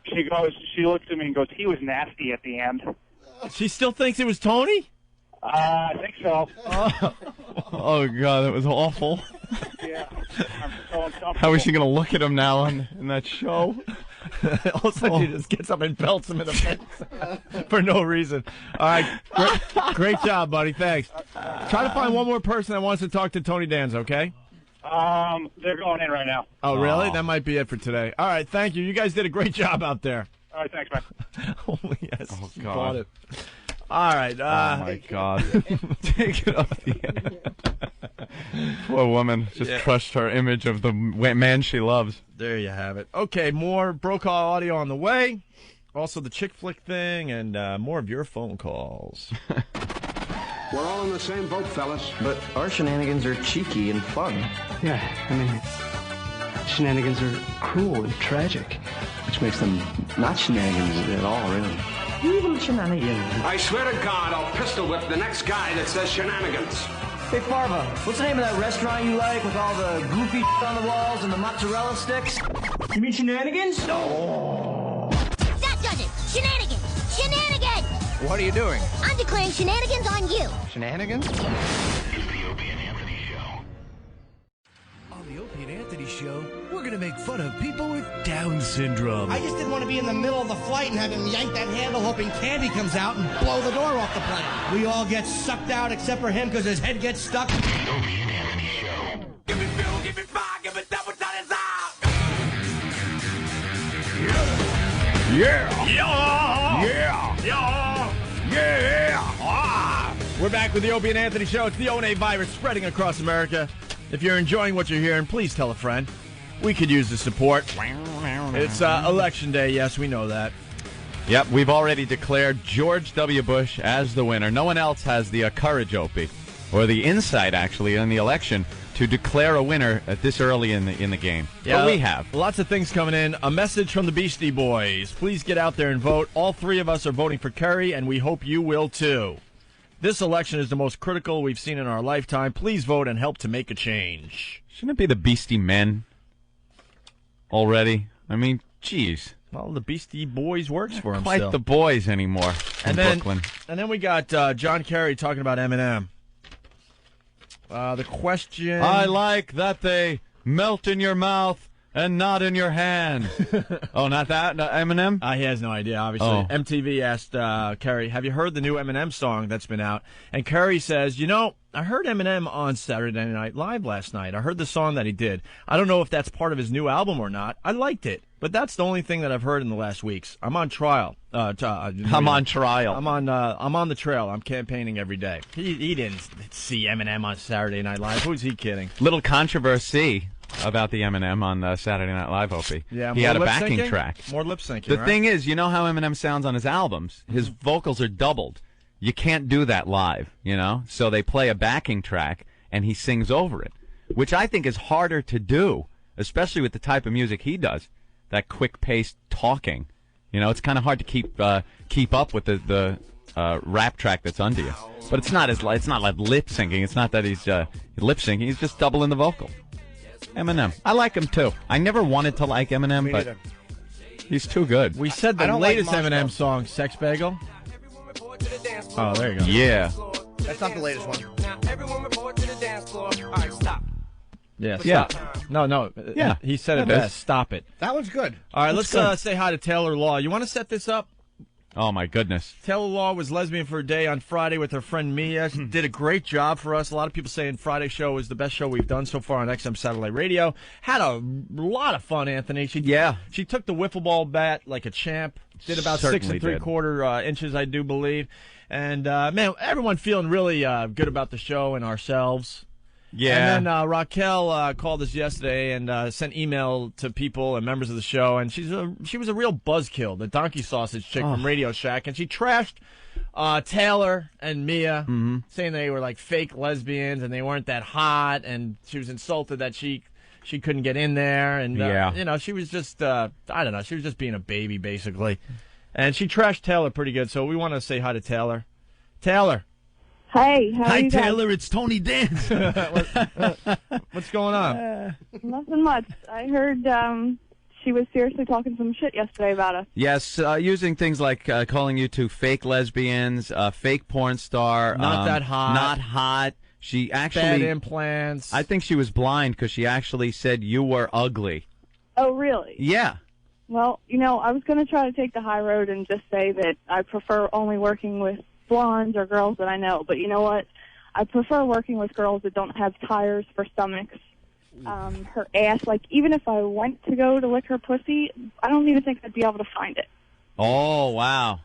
She looks at me and goes, he was nasty at the end. She still thinks it was Tony? I think so. Oh, God, that was awful. Yeah. I'm so uncomfortable. How is she going to look at him now in that show? All of a sudden, she just gets up and belts him in the face for no reason. All right, great job, buddy. Thanks. Try to find one more person that wants to talk to Tony Danza, okay? They're going in right now. Oh, really? That might be it for today. All right, thank you. You guys did a great job out there. All right, thanks, man. Oh, yes. Oh, she God. bought it. All right. Oh, my God. Take it off the end. Poor woman just crushed her image of the man she loves. There you have it. Okay, more Brokaw audio on the way. Also the chick flick thing and more of your phone calls. We're all in the same boat, fellas. But our shenanigans are cheeky and fun. Yeah, I mean, shenanigans are cruel and tragic, which makes them not shenanigans at all, really. Evil shenanigans. I swear to God, I'll pistol whip the next guy that says shenanigans. Hey, Farva, what's the name of that restaurant you like with all the goofy on the walls and the mozzarella sticks? You mean Shenanigans? No. That does it! Shenanigans! Shenanigans! What are you doing? I'm declaring shenanigans on you! Shenanigans? It's the Opie and Anthony Show. On the Opie and Anthony Show, we're going to make fun of people with Down syndrome. I just didn't want to be in the middle of the flight and have him yank that handle hoping candy comes out and blow the door off the plane. We all get sucked out except for him because his head gets stuck. The Opie and Anthony Show. Give me fuel, give me fire, give me double time out. Yeah. Yeah. Yeah. Yeah. We're back with the Opie and Anthony Show. It's the O&A virus spreading across America. If you're enjoying what you're hearing, please tell a friend. We could use the support. It's Election Day. Yes, we know that. Yep, we've already declared George W. Bush as the winner. No one else has the courage, Opie, or the insight, actually, in the election to declare a winner at this early in the game. Yeah, but we have. Lots of things coming in. A message from the Beastie Boys. Please get out there and vote. All three of us are voting for Kerry, and we hope you will, too. This election is the most critical we've seen in our lifetime. Please vote and help to make a change. Shouldn't it be the Beastie Men already? I mean, geez. Well, the Beastie Boys works for him Quite still. the boys anymore in Brooklyn. And then we got John Kerry talking about Eminem. The question... I like that they melt in your mouth and not in your hand. Oh, not that? Not Eminem? He has no idea, obviously. Oh. MTV asked Kerry, have you heard the new Eminem song that's been out? And Kerry says, I heard Eminem on Saturday Night Live last night. I heard the song that he did. I don't know if that's part of his new album or not. I liked it. But that's the only thing that I've heard in the last weeks. I'm on trial. I'm on trial. I'm on the trail. I'm campaigning every day. He didn't see Eminem on Saturday Night Live. Who's he kidding? Little controversy about the Eminem on Saturday Night Live, Opie. Yeah, he had a backing track. More lip syncing. The thing is, you know how Eminem sounds on his albums? His vocals are doubled. You can't do that live, So they play a backing track, and he sings over it, which I think is harder to do, especially with the type of music he does, that quick-paced talking. It's kind of hard to keep up with the rap track that's under you. But it's not like lip syncing. It's not that he's lip syncing. He's just doubling the vocal. Eminem. I like him, too. I never wanted to like Eminem, but he's too good. We said the latest Eminem song, Sex Bagel. Oh, there you go. Yeah. That's not the latest one. Yeah. Yeah. Stop. No. Yeah. He said it That is. best. Stop it. That one's good. All right, That's let's good. say hi to Taylor Law. You want to set this up? Oh, my goodness. Taylor Law was lesbian for a day on Friday with her friend Mia. She did a great job for us. A lot of people saying Friday's show was the best show we've done so far on XM Satellite Radio. Had a lot of fun, Anthony. She took the wiffle ball bat like a champ. Did about Certainly 6 3/4 inches, I do believe. And, man, everyone feeling really good about the show and ourselves. Yeah. And then Raquel called us yesterday and sent email to people and members of the show, and she was a real buzzkill, the donkey sausage chick from Radio Shack, and she trashed Taylor and Mia, saying they were like fake lesbians and they weren't that hot, and she was insulted that she couldn't get in there, and you know, she was just I don't know, she was just being a baby basically, and she trashed Taylor pretty good. So we want to say hi to Taylor. Taylor. Hey, how are you guys? Taylor, it's Tony Danz. What's going on? Nothing much. I heard she was seriously talking some shit yesterday about us. Yes, using things like calling you two fake lesbians, fake porn star. Not that hot. Not hot. She actually... Bad implants. I think she was blind because she actually said you were ugly. Oh, really? Yeah. Well, you know, I was going to try to take the high road and just say that I prefer only working with blondes or girls that I know, but you know what? I prefer working with girls that don't have tires for stomachs. Her ass, like, even if I went to go to lick her pussy, I don't even think I'd be able to find it. Oh, wow.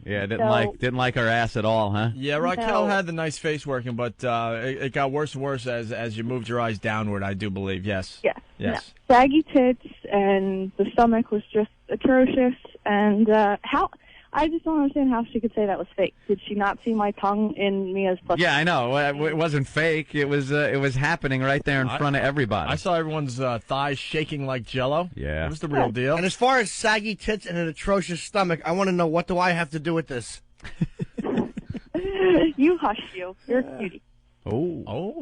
Yeah, didn't like her ass at all, huh? Yeah, Raquel had the nice face working, but it got worse and worse as you moved your eyes downward, I do believe. Yes. Yes. Yes. No. Saggy tits, and the stomach was just atrocious, and I just don't understand how she could say that was fake. Did she not see my tongue in Mia's pussy? Yeah, I know. It wasn't fake. It was happening right there in front of everybody. I saw everyone's thighs shaking like Jell-O. Yeah. It was the real deal. And as far as saggy tits and an atrocious stomach, I want to know, what do I have to do with this? You hush you. You're a cutie. Oh,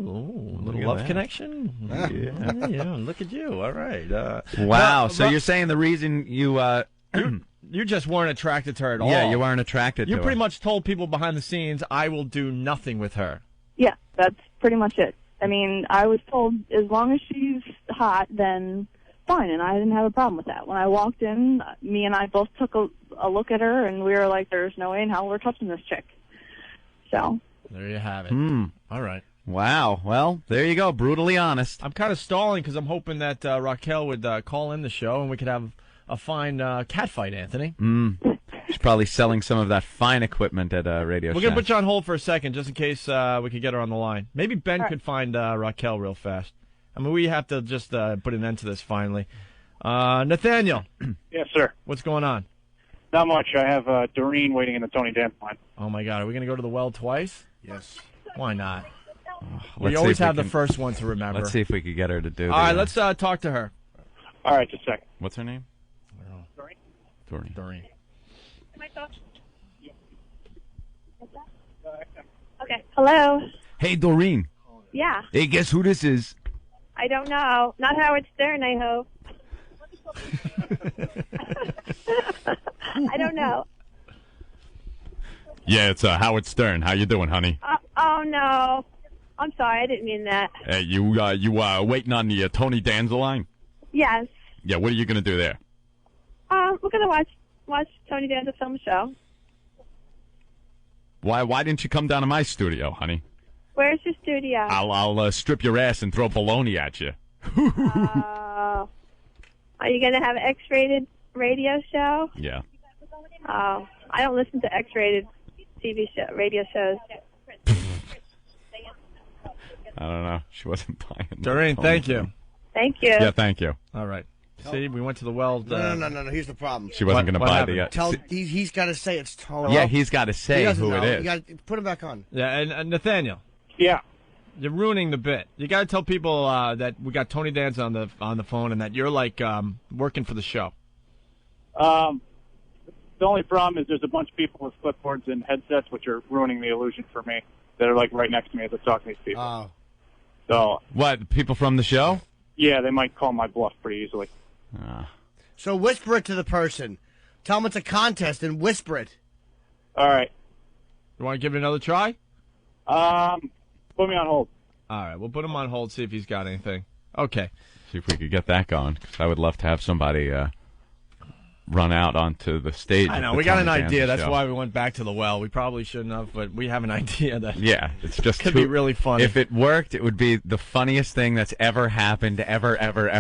little love connection. Yeah, look at you. All right. Wow. So you're saying the reason you you just weren't attracted to her at all. Yeah, you weren't attracted to her. You pretty much told people behind the scenes, I will do nothing with her. Yeah, that's pretty much it. I mean, I was told as long as she's hot, then fine, and I didn't have a problem with that. When I walked in, me and I both took a look at her, and we were like, there's no way in hell we're touching this chick. So. There you have it. All right. Wow. Well, there you go. Brutally honest. I'm kind of stalling because I'm hoping that Raquel would call in the show and we could have a fine cat fight, Anthony. She's probably selling some of that fine equipment at Radio Shack. We're going to put you on hold for a second just in case we could get her on the line. Maybe Ben could find Raquel real fast. I mean, we have to just put an end to this finally. Nathaniel. Yes, sir. What's going on? Not much. I have Doreen waiting in the Tony Danz line. Oh, my God. Are we going to go to the well twice? Yes. Why not? Let's We always see if have we the can- first one to remember. Let's see if we could get her to do All right, let's talk to her. All right, just a second. What's her name? Doreen. Okay. Hello. Hey, Doreen. Yeah. Hey, guess who this is? I don't know. Not Howard Stern, I hope. I don't know. Yeah, it's Howard Stern. How you doing, honey? Oh, no. I'm sorry. I didn't mean that. Hey, you waiting on the Tony Danz line? Yes. Yeah, what are you going to do there? We're going to watch Tony Danza film show. Why didn't you come down to my studio, honey? Where's your studio? I'll strip your ass and throw bologna at you. Are you going to have an X-rated radio show? Yeah. Oh, I don't listen to X-rated radio shows. I don't know. She wasn't buying. Doreen, thank you. Thank you. Yeah, thank you. All right. See, we went to the well. No. Here's the problem. She wasn't going to buy the. He's got to say it's Tony. Yeah, he's got to say who it is. You got to put him back on. Yeah, and Nathaniel. Yeah. You're ruining the bit. You got to tell people that we got Tony Danz on the phone and that you're like working for the show. The only problem is there's a bunch of people with clipboards and headsets, which are ruining the illusion for me. That are like right next to me as I talk to these people. Oh. So. What? People from the show? Yeah, they might call my bluff pretty easily. So whisper it to the person. Tell them it's a contest and whisper it. All right. You want to give it another try? Put me on hold. All right, we'll put him on hold, see if he's got anything. Okay. See if we could get that going, because I would love to have somebody run out onto the stage. I know. at We the got an Tony idea. Danza That's show. why we went back to the well. We probably shouldn't have, but we have an idea that It's just could be really funny. If it worked, it would be the funniest thing that's ever happened, ever. Ever.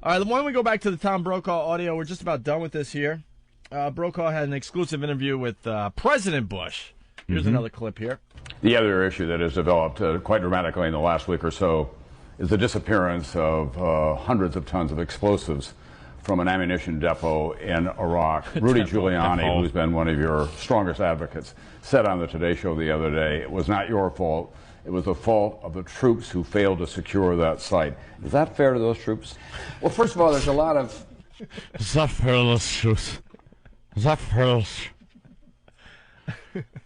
All right, why don't we go back to the Tom Brokaw audio? We're just about done with this here. Brokaw had an exclusive interview with President Bush. Here's another clip here. The other issue that has developed quite dramatically in the last week or so is the disappearance of hundreds of tons of explosives from an ammunition depot in Iraq. Rudy Giuliani, who's been one of your strongest advocates, said on the Today Show the other day, it was not your fault. It was the fault of the troops who failed to secure that site. Is that fair to those troops? Well, first of all, there's a lot of... Is that fair to those troops? Is that fair to those...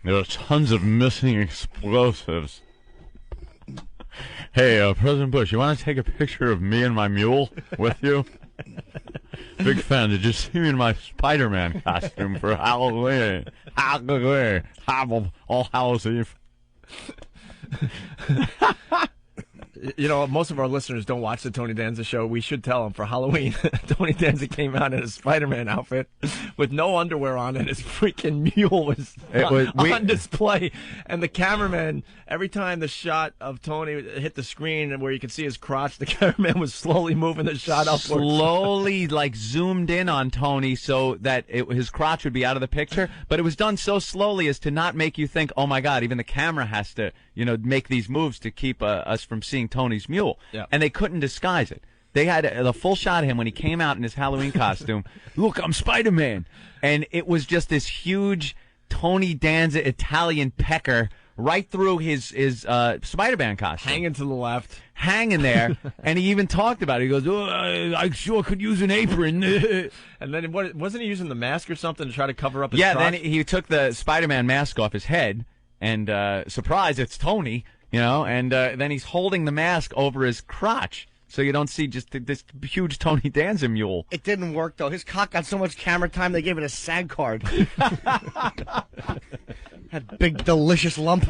There are tons of missing explosives. Hey, President Bush, you want to take a picture of me and my mule with you? Big fan. Did you see me in my Spider-Man costume for Halloween? All Hallows Eve. You know, most of our listeners don't watch the Tony Danza show. We should tell them for Halloween. Tony Danza came out in a Spider-Man outfit with no underwear on, and his freaking mule was on display. And the cameraman, every time the shot of Tony hit the screen and where you could see his crotch, the cameraman was slowly moving the shot upwards. Slowly, zoomed in on Tony so that his crotch would be out of the picture. But it was done so slowly as to not make you think, oh, my God, even the camera has to, make these moves to keep us from seeing Tony's mule. Yeah. And they couldn't disguise it. They had the full shot of him when he came out in his Halloween costume. Look, I'm Spider-Man. And it was just this huge Tony Danza Italian pecker right through his Spider-Man costume. Hanging to the left. Hanging there. And he even talked about it. He goes, I sure could use an apron. And then wasn't he using the mask or something to try to cover up his crotch? Then he took the Spider-Man mask off his head. And surprise, it's Tony, and then he's holding the mask over his crotch. So you don't see just this huge Tony Danza mule. It didn't work, though. His cock got so much camera time, they gave it a SAG card. That big, delicious lump.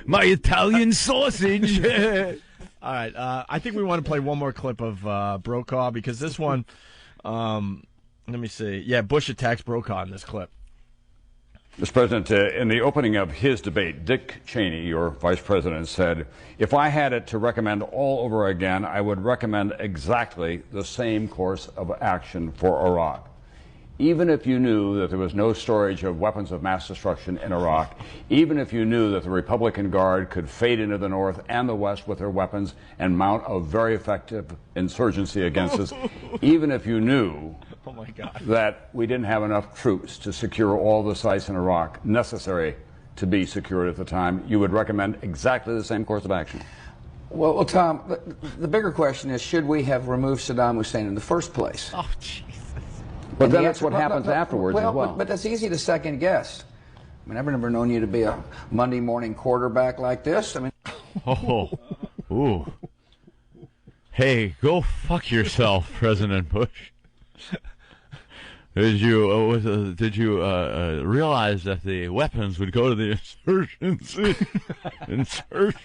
My Italian sausage. All right. I think we want to play one more clip of Brokaw because this one, let me see. Yeah, Bush attacks Brokaw in this clip. Mr. President, in the opening of his debate, Dick Cheney, your vice president, said, if I had it to recommend all over again, I would recommend exactly the same course of action for Iraq. Even if you knew that there was no storage of weapons of mass destruction in Iraq, even if you knew that the Republican Guard could fade into the north and the west with their weapons and mount a very effective insurgency against us, even if you knew oh my God, that we didn't have enough troops to secure all the sites in Iraq necessary to be secured at the time, you would recommend exactly the same course of action? Well, Tom, the bigger question is, should we have removed Saddam Hussein in the first place? Oh, Jesus. But then that's what happens afterwards as well. But that's easy to second guess. I mean, I've never known you to be a Monday morning quarterback like this. I mean, ooh. Hey, go fuck yourself, President Bush. Did you realize that the weapons would go to the insurgents?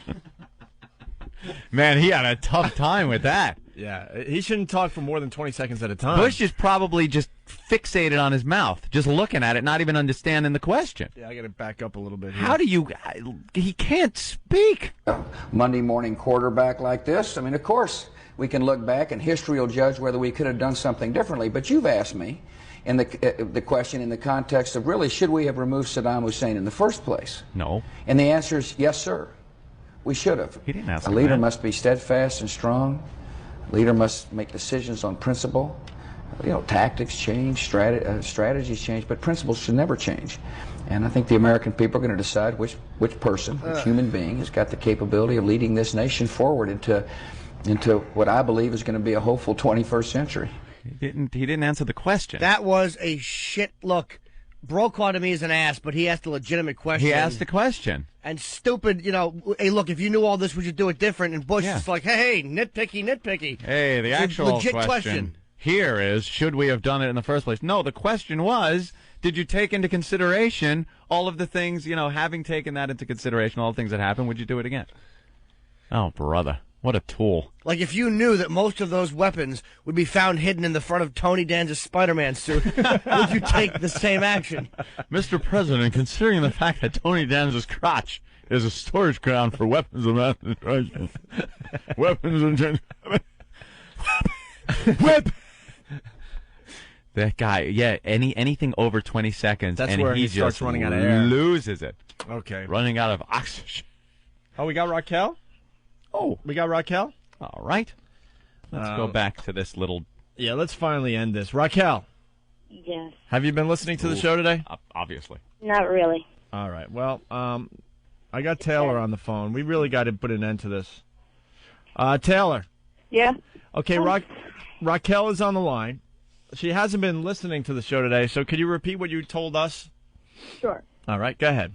Man, he had a tough time with that. Yeah, he shouldn't talk for more than 20 seconds at a time. Bush is probably just fixated on his mouth, just looking at it, not even understanding the question. Yeah, I got to back up a little bit here. How do you... He can't speak. A Monday morning quarterback like this. I mean, of course, we can look back and history will judge whether we could have done something differently. But you've asked me in the question in the context of really, should we have removed Saddam Hussein in the first place? No. And the answer is yes, sir. We should have. He didn't ask A leader must be steadfast and strong. A leader must make decisions on principle. Tactics change, strategies change, but principles should never change. And I think the American people are going to decide which person, which human being, has got the capability of leading this nation forward into what I believe is going to be a hopeful 21st century. He didn't answer the question. That was a shit look. Brokaw to me is an ass, but he asked a legitimate question. He asked a question. And stupid, hey, look, if you knew all this, would you do it different? And Bush is like, hey, nitpicky. Hey, the actual legit question here is, should we have done it in the first place? No, the question was, did you take into consideration all of the things, having taken that into consideration, all the things that happened, would you do it again? Oh, brother. What a tool. Like if you knew that most of those weapons would be found hidden in the front of Tony Danza's Spider-Man suit, would you take the same action? Mr. President, considering the fact that Tony Danza's crotch is a storage ground for weapons of mass destruction, whip. That guy, yeah, anything over 20 seconds, That's and where he he starts just running out of air. loses it. Okay. Running out of oxygen. Oh, we got Raquel? Oh. We got Raquel? All right. Let's go back to this little... Yeah, let's finally end this. Raquel, Yes. have you been listening to the show today? Obviously. Not really. All right. Well, I got Taylor on the phone. We really got to put an end to this. Taylor. Yeah? Okay, Raquel is on the line. She hasn't been listening to the show today, so could you repeat what you told us? Sure. All right, go ahead.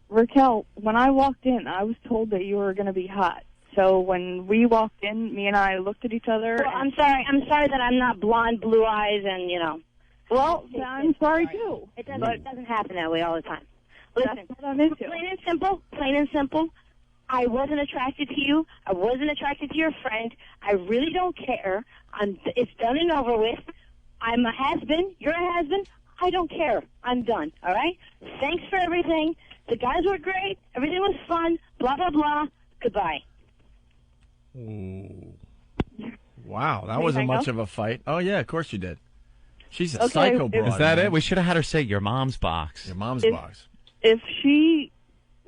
Raquel, when I walked in, I was told that you were going to be hot. So when we walked in, me and I looked at each other. Well, I'm sorry that I'm not blonde, blue eyes, and, you know. Well, I'm sorry, too. It doesn't happen that way all the time. Listen, That's what I'm into. plain and simple, I wasn't attracted to you. I wasn't attracted to your friend. I really don't care. It's done and over with. I'm a has-been. You're a has-been. I don't care. I'm done, all right? Thanks for everything. The guys were great. Everything was fun. Blah, blah, blah. Goodbye. Ooh. Wow, that Anything wasn't much else? of a fight. Oh, yeah, of course you did. She's a Okay, psycho if- broad. Is that man. it? We should have had her say your mom's box. Your mom's If- box.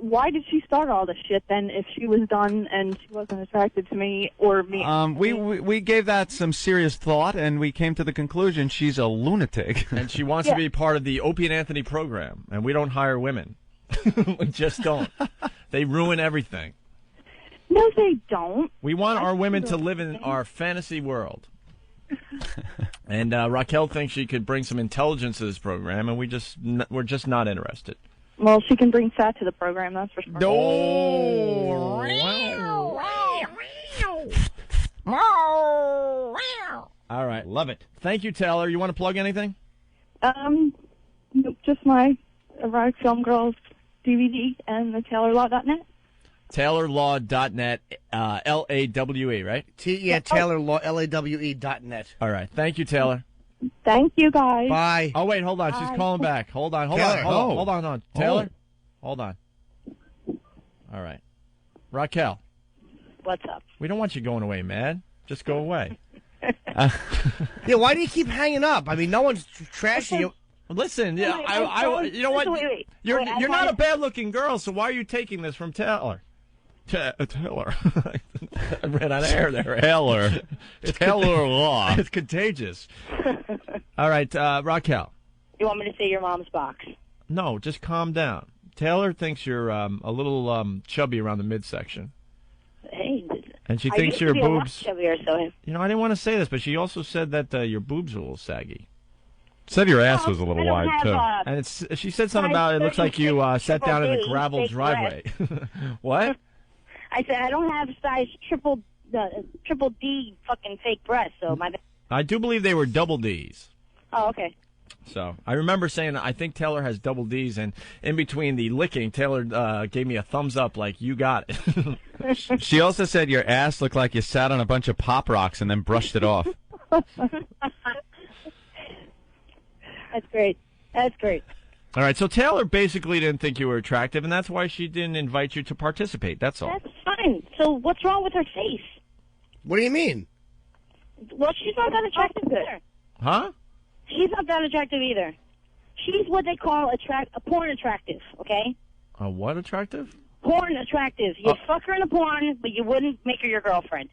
Why did she start all this shit then if she was done and she wasn't attracted to me or me? We gave that some serious thought, and we came to the conclusion she's a lunatic. And she wants to be part of the Opie and Anthony program, and we don't hire women. We just don't. They ruin everything. No, they don't. We want our women to live in our fantasy world. And Raquel thinks she could bring some intelligence to this program, and we're just not interested. Well, she can bring fat to the program, that's for sure. All right, love it. Thank you, Taylor. You want to plug anything? Nope, just my Erotic Film Girls DVD and the TaylorLaw.net. TaylorLaw.net, L-A-W-E, right? TaylorLaw, LAWE.net. All right. Thank you, Taylor. Thank you, guys. Bye. Oh, wait, hold on. She's Bye. calling back. Hold on. Taylor, Hold on. Taylor? Hold on. All right. Raquel, What's up? we don't want you going away, man. Just go away. Yeah, why do you keep hanging up? I mean, no one's trashing you. Listen, yeah, Wait, you know what? wait. You're Wait, I not wanna- a bad-looking girl, so why are you taking this from Taylor? Taylor. I ran out of air there. Taylor. Taylor Law. It's contagious. All right, Raquel. You want me to say your mom's box? No, just calm down. Taylor thinks you're a little chubby around the midsection. Hey, And she I thinks used to your be a lot boobs... chubbier, so You know, I didn't want to say this, but she also said that your boobs are a little saggy. Said your ass was a little I don't wide, have, too. And she said something about it looks like you sat down in a gravel driveway. What? I said I don't have size triple D fucking fake breasts, so my. I do believe they were double Ds. Oh, okay. So I remember saying I think Taylor has double Ds, and in between the licking, Taylor gave me a thumbs up, like you got it. She also said your ass looked like you sat on a bunch of Pop Rocks and then brushed it off. That's great. That's great. All right, so Taylor basically didn't think you were attractive, and that's why she didn't invite you to participate. That's all. That's fine. So what's wrong with her face? What do you mean? Well, she's not that attractive either. Huh? She's not that attractive either. She's what they call a porn attractive, okay? What attractive? Porn attractive. You'd fuck her in a porn, but you wouldn't make her your girlfriend.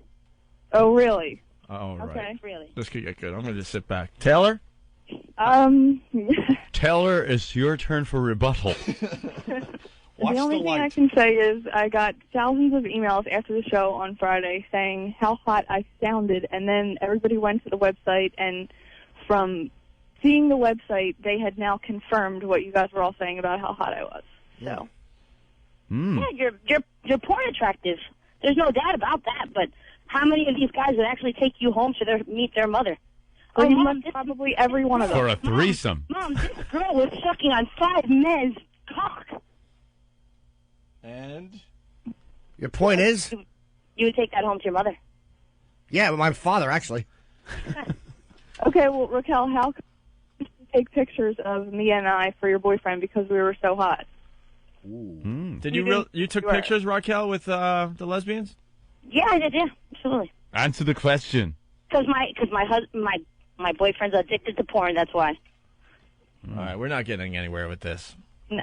Oh, really? Oh, right. Okay. Really. This could get good. I'm going to just sit back. Taylor? Taylor, it's your turn for rebuttal. The only thing I can say is I got thousands of emails after the show on Friday saying how hot I sounded, and then everybody went to the website, and from seeing the website, they had now confirmed what you guys were all saying about how hot I was. So. Yeah, you're porn attractive. There's no doubt about that. But how many of these guys would actually take you home to meet their mother? Pretty Mom, much probably every one of them. For a threesome. Mom, this girl was sucking on 5 men's cock. And? Your point is? You would take that home to your mother. Yeah, my father, actually. Okay, well, Raquel, how come you take pictures of Mia and I for your boyfriend because we were so hot? Did you took pictures, Raquel, with the lesbians? Yeah, I did. Yeah, absolutely. Answer the question. Because my boyfriend's addicted to porn. That's why. All right, we're not getting anywhere with this. No.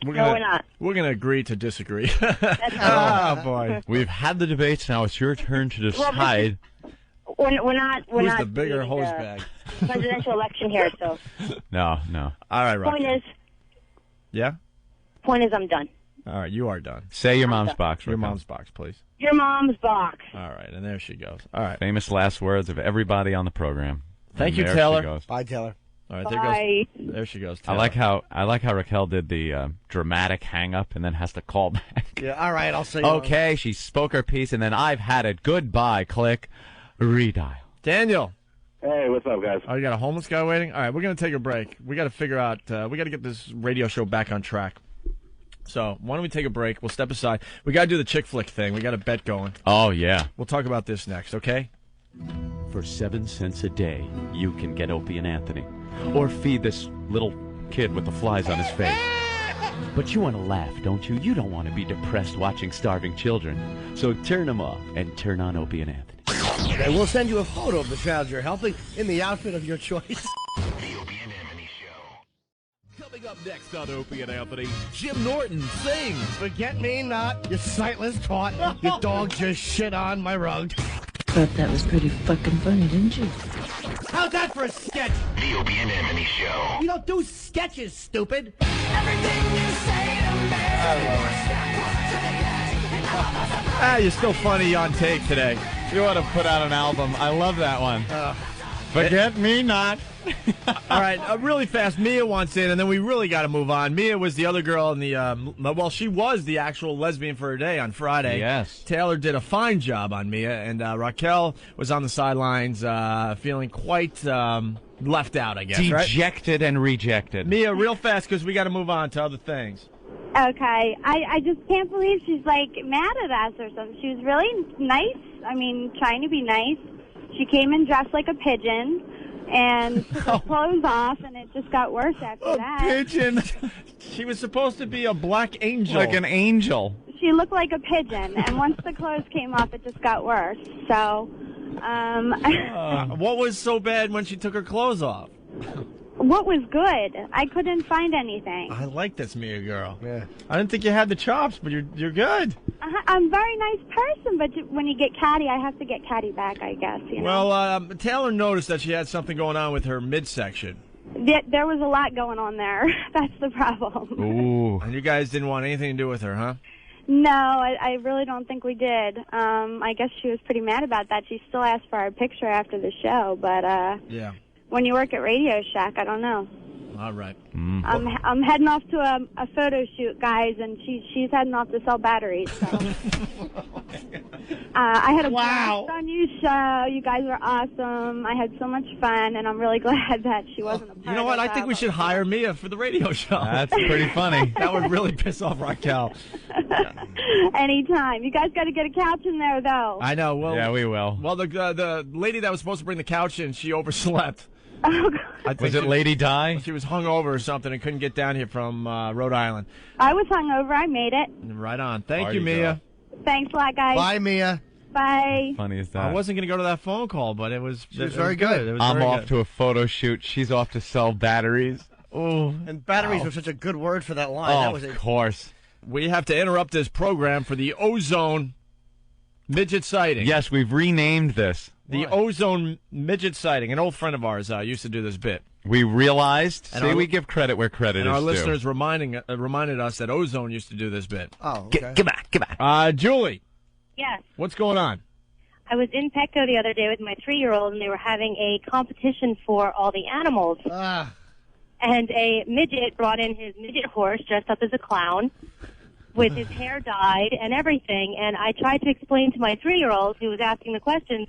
We're not. We're gonna agree to disagree. Oh boy, we've had the debates. Now it's your turn to decide. We're not. Who's the bigger hose bag? Presidential election here, so. No. All right, Raquel. Point is, I'm done. All right, you are done. Say your mom's box. Your Raquel. mom's box, please. Your mom's box. All right, and there she goes. All right. Famous last words of everybody on the program. Thank you, There Taylor. she goes. Bye, Taylor. All right, Bye. there she goes. Taylor. I like how Raquel did the dramatic hang up and then has to call back. Yeah, all right, I'll say. Okay, she spoke her piece and then I've had it. Goodbye. Click. Redial. Daniel. Hey, what's up, guys? Oh, you got a homeless guy waiting? All right, we're going to take a break. We got to figure out, we got to get this radio show back on track. So why don't we take a break? We'll step aside. We got to do the chick flick thing. We got a bet going. Oh, yeah. We'll talk about this next, okay? For 7 cents a day, you can get Opie and Anthony. Or feed this little kid with the flies on his face. But you want to laugh, don't you? You don't want to be depressed watching starving children. So turn them off and turn on Opie and Anthony. Okay, we'll send you a photo of the child you're helping in the outfit of your choice. Coming up next on Opie and Anthony, Jim Norton sings. Forget me not, you sightless twat. Your dog just shit on my rug. Thought that was pretty fucking funny, didn't you? How's that for a sketch? The Opie and Anthony Show. We don't do sketches, stupid. You're still funny on tape today. You ought to put out an album. I love that one. Forget me not. All right, really fast. Mia wants in, and then we really got to move on. Mia was the other girl in the, well, she was the actual lesbian for a day on Friday. Yes. Taylor did a fine job on Mia, and Raquel was on the sidelines feeling quite left out, I guess. Dejected and rejected. Mia, real fast, because we got to move on to other things. Okay, I just can't believe she's like mad at us or something. She was really nice. I mean, trying to be nice. She came in dressed like a pigeon and took her clothes off, and it just got worse after that. Pigeon. She was supposed to be a black angel. Like an angel. She looked like a pigeon, and once the clothes came off, it just got worse. So, what was so bad when she took her clothes off? what was good? I couldn't find anything. I like this Mia girl. Yeah. I didn't think you had the chops, but you're good. I'm a very nice person, but when you get catty, I have to get catty back, I guess. You know? Well, Taylor noticed that she had something going on with her midsection. There was a lot going on there. That's the problem. Ooh. And you guys didn't want anything to do with her, huh? No, I really don't think we did. I guess she was pretty mad about that. She still asked for our picture after the show, but yeah. When you work at Radio Shack, I don't know. All right. I'm heading off to a photo shoot, guys, and she's heading off to sell batteries. So. I had a blast on your show. You guys were awesome. I had so much fun, and I'm really glad that she wasn't a part of it. You know what? I think we should hire Mia for the radio show. That's pretty funny. That would really piss off Raquel. Anytime. You guys got to get a couch in there, though. I know. Well, yeah, we will. Well, the lady that was supposed to bring the couch in, she overslept. Oh, God. Was it Lady Di? She was hungover or something and couldn't get down here from Rhode Island. I was hungover. I made it. Right on. Thank you, Mia. Thanks a lot, guys. Bye, Mia. Bye. Funny as that. I wasn't going to go to that phone call, but it was very good. It was I'm very off good. to a photo shoot. She's off to sell batteries. Oh, And batteries was such a good word for that line. Oh, That was of course. We have to interrupt this program for the Ozone midget sighting. Yes, we've renamed this. The Ozone midget sighting. An old friend of ours used to do this bit. We realized, And we give credit where credit And is our due. listeners reminded us that Ozone used to do this bit. Oh, okay. Come on. Julie, Yes. what's going on? I was in Petco the other day with my 3-year-old, and they were having a competition for all the animals. And a midget brought in his midget horse dressed up as a clown with his hair dyed and everything. And I tried to explain to my 3-year-old who was asking the questions,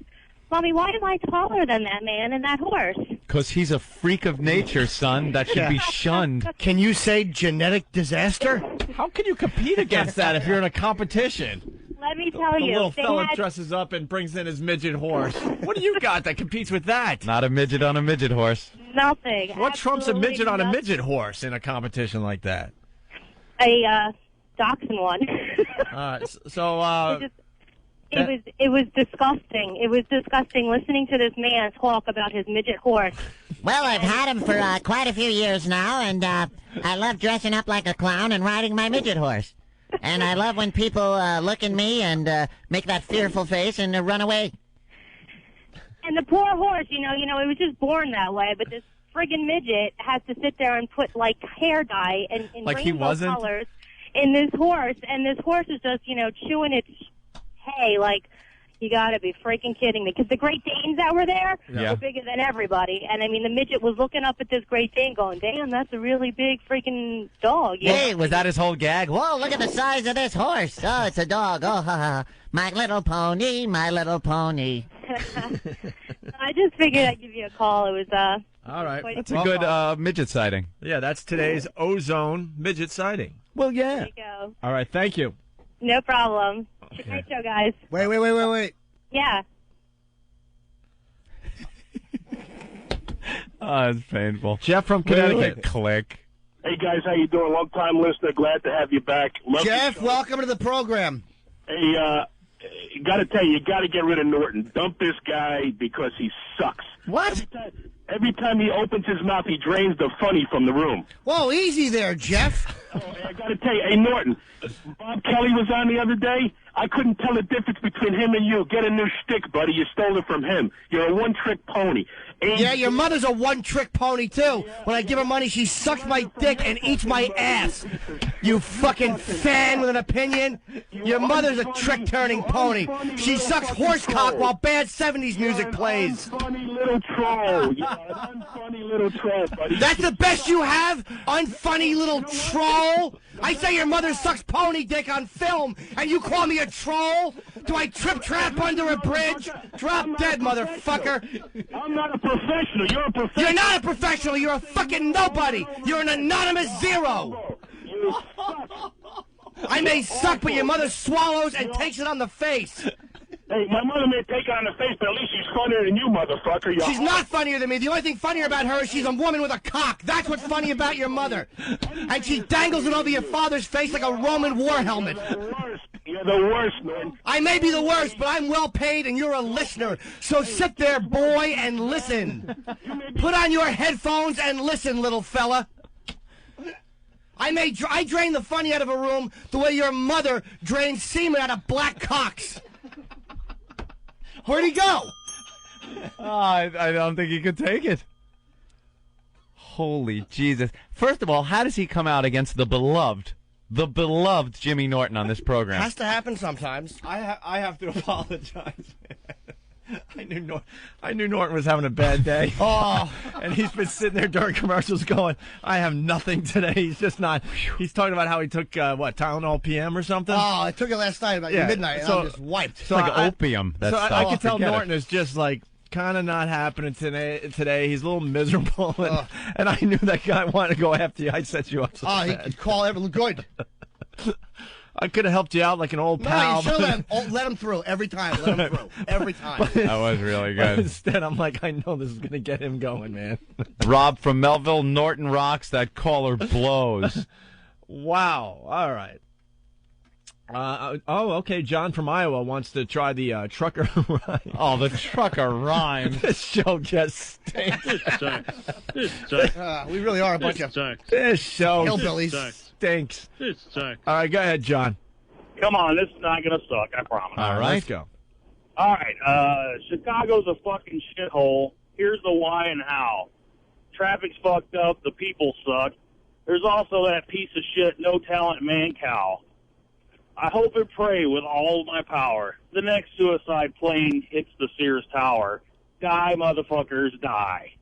Mommy, why am I taller than that man and that horse? Because he's a freak of nature, son. That should be shunned. Can you say genetic disaster? How can you compete against that if you're in a competition? Let me tell The you, little they fella had- dresses up and brings in his midget horse. What do you got that competes with that? Not a midget on a midget horse. nothing. What trumps a Absolutely midget on a nothing. midget horse in a competition like that? A dachshund one. So It was disgusting. It was disgusting listening to this man talk about his midget horse. Well, I've had him for quite a few years now, and I love dressing up like a clown and riding my midget horse. And I love when people look at me and make that fearful face and run away. And the poor horse, it was just born that way. But this friggin' midget has to sit there and put like hair dye and in Like he rainbow wasn't? colors in this horse, and this horse is just chewing its hay like. You gotta be freaking kidding me. Because the Great Danes that were there Yeah. were bigger than everybody. And, I mean, the midget was looking up at this Great Dane going, damn, that's a really big freaking dog. Hey, was that his whole gag? Whoa, look at the size of this horse. Oh, it's a dog. Oh, ha, ha. My little pony, my little pony. I just figured I'd give you a call. It was, all right. That's a good midget sighting. Yeah, that's today's ozone midget sighting. Well, yeah. There you go. All right, thank you. No problem. Great show, guys. Wait. Yeah. Oh, it's painful. Jeff from Connecticut. Click. Hey guys, how you doing? Long time listener, glad to have you back. Love Jeff, welcome to the program. Hey, got to tell you, you got to get rid of Norton. Dump this guy because he sucks. What? Every time he opens his mouth, he drains the funny from the room. Whoa, easy there, Jeff. I got to tell you, hey Norton, Bob Kelly was on the other day. I couldn't tell the difference between him and you. Get a new shtick, buddy. You stole it from him. You're a one-trick pony. Yeah, your mother's a one-trick pony, too. When I give her money, she sucks my dick and eats my ass. You fucking fan with an opinion. Your mother's a trick-turning pony. She sucks horse cock while bad 70s music plays. Funny little troll. You're an unfunny little troll, buddy. That's the best you have? Unfunny little troll? I say your mother sucks pony dick on film, and you call me a troll? Do I trip-trap under a bridge? Drop dead, motherfucker. I'm not a professional. You're a professional. You're not a professional. You're a fucking nobody. You're an anonymous zero. You suck. I may suck, but your mother swallows and takes it on the face. Hey, my mother may take it on the face, but at least she's funnier than you, motherfucker. You're She's not funnier than me. The only thing funnier about her is she's a woman with a cock. That's what's funny about your mother. And she dangles it over your father's face like a Roman war helmet. You're the worst, man. I may be the worst, but I'm well paid and you're a listener. So sit there, boy, and listen. Put on your headphones and listen, little fella. I drain the funny out of a room the way your mother drains semen out of black cocks. Where'd he go? I don't think he could take it. Holy Jesus. First of all, how does he come out against the beloved Jimmy Norton on this program? Has to happen sometimes. I have to apologize. I knew Norton was having a bad day. Oh, and he's been sitting there during commercials going, I have nothing today. He's just not. He's talking about how he took, Tylenol PM or something? Oh, I took it last night about midnight, and I'm just wiped. It's like opium. So I can tell Norton is just like kind of not happening today. He's a little miserable, and I knew that guy wanted to go after you. I set you up so he bad. could call everyone good. I could have helped you out like an old pal. No, you should have let him through every time. Let him through every time. That was really But good. instead, I'm like, I know this is going to get him going, man. Rob from Melville, Norton rocks. That caller blows. Wow. All right. Okay. John from Iowa wants to try the trucker rhyme. Oh, the trucker rhyme. This show just stinks. We really are a bunch of This show hillbillies. stinks. All right, go ahead, John. Come on, this is not going to suck, I promise. All right, let's go. All right, Chicago's a fucking shithole. Here's the why and how. Traffic's fucked up. The people suck. There's also that piece of shit, no talent man cow. I hope and pray with all my power. The next suicide plane hits the Sears Tower. Die, motherfuckers, die.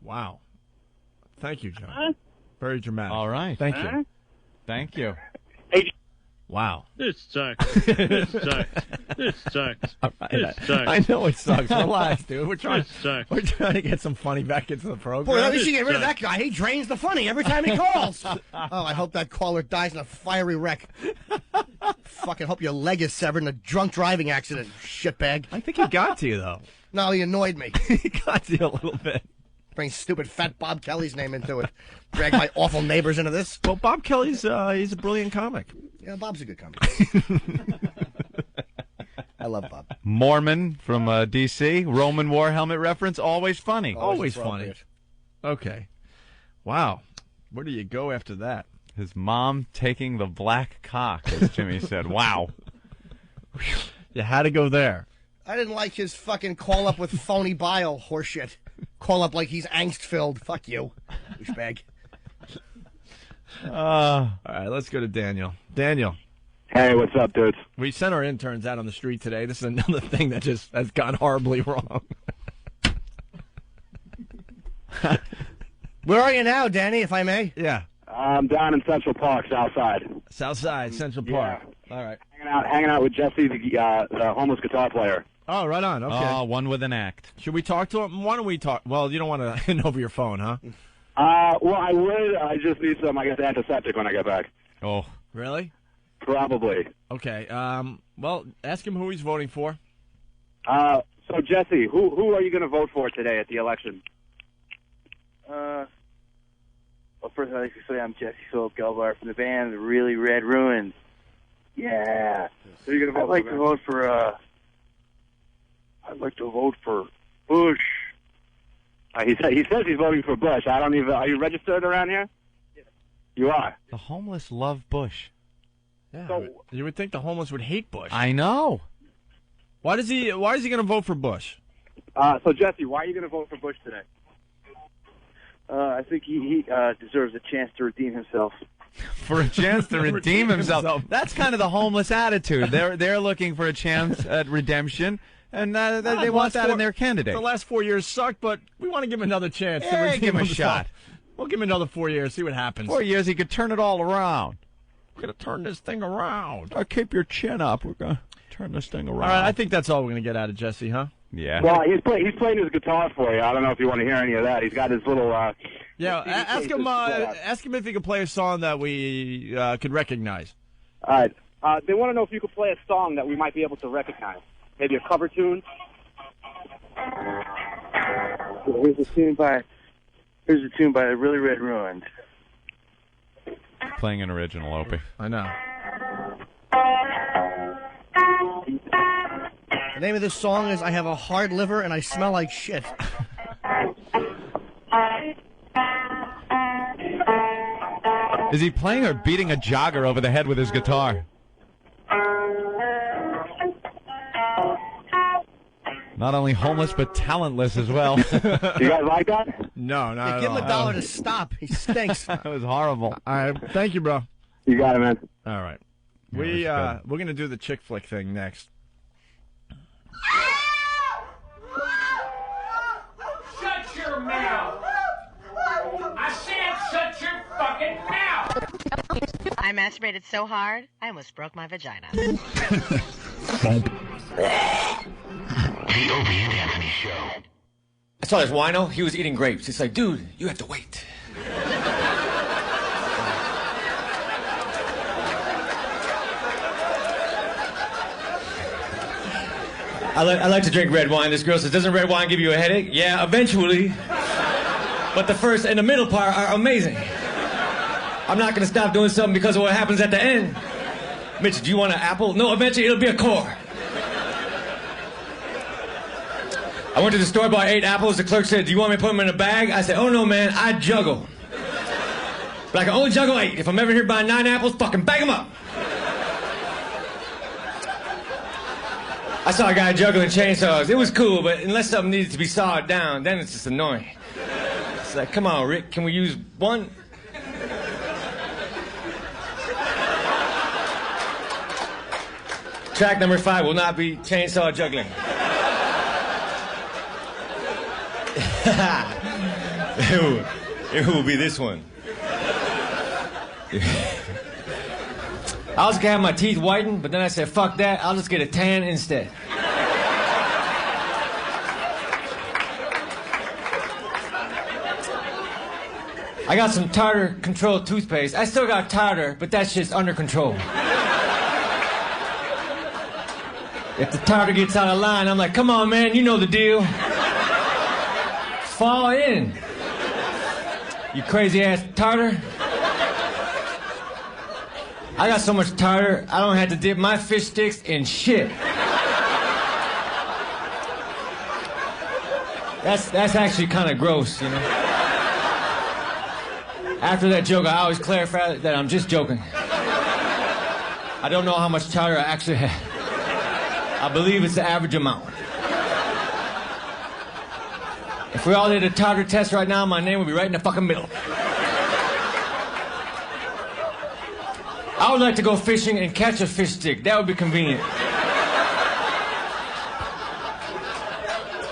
Wow. Thank you, John. Huh? Very dramatic. All right. Thank you. Thank you. Hey, Wow. This sucks. This sucks. This sucks. All right. This sucks. I know it sucks. Relax, dude. We're trying sucks. to get some funny back into the program. Boy, at least you get rid of that guy. He drains the funny every time he calls. Oh, I hope that caller dies in a fiery wreck. Fucking hope your leg is severed in a drunk driving accident, shitbag. I think he got to you, though. No, he annoyed me. He got to you a little bit. Bring stupid fat Bob Kelly's name into it. Drag my awful neighbors into this. Well, Bob Kelly's he's a brilliant comic. Yeah, Bob's a good comic. I love Bob. Mormon from D.C. Roman war helmet reference. Always funny. Always funny. Okay. Wow. Where do you go after that? His mom taking the black cock, as Jimmy said. Wow. You had to go there. I didn't like his fucking call up with phony bile horseshit. Call up like he's angst-filled. Fuck you, douchebag. All right, let's go to Daniel. Daniel. Hey, what's up, dudes? We sent our interns out on the street today. This is another thing that just has gone horribly wrong. Where are you now, Danny, if I may? Yeah. I'm down in Central Park, South Side. South Side, Central Park. Yeah. All right. Hanging out with Jesse, the homeless guitar player. Oh, right on. Okay. Oh, one with an act. Should we talk to him? Why don't we talk? Well, you don't want to hit over your phone, huh? Well, I would. I just need some, I guess, antiseptic when I get back. Oh. Really? Probably. Okay. Well, ask him who he's voting for. So, Jesse, who are you going to vote for today at the election? Well, first I'd like to say I'm Jesse Soul Gelbar from the band The Really Red Ruins. Yeah. Who are you going to vote I'd like to vote for, I'd like to vote for Bush. He says he's voting for Bush. I don't even. Are you registered around here? Yeah. You are. The homeless love Bush. Yeah. So, you would think the homeless would hate Bush. I know. Why is he going to vote for Bush? So Jesse, why are you going to vote for Bush today? I think he deserves a chance to redeem himself. For a chance to redeem himself. That's kind of the homeless attitude. They're looking for a chance at redemption, and they want that in their candidate. The last 4 years sucked, but we want to give him another chance to Yeah, redeem give him a himself. shot. We'll give him another 4 years, see what happens. 4 years, he could turn it all around. We're going to turn this thing around. Keep your chin up. We're going to turn this thing around. All right, I think that's all we're going to get out of Jesse, huh? Yeah. Well, he's playing his guitar for you. I don't know if you want to hear any of that. He's got his little. Yeah, ask him if he can play a song that we could recognize. All right. They want to know if you could play a song that we might be able to recognize. Maybe a cover tune. Here's a tune by The Really Red Ruins. Playing an original, Opie. I know. The name of this song is I Have a Hard Liver and I Smell Like Shit. Is he playing or beating a jogger over the head with his guitar? Not only homeless, but talentless as well. You guys like that? No, not at Give him all. $1 to stop. He stinks. That was horrible. All right, thank you, bro. You got it, man. All right. Yeah, We're going to do the chick flick thing next. Shut your mouth! I said shut your fucking mouth! I masturbated so hard, I almost broke my vagina. The Opie and Anthony Show. I saw this wino. He was eating grapes. It's like, dude, you have to wait. I like to drink red wine. This girl says, doesn't red wine give you a headache? Yeah, eventually. But the first and the middle part are amazing. I'm not going to stop doing something because of what happens at the end. Mitch, do you want an apple? No, eventually it'll be a core. I went to the store, bought 8 apples. The clerk said, do you want me to put them in a bag? I said, oh no, man, I juggle. But I can only juggle 8. If I'm ever here buying 9 apples, fucking bag them up. I saw a guy juggling chainsaws. It was cool, but unless something needed to be sawed down, then it's just annoying. It's like, come on, Rick, can we use one? Track number 5 will not be chainsaw juggling. It will be this one. I was gonna have my teeth whitened, but then I said, fuck that, I'll just get a tan instead. I got some tartar-controlled toothpaste. I still got tartar, but that shit's under control. If the tartar gets out of line, I'm like, come on, man, you know the deal. Fall in. You crazy-ass tartar. I got so much tartar, I don't have to dip my fish sticks in shit. That's actually kind of gross, you know? After that joke, I always clarify that I'm just joking. I don't know how much tartar I actually have. I believe it's the average amount. If we all did a tartar test right now, my name would be right in the fucking middle. I would like to go fishing and catch a fish stick. That would be convenient.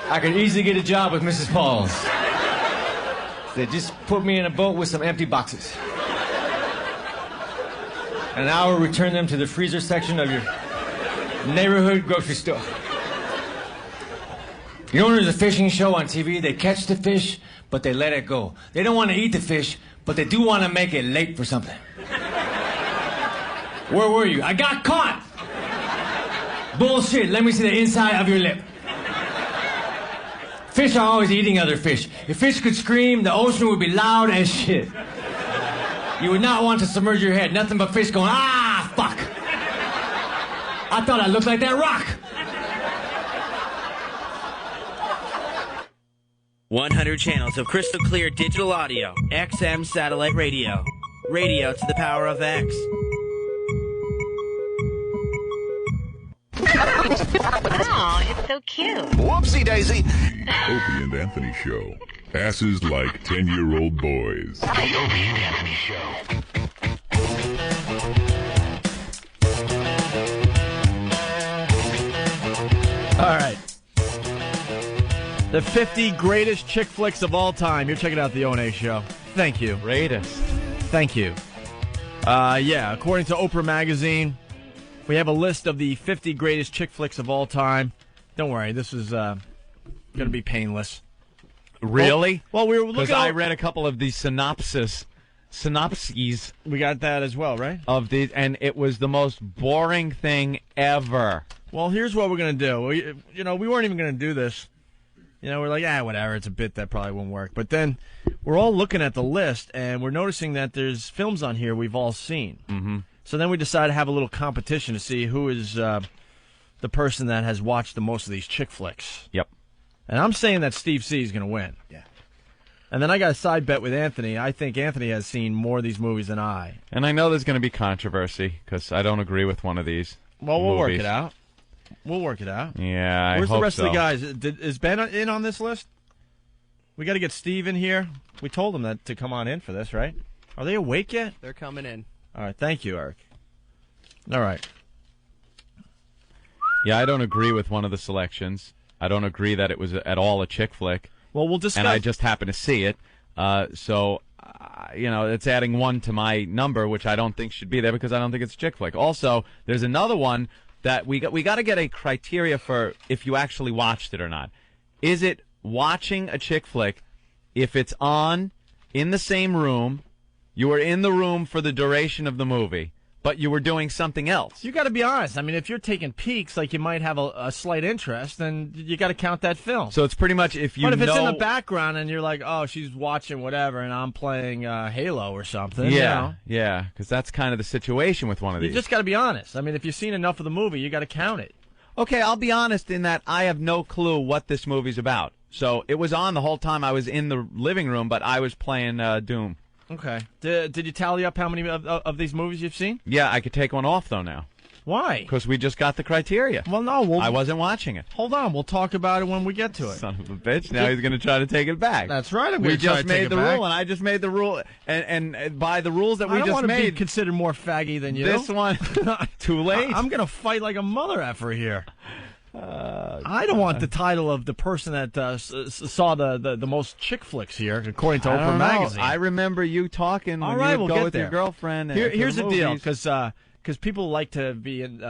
I could easily get a job with Mrs. Paul's. They just put me in a boat with some empty boxes. And I will return them to the freezer section of your neighborhood grocery store. You know, when there's a fishing show on TV, they catch the fish, but they let it go. They don't want to eat the fish, but they do want to make it late for something. Where were you? I got caught! Bullshit, let me see the inside of your lip. Fish are always eating other fish. If fish could scream, the ocean would be loud as shit. You would not want to submerge your head. Nothing but fish going, ah, fuck. I thought I looked like that rock. 100 channels of crystal clear digital audio. XM satellite radio. Radio to the power of X. Oh, it's so cute. Whoopsie daisy. Opie and Anthony Show. Asses like 10-year-old boys. The Opie and Anthony Show. All right. The 50 greatest chick flicks of all time. You're checking out the O&A Show. Thank you. Greatest. Thank you. Yeah, according to Oprah Magazine, we have a list of the 50 greatest chick flicks of all time. Don't worry, this is going to be painless. Really? Well, we were looking. Because I read a couple of the synopses. We got that as well, right? Of these, and it was the most boring thing ever. Well, here's what we're going to do. We weren't even going to do this. We're like, whatever, it's a bit that probably won't work. But then we're all looking at the list, and we're noticing that there's films on here we've all seen. Mm-hmm. So then we decided to have a little competition to see who is the person that has watched the most of these chick flicks. Yep. And I'm saying that Steve C is going to win. Yeah. And then I got a side bet with Anthony. I think Anthony has seen more of these movies than I. And I know there's going to be controversy because I don't agree with one of these. Well, we'll movies. work it out. We'll work it out. Yeah, I Where's hope the rest so. of the guys? Is Ben in on this list? We got to get Steve in here. We told him that to come on in for this, right? Are they awake yet? They're coming in. All right, thank you, Eric. All right. Yeah, I don't agree with one of the selections. I don't agree that it was at all a chick flick. Well, we'll discuss. And I just happen to see it. So, it's adding one to my number, which I don't think should be there because I don't think it's a chick flick. Also, there's another one that we got to get a criteria for if you actually watched it or not. Is it watching a chick flick if it's on in the same room, you were in the room for the duration of the movie, but you were doing something else? You got to be honest. I mean, if you're taking peeks, like you might have a slight interest, then you got to count that film. So it's pretty much if you But if it's in know- the background and you're like, oh, she's watching whatever, and I'm playing Halo or something. Yeah, because that's kind of the situation with one of You these. just got to be honest. I mean, if you've seen enough of the movie, you got to count it. Okay, I'll be honest in that I have no clue what this movie's about. So it was on the whole time I was in the living room, but I was playing Doom. Okay. Did you tally up how many of these movies you've seen? Yeah, I could take one off, though, now. Why? Because we just got the criteria. Well, no. I wasn't watching it. Hold on. We'll talk about it when we get to it. Son of a bitch. Now he's going to try to take it back. That's right. I'm We going to try just to take made it the back. rule, and I just made the rule. And by the rules that we I don't just want to made, be considered more faggy than you. this one, too late. I'm going to fight like a mother effer here. I don't want the title of the person that saw the most chick flicks here, according to I Oprah don't know. Magazine. I remember you talking All when right, you would we'll go get with there. your girlfriend. Here's the deal, because because people like to be in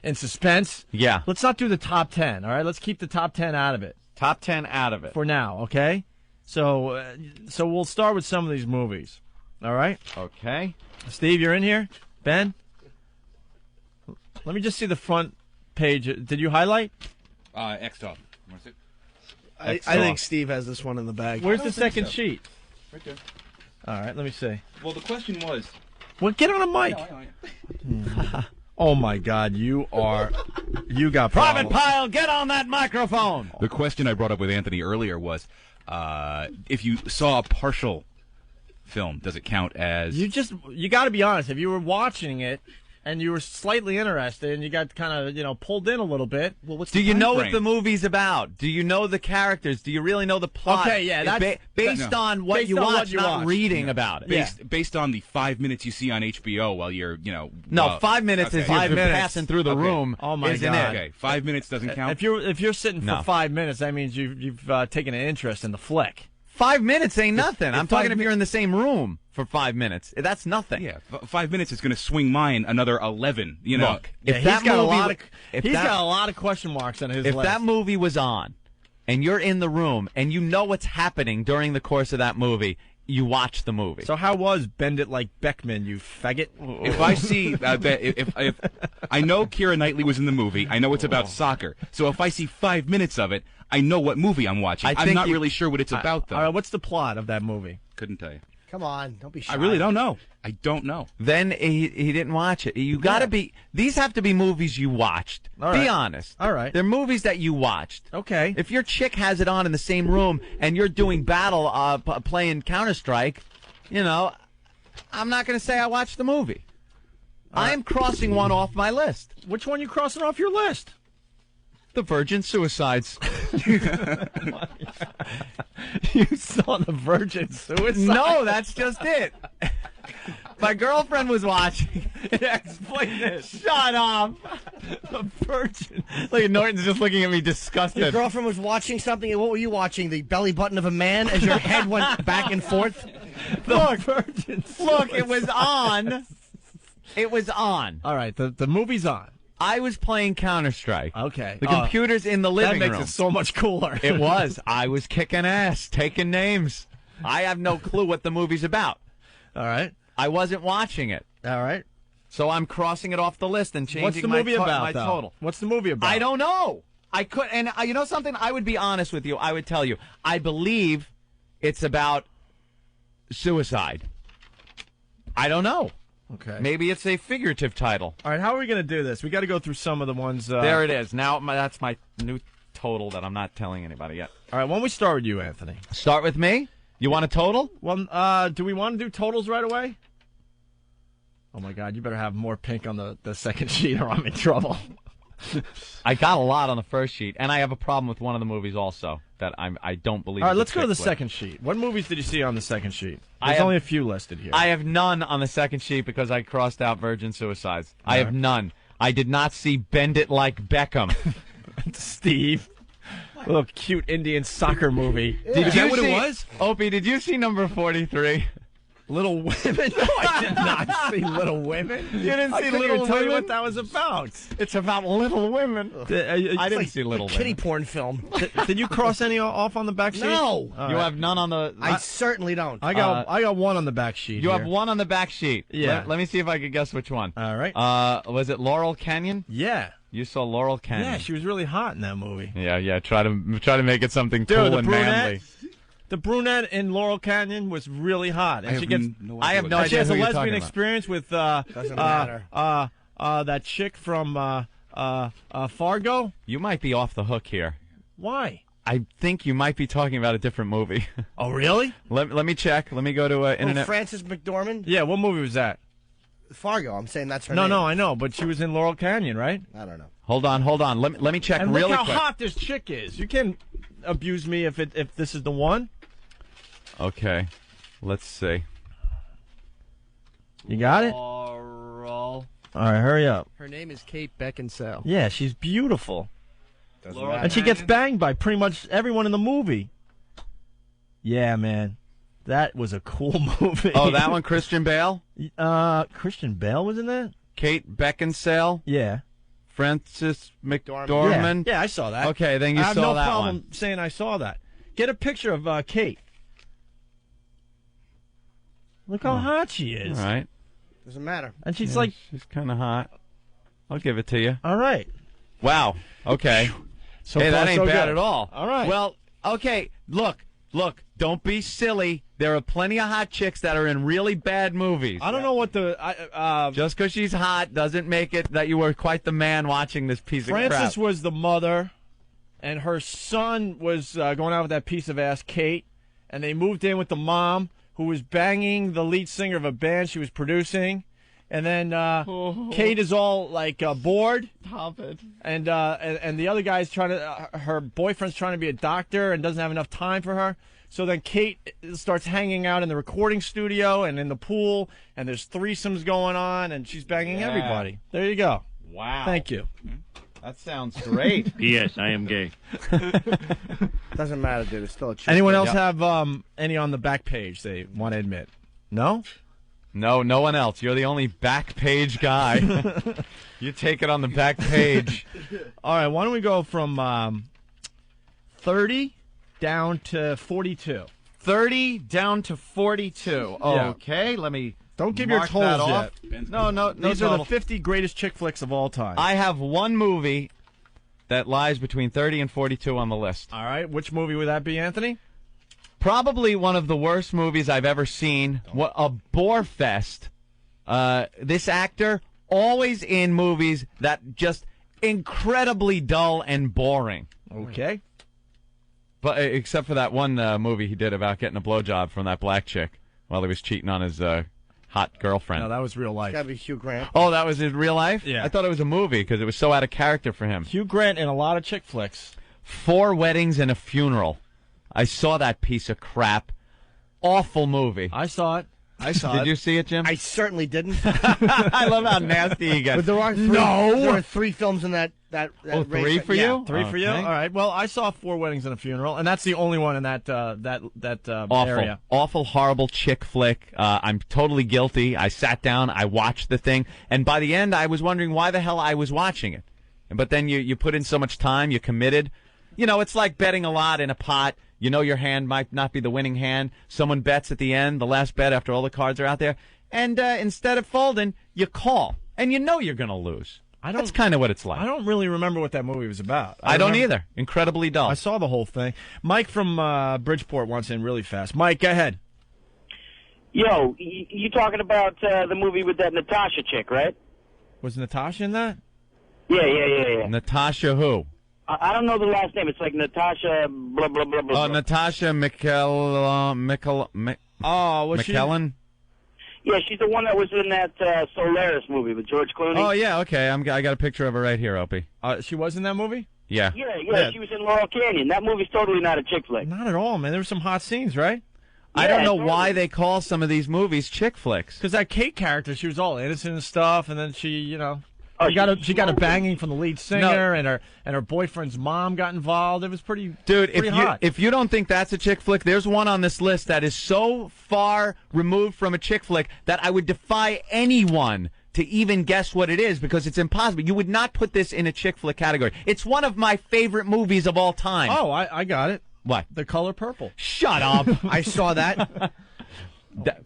in suspense. Yeah. Let's not do the top 10. All right, let's keep the top 10 out of it. Top 10 out of it for now. Okay. So we'll start with some of these movies. All right. Okay. Steve, you're in here. Ben, let me just see the front page. Did you highlight? X'd off. I think Steve has this one in the bag. Where's the second sheet? Right there. All right, let me see. Well, the question was... Well, get on a mic. Oh, my God, you got Private problems. Pile, get on that microphone. The question I brought up with Anthony earlier was, if you saw a partial film, does it count as... You got to be honest. If you were watching it and you were slightly interested and you got kind of, pulled in a little bit. Well, what's Do you know what the movie's about? Do you know the characters? Do you really know the plot? Okay, yeah, that's based on what you watch, not reading about it. Based on the 5 minutes you see on HBO while you're, No, 5 minutes is 5 minutes passing through the room. Oh my isn't God. It? Okay, 5 minutes doesn't count. If you're sitting for 5 minutes, that means you've taken an interest in the flick. 5 minutes ain't nothing. I'm talking if you're in the same room for 5 minutes. That's nothing. Yeah, 5 minutes is going to swing mine another 11. Look, if he's that got movie, got a lot of question marks on his list. If list. that movie was on, and you're in the room, and you know what's happening during the course of that movie, you watch the movie. So how was Bend It Like Beckman, you faggot? If I see if I know Keira Knightley was in the movie, I know it's about soccer. So if I see 5 minutes of it, I know what movie I'm watching. I'm not really sure what it's about, though. All right, what's the plot of that movie? Couldn't tell you. Come on, don't be shy. I really don't know. I don't know. Then he didn't watch it. You got to be. These have to be movies you watched. All be right. honest. All right. They're movies that you watched. Okay. If your chick has it on in the same room and you're doing battle, playing Counter-Strike, I'm not going to say I watched the movie. I am crossing one off my list. Which one you crossing off your list? The Virgin Suicides. You saw the Virgin Suicides? No, that's just it. My girlfriend was watching. Explain this. Shut up. The Virgin. Look, Norton's just looking at me disgusted. Your girlfriend was watching something, and what were you watching? The belly button of a man as your head went back and forth? Virgin Suicides. Look, it was on. It was on. All right, the movie's on. I was playing Counter-Strike. Okay. The computer's in the living room. That makes it so much cooler. It was. I was kicking ass, taking names. I have no clue what the movie's about. All right. I wasn't watching it. All right. So I'm crossing it off the list and changing What's the movie my about, though? total. What's the movie about? I don't know. I could, and you know something? I would be honest with you. I would tell you. I believe it's about suicide. I don't know. Okay. Maybe it's a figurative title. All right, how are we going to do this? We got to go through some of the ones. There it is. Now that's my new total that I'm not telling anybody yet. All right, why don't we start with you, Anthony? Start with me? You want a total? Well, do we want to do totals right away? Oh, my God, you better have more pink on the second sheet or I'm in trouble. I got a lot on the first sheet, and I have a problem with one of the movies also that I don't believe. All right, let's go to the second sheet. What movies did you see on the second sheet? There's only a few listed here. I have none on the second sheet because I crossed out Virgin Suicides. I have none. I did not see Bend It Like Beckham. Steve. A little cute Indian soccer movie. Yeah. Is that what it was? Opie, did you see number 43? Little Women? No, I did not see Little Women. You didn't see Little Little Women? Tell you what Women? that was about. It's about Little Women. I didn't see Little Kitty Women. porn film. Did you cross any off on the back sheet? No. You have none on the... I certainly don't. I got one on the back sheet. You here. have one on the back sheet. Yeah. Let me see if I could guess which one. All right. Was it Laurel Canyon? Yeah. You saw Laurel Canyon. Yeah, she was really hot in that movie. Yeah. Try to make it something Dude, cool the and brunette, manly. The brunette in Laurel Canyon was really hot, and I have no idea she has a who you're lesbian talking about. experience with Doesn't matter. that chick from Fargo. You might be off the hook here. Why? I think you might be talking about a different movie. Oh, really? Let me check. Let me go to internet. Frances McDormand? Yeah. What movie was that? Fargo. I'm saying that's her No, name. I know, but she was in Laurel Canyon, right? I don't know. Hold on. Let me check And really look how quick. hot this chick is. You can't abuse me if this is the one. Okay. Let's see. You got it? Laurel. All right, hurry up. Her name is Kate Beckinsale. Yeah, she's beautiful. Laurel And she gets banged by pretty much everyone in the movie. Yeah, man. That was a cool movie. Oh, that one, Christian Bale? Christian Bale was in that? Kate Beckinsale? Yeah. Frances McDormand? Yeah, I saw that. Okay, then you I have saw no that problem one. saying I saw that. Get a picture of Kate. Look how hot she is. All right. Doesn't matter. And she's she's kind of hot. I'll give it to you. All right. Wow. Okay. So hey, that far, ain't so bad good. at all. All right. Well, okay. Look. Don't be silly. There are plenty of hot chicks that are in really bad movies. I don't know what the... Just because she's hot doesn't make it that you were quite the man watching this piece of crap. Frances was the mother, and her son was going out with that piece of ass, Kate, and they moved in with the mom, who was banging the lead singer of a band she was producing. And then Kate is all like bored. Stop it. And the other guy's trying to, her boyfriend's trying to be a doctor and doesn't have enough time for her. So then Kate starts hanging out in the recording studio and in the pool, and there's threesomes going on, and she's banging everybody. There you go. Wow. Thank you. That sounds great. P.S. I am gay. Doesn't matter, dude. It's still a chick. Anyone else have any on the back page they want to admit? No? No, no one else. You're the only back page guy. You take it on the back page. All right, why don't we go from 30 down to 42? 30 down to 42. Yeah. Okay, let me Don't give your mark totals that off. yet. No These are total. the 50 greatest chick flicks of all time. I have one movie that lies between 30 and 42 on the list. All right, which movie would that be, Anthony? Probably one of the worst movies I've ever seen. What a bore fest. This actor always in movies that just incredibly dull and boring. Okay. But except for that one movie he did about getting a blowjob from that black chick while he was cheating on his hot girlfriend. No, that was real life. It's got to be Hugh Grant. Oh, that was in real life? Yeah. I thought it was a movie because it was so out of character for him. Hugh Grant in a lot of chick flicks. 4 Weddings and a Funeral. I saw that piece of crap. Awful movie. I saw it. Did you see it, Jim? I certainly didn't. I love how nasty he gets. But there are three, there are 3 films in that Oh, 3 for yeah. you? 3 for you? All right. Well, I saw 4 Weddings and a Funeral, and that's the only one in that Awful, area. awful, horrible chick flick. I'm totally guilty. I sat down, I watched the thing, and by the end, I was wondering why the hell I was watching it. But then you put in so much time, you committed. You know, it's like betting a lot in a pot. You know your hand might not be the winning hand. Someone bets at the end, the last bet after all the cards are out there, and instead of folding, you call, and you know you're going to lose. That's kind of what it's like. I don't really remember what that movie was about. I don't either. Incredibly dull. I saw the whole thing. Mike from Bridgeport wants in really fast. Mike, go ahead. Yo, you talking about the movie with that Natasha chick, right? Was Natasha in that? Yeah. Natasha who? I don't know the last name. It's like Natasha blah, blah, blah, blah. Oh, Natasha McKellen? Yeah, she's the one that was in that Solaris movie with George Clooney. Oh, yeah, okay. I got a picture of her right here, Opie. She was in that movie? Yeah. Yeah, she was in Laurel Canyon. That movie's totally not a chick flick. Not at all, man. There were some hot scenes, right? I don't know why they call some of these movies chick flicks. Because that Kate character, she was all innocent and stuff, and then she she got a banging from the lead singer, and her boyfriend's mom got involved. It was pretty hot. If you don't think that's a chick flick, there's one on this list that is so far removed from a chick flick that I would defy anyone to even guess what it is because it's impossible. You would not put this in a chick flick category. It's one of my favorite movies of all time. Oh, I got it. What? The Color Purple. Shut up. I saw that.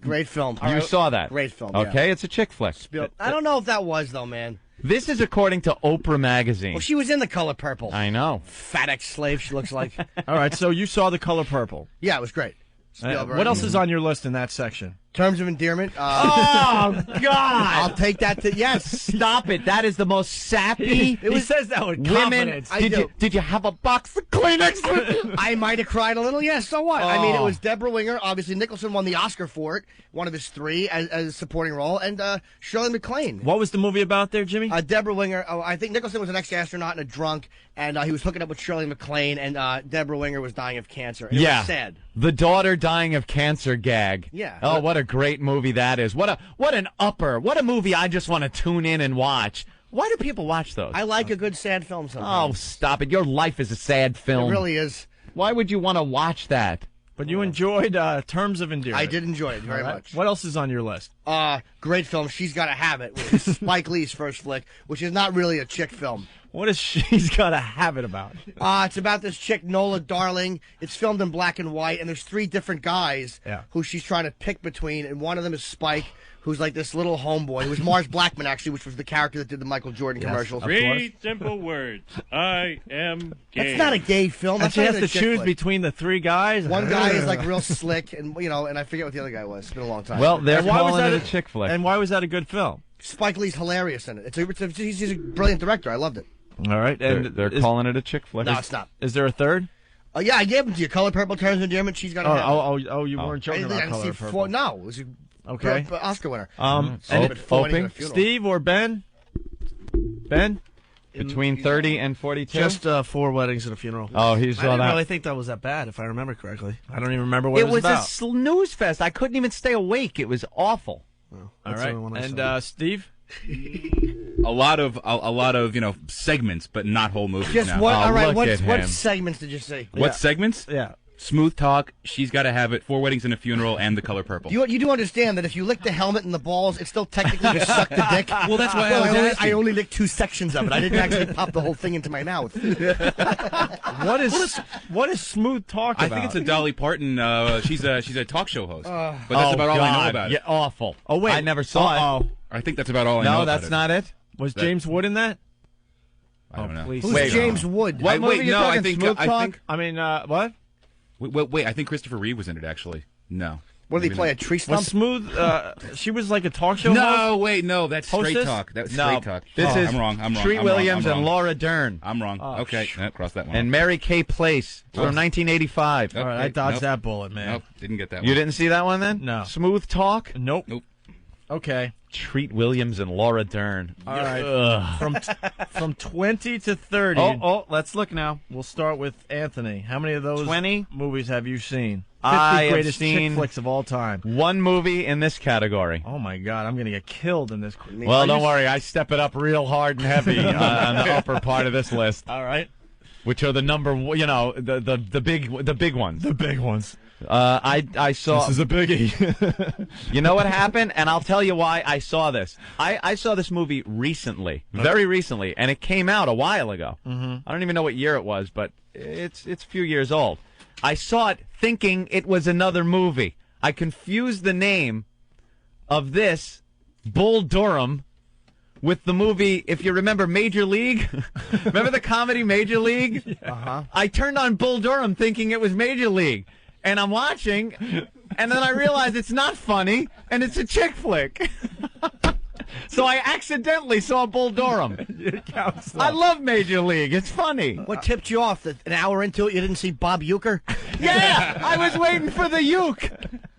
Great film. You saw that? Great film. Okay, it's a chick flick. I don't know if that was, though, man. This is according to Oprah Magazine. Well, she was in The Color Purple. I know. Fat ex-slave, she looks like. All right, so you saw The Color Purple. Yeah, it was great. What else is on your list in that section? Terms of Endearment. Oh, God! I'll take that to yes. Stop it. That is the most sappy. He says that with women. confidence. Did you have a box of Kleenex with you? I might have cried a little. Yes, so what? I mean, it was Deborah Winger. Obviously, Nicholson won the Oscar for it, one of his 3 as a supporting role, and Shirley MacLaine. What was the movie about there, Jimmy? Deborah Winger. I think Nicholson was an ex-astronaut and a drunk, and he was hooking up with Shirley MacLaine, and Deborah Winger was dying of cancer. It was sad. The daughter dying of cancer gag. Yeah. Oh, what a great movie that is. What an upper. What a movie I just want to tune in and watch. Why do people watch those? I like a good sad film sometimes. Oh, stop it. Your life is a sad film. It really is. Why would you want to watch that? But you enjoyed Terms of Endearment. I did enjoy it very much. What else is on your list? Great film, She's Gotta Have It, which is Spike Lee's first flick, which is not really a chick film. What is She's Gotta Have It about? It's about this chick, Nola Darling. It's filmed in black and white, and there's 3 different guys who she's trying to pick between, and one of them is Spike, who's like this little homeboy. It was Mars Blackman, actually, which was the character that did the Michael Jordan commercials. 3 simple words. I am gay. That's not a gay film. And That's she not has even to a chick choose flick. between the 3 guys? One guy is like real slick, and and I forget what the other guy was. It's been a long time. Well, they're And why was calling that it a chick flick. And why was that a good film? Spike Lee's hilarious in it. He's a brilliant director. I loved it. All right. And They're calling it a chick flick. No, it's not. Is there a third? Yeah, I gave them to you. Color Purple, Terms of Endearment, She's Gotta Have It. You weren't joking I about didn't Color see Purple. No, it was Okay. Oscar winner. Opie? Steve or Ben? Ben? Between 30 and 42? Just 4 weddings and a funeral. Oh, he saw I didn't that. really think that was that bad, if I remember correctly. I don't even remember what It it was about. a snooze fest. I couldn't even stay awake. It was awful. All That's the right. only one I And saw. Steve? A lot of segments, but not whole movies. Just now. what? All right. look at What him. segments did you see? What segments? Yeah. Smooth Talk, She's Gotta Have It, 4 Weddings and a Funeral, and The Color Purple. You do understand that if you lick the helmet and the balls, it's still technically just suck the dick. Well, that's why I was asking. I only licked 2 sections of it. I didn't actually pop the whole thing into my mouth. What is Smooth Talk about? I think it's a Dolly Parton. She's a talk show host. But that's about all I know about it. Yeah, awful. Oh, wait. I never saw it. I think that's about all I know No, about that's it. not it. Was James Wood in that? I don't know. Please. Who's Wait, James Wood? What movie wait, you no, talking? I think Smooth I Talk? think. I mean, what? Wait, I think Christopher Reeve was in it actually. No. What did he play? A tree stump? Was Smooth? She was like a talk show. No, wait, no, that's Straight Hostess? Talk. That's No, Straight Talk. this is I'm wrong. Treat Williams and Laura Dern. I'm wrong. Okay, cross that one. And Mary Kay Place from 1985. All right, I dodged that bullet, man. Nope, didn't get that You one. didn't see that one then? No. Smooth Talk? Nope. Okay. Treat Williams and Laura Dern. All right. From 20 to 30. Let's look now. We'll start with Anthony. How many of those 20 movies have you seen? 50 I have greatest seen chick flicks of all time. one movie in this category. Oh my God, I'm going to get killed in this. Well, don't worry. I step it up real hard and heavy on the upper part of this list. All right. Which are the the big ones. The big ones. I saw. This is a biggie. You know what happened? And I'll tell you why I saw this. I saw this movie recently, very recently, and it came out a while ago. Mhm. I don't even know what year it was, but it's a few years old. I saw it thinking it was another movie. I confused the name of this, Bull Durham, with the movie, if you remember, Major League. Remember the comedy Major League? Uh-huh. I turned on Bull Durham thinking it was Major League. And I'm watching, and then I realized it's not funny, and it's a chick flick. So I accidentally saw Bull Durham. I love Major League. It's funny. What tipped you off that an hour into it you didn't see Bob Euchre? Yeah, I was waiting for the uke,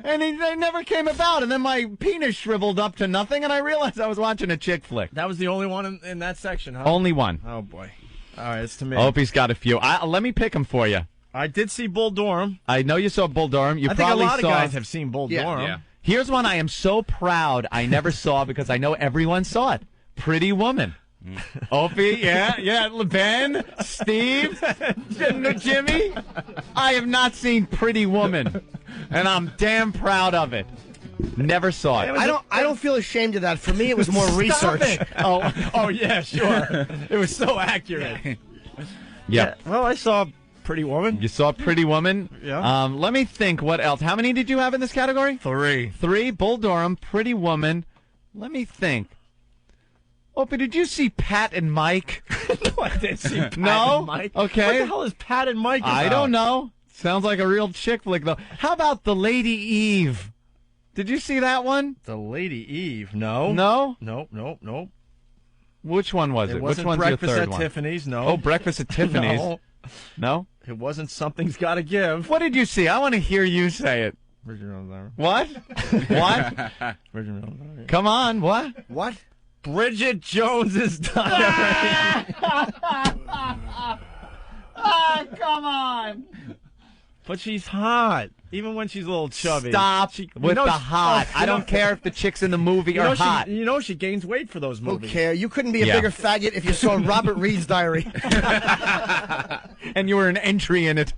and they never came about. And then my penis shriveled up to nothing, and I realized I was watching a chick flick. That was the only one in that section, huh? Only one. Oh, boy. All right, it's to me. Opie's got a few. Let me pick them for you. I did see Bull Durham. I know you saw Bull Durham. You I think a probably lot saw. of guys have seen Bull Durham. Yeah. Here's one I am so proud I never saw because I know everyone saw it. Pretty Woman. Opie, yeah, Ben, Steve, Jimmy. I have not seen Pretty Woman, and I'm damn proud of it. Never saw it. I don't feel ashamed of that. For me, it was more research. Oh yeah, sure. It was so accurate. Yeah. Well, I saw Pretty Woman. You saw Pretty Woman? Yeah. Let me think what else. How many did you have in this category? 3. 3, Bull Durham, Pretty Woman. Let me think. Opie, did you see Pat and Mike? No, I didn't see Pat No? and Mike. Okay. What the hell is Pat and Mike about? I don't know. Sounds like a real chick flick, though. How about The Lady Eve? Did you see that one? The Lady Eve. No. No? Nope. Which one was it? It Which wasn't one's Breakfast your third at one? Tiffany's. No. Oh, Breakfast at Tiffany's. No. No? It wasn't Something's Gotta Give. What did you see? I want to hear you say it. What? What? Come on, what? What? Bridget Jones's Diary. Come on. But she's hot, even when she's a little chubby. Stop with the hot. I don't care care if the chicks in the movie are hot. She gains weight for those Who movies. cares? You couldn't be a bigger faggot if you saw Robert Reed's Diary. And you were an entry in it.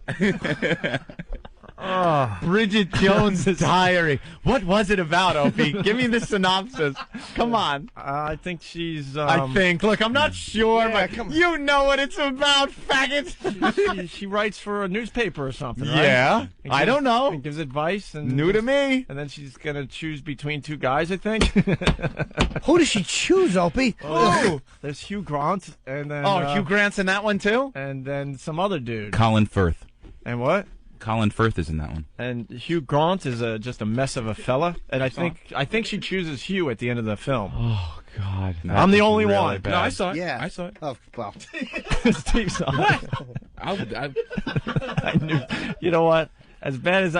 Bridget Jones' Diary. What was it about, Opie? Give me the synopsis. Come on. I think she's. Look, I'm not sure, but you know what it's about, faggot. She writes for a newspaper or something, right? Yeah. I don't know. And gives advice. And New to me. And then she's going to choose between two guys, I think. Who does she choose, Opie? Oh, there's Hugh Grant. And then, Hugh Grant's in that one, too? And then some other dude. Colin Firth. And what? Colin Firth is in that one. And Hugh Grant is just a mess of a fella. And I think she chooses Hugh at the end of the film. Oh, God. I'm the only one. No, I saw it. Yeah. I saw it. Oh, well. Steve saw it. I knew. You know what? As bad as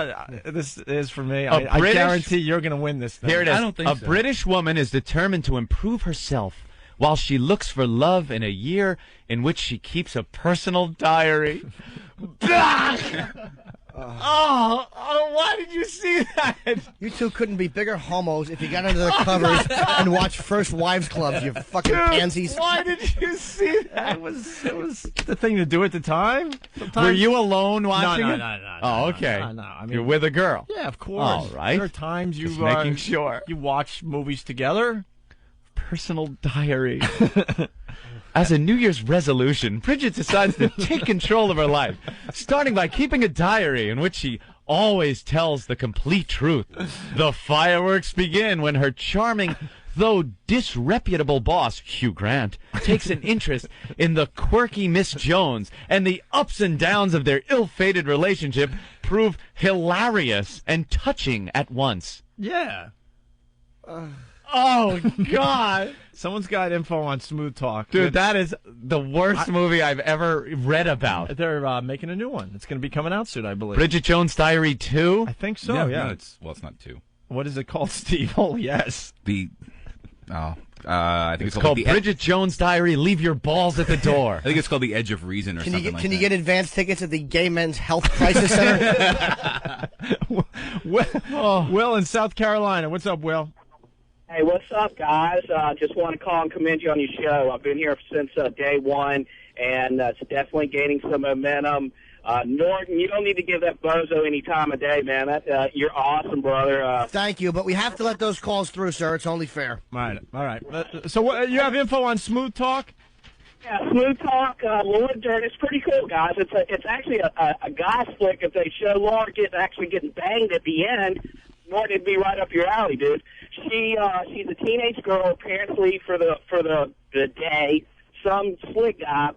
this is for me, I guarantee you're going to win this thing. Here it is. I don't think a so. British woman is determined to improve herself while she looks for love in a year in which she keeps a personal diary. Why did you see that? You two couldn't be bigger homos if you got under the covers and watched First Wives Clubs, you fucking pansies. Why did you see that? It was the thing to do at the time. Sometimes. Were you alone watching it? No. Oh, okay. No. I mean, you're with a girl. Yeah, of course. All right. There are times you Just making sure. You watch movies together. Personal diary. As a New Year's resolution, Bridget decides to take control of her life, starting by keeping a diary in which she always tells the complete truth. The fireworks begin when her charming, though disreputable boss, Hugh Grant, takes an interest in the quirky Miss Jones, and the ups and downs of their ill-fated relationship prove hilarious and touching at once. Yeah. Oh, God. Someone's got info on Smooth Talk. Dude, that is the worst movie I've ever read about. They're making a new one. It's going to be coming out soon, I believe. Bridget Jones' Diary 2? I think so, yeah. No, it's not 2. What is it called, Steve? Oh, yes. I think it's called Bridget Jones' Diary, Leave Your Balls at the Door. I think it's called The Edge of Reason or something like that. Can you get advance tickets at the Gay Men's Health Crisis Center? Will in South Carolina. What's up, Will? Hey, what's up, guys? Just want to call and commend you on your show. I've been here since day one, and it's definitely gaining some momentum. Norton, you don't need to give that bozo any time of day, man. You're awesome, brother. Thank you, but we have to let those calls through, sir. It's only fair. All right. So you have info on Smooth Talk? Yeah, Smooth Talk, Laura Dern. It's pretty cool, guys. It's actually a guy flick. If they show Laura getting banged at the end, Norton would be right up your alley, dude. She's a teenage girl. Parents leave for the day. Some slick guy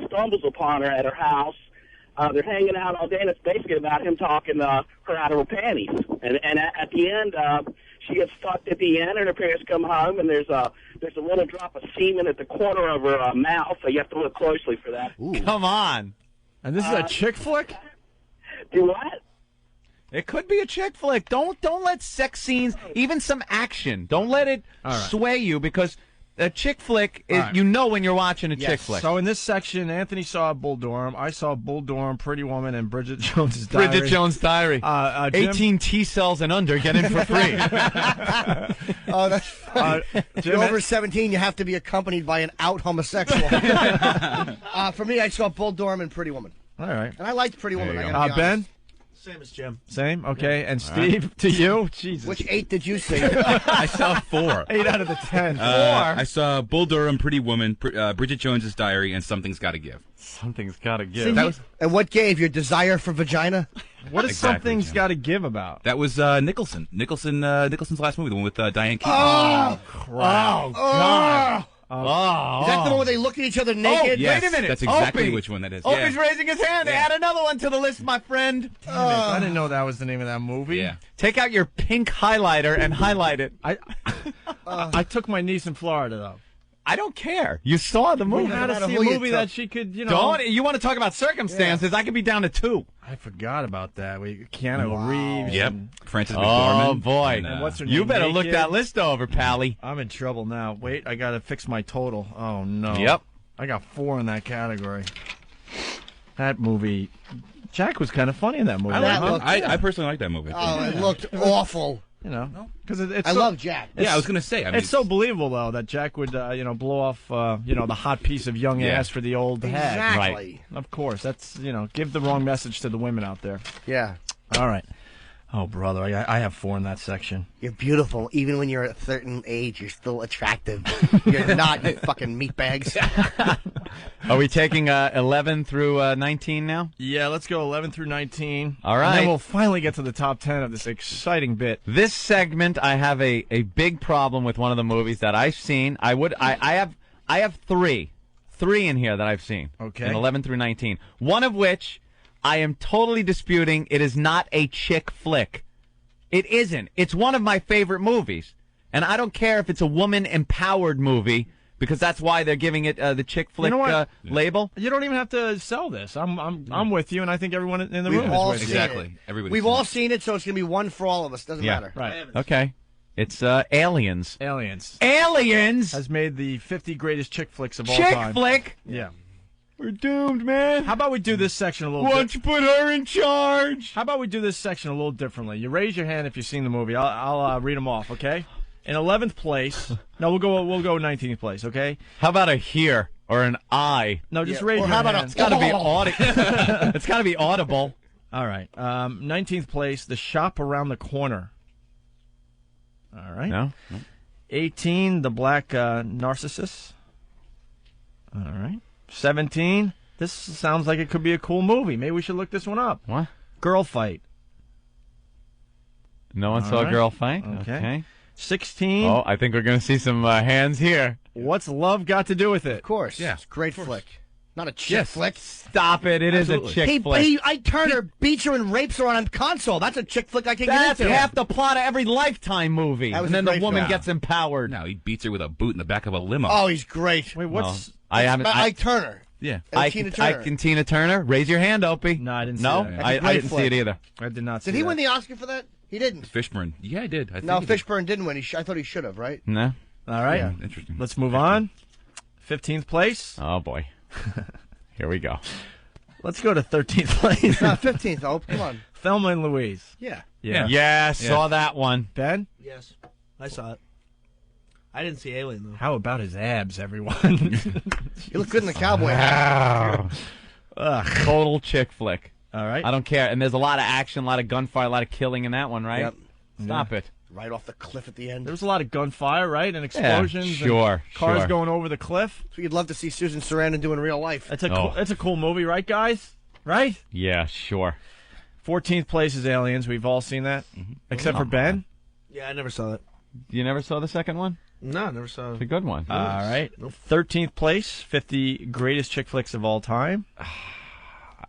stumbles upon her at her house. They're hanging out all day, and it's basically about him talking her out of her panties. And at the end, she gets fucked at the end, and her parents come home, and there's a little drop of semen at the corner of her mouth. So you have to look closely for that. Ooh. Come on. And this is a chick flick? Do what? It could be a chick flick. Don't let sex scenes, even some action, don't let it sway you, because a chick flick is you know when you're watching a chick flick. So in this section, Anthony saw Bull Durham, I saw Bull Durham, Pretty Woman, and Bridget Jones' Diary. Bridget Jones' Diary. 18 T cells and under, get in for free. Oh, that's funny. If you're over 17, you have to be accompanied by an out homosexual. For me, I saw Bull Durham and Pretty Woman. All right. And I liked Pretty Woman. I gotta be Ben? honest. Same as Jim. Same? Okay. And Steve, to you? Jesus. Which 8 did you see? I saw 4. 8 out of the 10. 4. I saw Bull Durham, Pretty Woman, Bridget Jones' Diary, and Something's Gotta Give. Something's Gotta Give. And what gave? Your desire for vagina? What is Something's Gotta Give about? That was Nicholson. Nicholson's last movie, the one with Diane Keaton. Oh, crap. Oh, God. Is that the one where they look at each other naked? Yes, wait a minute. That's exactly Opie. which one that is. Opie's raising his hand. Yeah. Add another one to the list, my friend. Damn it. I didn't know that was the name of that movie. Yeah. Take out your pink highlighter and highlight it. I took my niece in Florida, though. I don't care. You saw the movie. We had to see a movie that she could, You want to talk about circumstances? I could be down to 2. I forgot about that. Keanu Reeves. Yep. Frances McDormand. Oh, boy. And what's her name? You better look Naked. that list over, Pally. I'm in trouble now. Wait, I got to fix my total. Oh, no. Yep. I got 4 in that category. That movie. Jack was kind of funny in that movie. I personally like that movie. Oh, it looked awful. You know, because it's I love Jack. Yeah, I was going to say. It's so believable, though, that Jack would, blow off, the hot piece of young ass for the old hag. Exactly. Right. Of course. That's, give the wrong message to the women out there. Yeah. All right. Oh, brother, I have 4 in that section. You're beautiful. Even when you're at a certain age, you're still attractive. You're not, you fucking meatbags. Are we taking 11 through 19 now? Yeah, let's go 11 through 19. All right. And then we'll finally get to the top 10 of this exciting bit. This segment, I have a big problem with one of the movies that I've seen. I have 3 in here that I've seen. Okay. In 11 through 19. One of which I am totally disputing. It is not a chick flick. It isn't. It's one of my favorite movies. And I don't care if it's a woman-empowered movie, because that's why they're giving it the chick flick label. You don't even have to sell this. I'm with you, and I think everyone in the We've room all is with seen you. Exactly. Everybody's We've seen all it. seen it, so it's going to be one for all of us. Doesn't matter. Right. Okay. It's Aliens. Aliens. Aliens has made the 50 greatest chick flicks of all Chick time. flick? Yeah. We're doomed, man. How about we do this section a little Why don't you put her in charge? How about we do this section a little differently? You raise your hand if you've seen the movie. I'll read them off, okay? In 11th place. No, we'll go 19th place, okay? How about a here or an I? No, just raise your how about hand. It's got to be audible. It's got to be audible. All right. 19th place, The Shop Around the Corner. All right. No. 18, The Black Narcissus. All right. 17, this sounds like it could be a cool movie. Maybe we should look this one up. What? Girl Fight. No one All saw right. Girl Fight? Okay. 16. Oh, I think we're going to see some hands here. What's love got to do with it? Of course. Yeah. It's a great flick. Not a chick flick. Stop it. It is a chick flick. Ike Turner beats her and rapes her on console. That's a chick flick I can That's get into. half the plot of every Lifetime movie. That was And then a the great woman film. gets empowered. No, he beats her with a boot in the back of a limo. Oh, he's great. Wait, what's... I haven't. Ike Turner. Yeah. And Tina Turner. Ike and Tina Turner. Raise your hand, Opie. No, I didn't see No, that. That's a I great didn't see it flick. either. I did not see Did he that. win the Oscar for that? He didn't. Fishburne. Yeah, I did. I think No, he did. Fishburne didn't win. I thought he should have, right? No. All right. Yeah. Interesting. Let's move on. 15th place. Oh boy. Here we go. Let's go to 13th place. No, 15th. Oh, come on. Thelma and Louise. Yeah. Yeah, saw that one. Ben? Yes, I saw it. I didn't see Alien though. How about his abs, everyone? You look good in the cowboy hat. Wow. Ugh. Total chick flick. All right. I don't care. And there's a lot of action, a lot of gunfire, a lot of killing in that one, right? Yep. Stop it. Right off the cliff at the end. There was a lot of gunfire, right? And explosions. sure, and cars sure. going over the cliff. So you'd love to see Susan Sarandon do in real life. It's a cool movie, right, guys? Right? Yeah, sure. 14th place is Aliens. We've all seen that, except for Ben. Yeah, I never saw it. You never saw the second one? No, I never saw It's a it. good one. All right. 13th place, 50 greatest chick flicks of all time.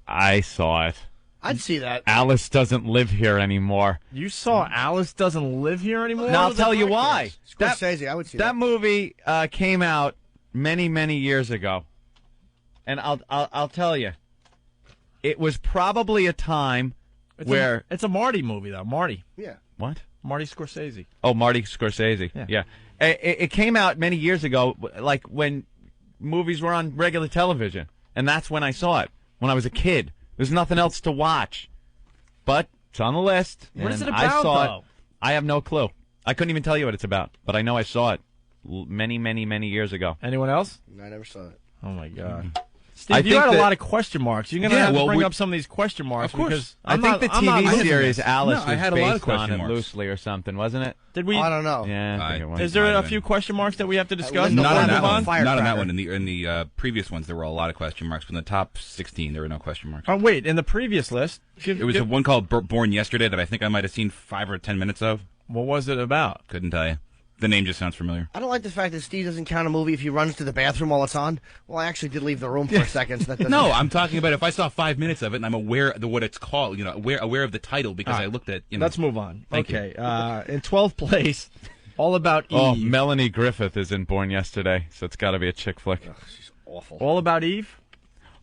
I saw it. I'd see that. Alice doesn't live here anymore. You saw Alice Doesn't Live Here anymore? Now I'll tell you why. Scorsese, I would see that. That movie came out many years ago, and I'll tell you, it was probably a time where it's a Marty movie though. Marty. Yeah. What? Marty Scorsese. Oh, Marty Scorsese. Yeah. It came out many years ago, like when movies were on regular television, and that's when I saw it. When I was a kid, there's nothing else to watch, but it's on the list. What is and it I about, saw though? it. I have no clue. I couldn't even tell you what it's about, but I know I saw it many years ago. Anyone else? No, I never saw it. Oh my God. Steve, I you think got a that- lot of question marks. You're going to Yeah, have to well, bring we- up some of these question marks. Of course. Because I I'm think not- the I'm not TV listening. series Alice No, I was had a lot of based question on it marks. loosely or something, wasn't it? Did we? I don't know. Yeah, I think it was. Is there Might a have few been. question marks that we have to discuss? Linda Not on that Move on. one. Firecracker. Not on that one. In the previous ones, there were a lot of question marks. But in the top 16, there were no question marks. Oh, wait. In the previous list, It was one called Born Yesterday that I think I might have seen 5 or 10 minutes of. what was it about? Couldn't tell you. The name just sounds familiar. I don't like the fact that Steve doesn't count a movie if he runs to the bathroom while it's on. Well, I actually did leave the room for a second. So that doesn't No, I'm talking about if I saw 5 minutes of it and I'm aware of what it's called, aware of the title because I looked at, Let's move on. Thank you. Okay. In 12th place, All About Eve. Oh, Melanie Griffith is in Born Yesterday, so it's got to be a chick flick. She's awful. All About Eve.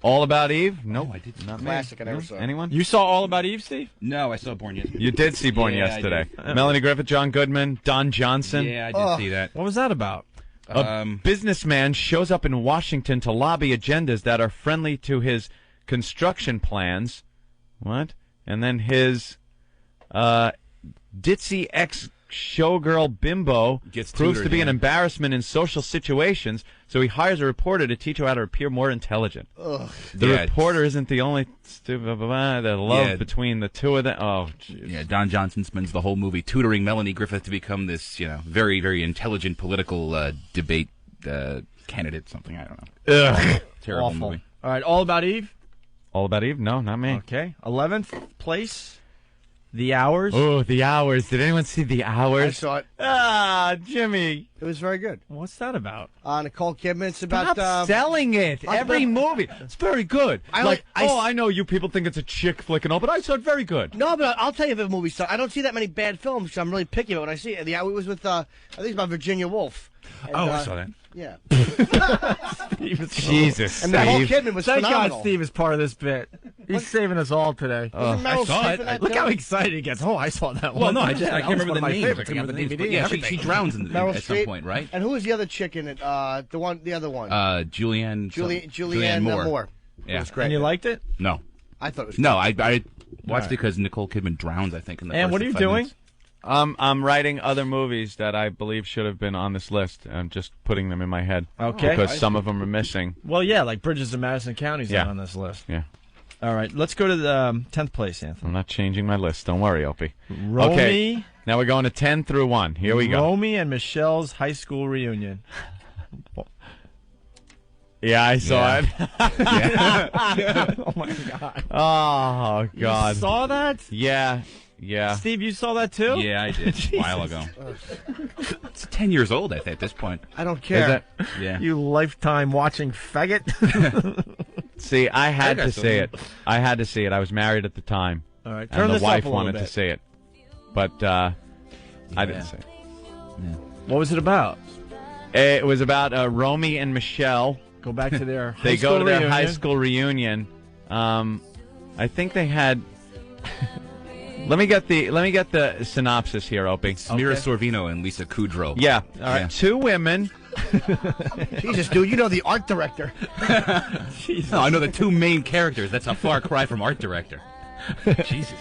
All About Eve? No, I did not Classic, me. I never No? saw it. Anyone? You saw All About Eve, Steve? No, I saw Born Yesterday. You did see Born Yeah, I Yesterday. did. Melanie Griffith, John Goodman, Don Johnson. Yeah, I did see that. What was that about? A businessman shows up in Washington to lobby agendas that are friendly to his construction plans. What? And then his ditzy showgirl bimbo Gets proves to tutored, be an yeah. embarrassment in social situations, so he hires a reporter to teach her how to appear more intelligent. Ugh. The Yeah, reporter isn't the only stupid the love between the two of them. Oh, jeez. Yeah, Don Johnson spends the whole movie tutoring Melanie Griffith to become this, very, very intelligent political debate candidate. Something I don't know. Ugh. Terrible Awful. movie. All right, All About Eve. All About Eve? No, not me. Okay, 11th place. The Hours. Oh, The Hours. Did anyone see The Hours? I saw it. Ah, Jimmy. It was very good. What's that about? Nicole Kidman. It's about Stop selling it. Every movie. It's very good. I know you people think it's a chick flick and all, but I saw it very good. No, but I'll tell you if a movie sucks. I don't see that many bad films, so I'm really picky about when I see it. It was with, I think it's about Virginia Woolf. And, I saw that. Yeah. Jesus, and Nicole Kidman was Thank phenomenal. God Steve is part of this bit. He's saving us all today. I saw it. Look how excited he gets. Oh, I saw that one. Well, no, I Yeah, can't remember the names. favorites. I can't remember the names. DVD But and yeah, everything. she drowns at Meryl some Streep. point, right? And who was the other chick in it? The other one. Julianne Moore. Yeah. It was great. And you liked it? No. I thought it was No, I watched right. it because Nicole Kidman drowns, I think, in the And first what are you 5 doing? minutes. I'm writing other movies that I believe should have been on this list. I'm just putting them in my head. Okay. Because some of them are missing. Well, yeah, like Bridges of Madison County's Yeah. not on this list. Yeah. All right, let's go to the 10th place, Anthony. I'm not changing my list. Don't worry, Opie. Romy. Okay. Now we're going to 10 through 1. Here we go. Romy and Michelle's high school reunion. Yeah, I saw it. Oh, my God. Oh, God. You saw that? Yeah. Yeah. Steve, you saw that too? Yeah, I did a while ago. It's 10 years old, I think, at this point. I don't care. Yeah. You lifetime watching faggot. See, I had I to got see it. I had to see it. I was married at the time. All right, turn and this the up wife a little wanted bit. to see it. But I didn't see it. What was it about? It was about Romy and Michelle. Go back to their They high go school to their reunion. high school reunion. I think they had. Let me get the synopsis here, Opie. Mira Sorvino and Lisa Kudrow. Yeah. All right. Yeah. 2 women. Jesus, dude, you know the art director. No, I know the 2 main characters. That's a far cry from art director. Jesus.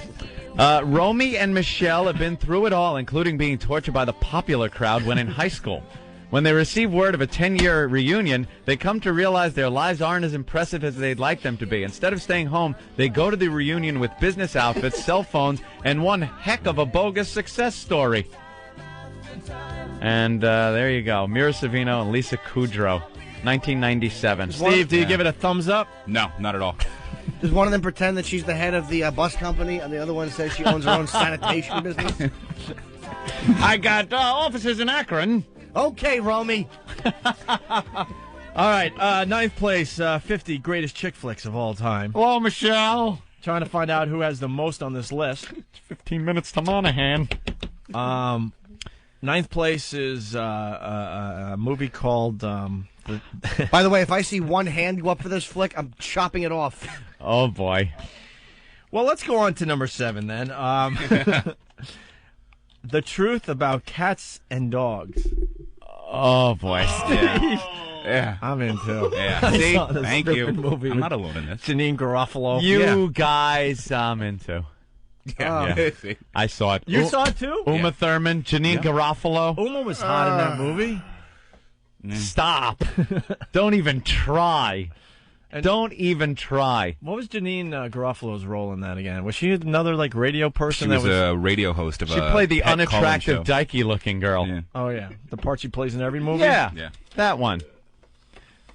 Romy and Michelle have been through it all, including being tortured by the popular crowd when in high school. When they receive word of a 10-year reunion, they come to realize their lives aren't as impressive as they'd like them to be. Instead of staying home, they go to the reunion with business outfits, cell phones, and one heck of a bogus success story. And there you go. Mira Sorvino and Lisa Kudrow, 1997. Steve, do you give it a thumbs up? No, not at all. Does one of them pretend that she's the head of the bus company, and the other one says she owns her own sanitation business? I got offices in Akron. Okay, Romy. All right, 9th place, 50 greatest chick flicks of all time. Hello, Michelle. Trying to find out who has the most on this list. 15 minutes to Monahan. 9th place is a movie called... By the way, if I see one hand go up for this flick, I'm chopping it off. Oh, boy. Well, let's go on to number 7, then. The Truth About Cats and Dogs. Oh, boy. Yeah. I'm into. Yeah. I See? saw this Thank you. stupid movie I'm with not alone in this. Janine Garofalo. You guys, I'm into. Yeah. Yeah. I saw it. You saw it too? Uma Thurman, Janine Garofalo. Uma was hot in that movie. Stop. Don't even try. Don't even try. What was Janine Garofalo's role in that again? Was she another like radio person? She was a radio host of She played the unattractive, dykey-looking girl. Yeah. Oh, yeah. The part she plays in every movie? Yeah. That one.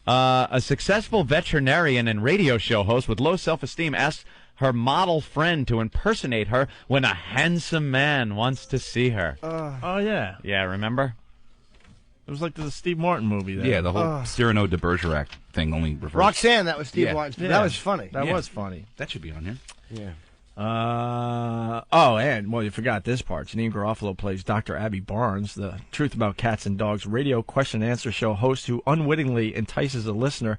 A successful veterinarian and radio show host with low self-esteem asks her model friend to impersonate her when a handsome man wants to see her. Oh, yeah. Yeah, remember? It was like the Steve Martin movie. There. Yeah, the whole Cyrano de Bergerac thing only reversed. Roxanne, that was Steve Yeah. Martin. Yeah. That was funny. That was funny. That should be on here. Yeah. And, well, you forgot this part. Janine Garofalo plays Dr. Abby Barnes, the Truth About Cats and Dogs radio question and answer show host who unwittingly entices a listener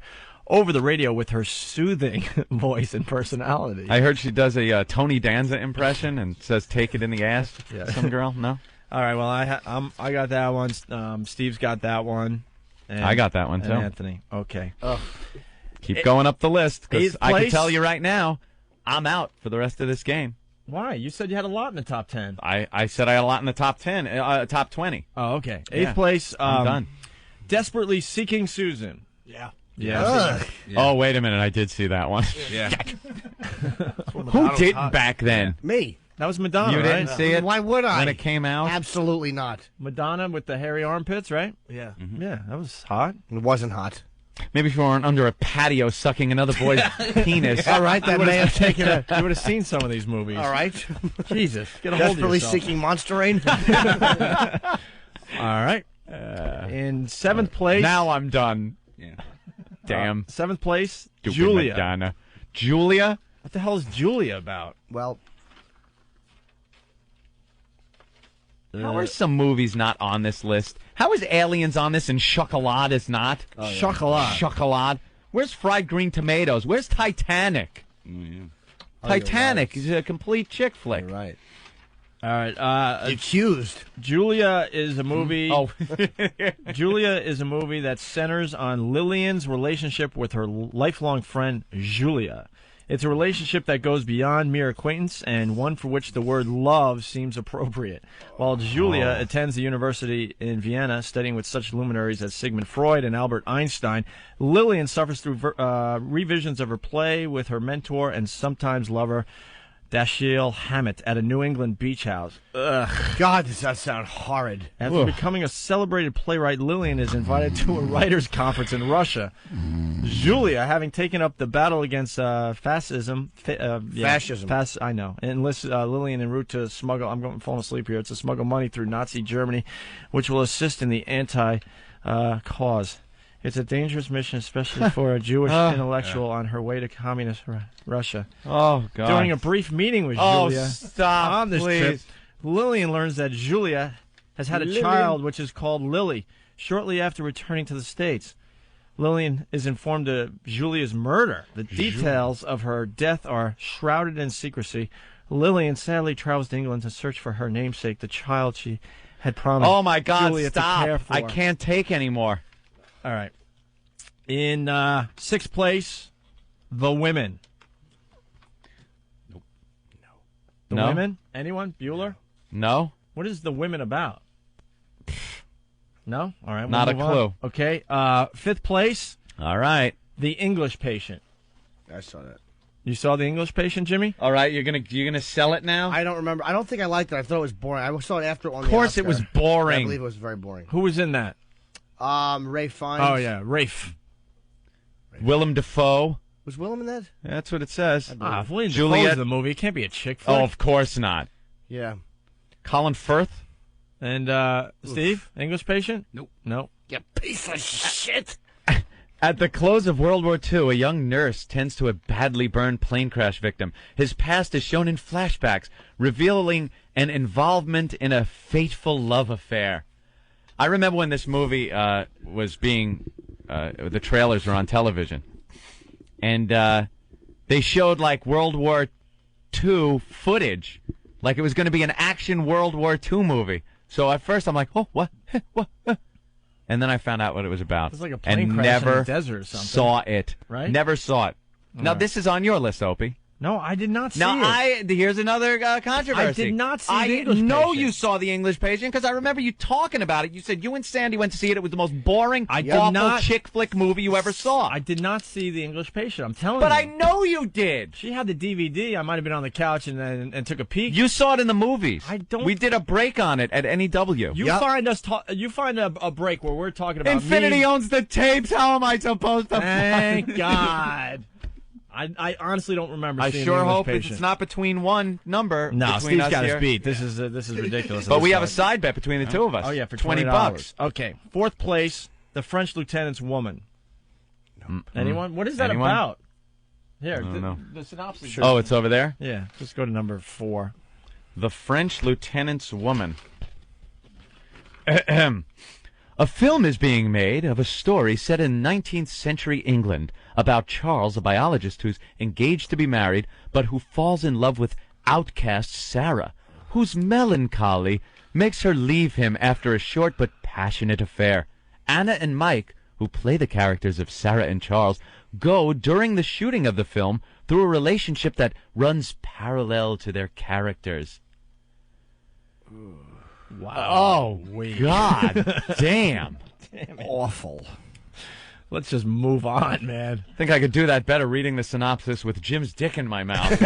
over the radio with her soothing voice and personality. I heard she does a Tony Danza impression and says, "Take it in the ass." Yeah. Some girl? No? All right, well, I got that one. Steve's got that one. And, I got that one, too. And Anthony. Okay. Keep going up the list, because Eighth I can place? tell you right now, I'm out for the rest of this game. Why? You said you had a lot in the top 10. I said I had a lot in the top 10, top 20. Oh, okay. Eighth place. I'm done. Desperately Seeking Susan. Yeah. Yeah. Oh, wait a minute. I did see that one. Yeah. Who didn't back then? Me. That was Madonna, You right? didn't see it? Why would I? When it came out? Absolutely not. Madonna with the hairy armpits, right? Yeah. Yeah, that was hot. It wasn't hot. Maybe if you weren't under a patio sucking another boy's penis. All right, that may have taken a... You would have seen some of these movies. All right. Jesus, get a hold of Desperately yourself. Seeking Monster Rain. All right. In seventh place. Now I'm done. Yeah. Damn. Seventh place, Stupid Julia. Madonna. Julia? What the hell is Julia about? Well, how are some movies not on this list? How is Aliens on this and Chocolat is not? Oh, yeah. Chocolat. Chocolat. Where's Fried Green Tomatoes? Where's Titanic? Titanic is a complete chick flick. You're right. All right. The Accused. Julia is a movie. Oh. Julia is a movie that centers on Lillian's relationship with her lifelong friend, Julia. It's a relationship that goes beyond mere acquaintance and one for which the word love seems appropriate. While Julia attends the university in Vienna, studying with such luminaries as Sigmund Freud and Albert Einstein, Lillian suffers through revisions of her play with her mentor and sometimes lover, Dashiell Hammett, at a New England beach house. Ugh. God, does that sound horrid. After becoming a celebrated playwright, Lillian is invited to a writers' conference in Russia. Julia, having taken up the battle against fascism, I know, enlists Lillian en route to smuggle. I'm falling asleep here. It's to smuggle money through Nazi Germany, which will assist in the anti-cause. It's a dangerous mission, especially for a Jewish intellectual on her way to communist Russia. Oh, God. During a brief meeting with Julia stop, on this please. trip, Lillian learns that Julia has had a child which is called Lily shortly after returning to the States. Lillian is informed of Julia's murder. The details of her death are shrouded in secrecy. Lillian sadly travels to England to search for her namesake, the child she had promised Oh, my God, Julia to care stop. for. I can't take anymore. All right. In sixth place, The Women. Nope. The No. Women? Anyone? Bueller? No? What is The Women about? No? All right. Not a move on. clue. Okay. Fifth place, All right. The English Patient. I saw that. You saw The English Patient, Jimmy? All right, you're gonna sell it now? I don't remember. I don't think I liked it. I thought it was boring. I saw it after on Of course the it was Oscar. boring. I believe it was very boring. Who was in that? Ray Fiennes. Oh, yeah. Rafe. Willem Dafoe. Was Willem in that? That's what it says. If William Juliet. Dafoe's in the movie, it can't be a chick flick. Oh, of course not. Yeah. Colin Firth. And Steve, English Patient? Nope. Nope. You piece of shit. At the close of World War II, a young nurse tends to a badly burned plane crash victim. His past is shown in flashbacks, revealing an involvement in a fateful love affair. I remember when this movie was being, the trailers were on television, and they showed like World War II footage, like it was going to be an action World War II movie. So at first I'm like, oh, what? What? And then I found out what it was about. It's like a plane and crash never in the desert or something. saw it. Right? Never saw it. Now, right. this is on your list, Opie. No, I did not see now, it. Here's another controversy. I did not see The English Patient. you saw The English Patient because I remember you talking about it. You said you and Sandy went to see it. It was the most boring, awful chick flick movie you ever saw. I did not see The English Patient. I'm telling But you. I know you did. She had the DVD. I might have been on the couch and took a peek. You saw it in the movies. I don't. We did a break on it at NEW. You find us. You find a break where we're talking about Infinity me. owns the tapes. How am I supposed to? Thank God. I honestly don't remember. I seeing sure the English hope Patient. it's not between one number. No, between Steve's us got here. us beat. This is ridiculous. But we have a side bet between the two of us. Oh yeah, for $20. Okay, fourth place, The French Lieutenant's Woman. Anyone? What is that Anyone? about? Here, I don't know. the synopsis. Sure. Oh, it's over there? Yeah, just go to number 4. The French Lieutenant's Woman. A film is being made of a story set in 19th century England about Charles, a biologist who's engaged to be married, but who falls in love with outcast Sarah, whose melancholy makes her leave him after a short but passionate affair. Anna and Mike, who play the characters of Sarah and Charles, go, during the shooting of the film, through a relationship that runs parallel to their characters. Wow. Oh, God damn. Awful. Let's just move on, man. I think I could do that better reading the synopsis with Jim's dick in my mouth.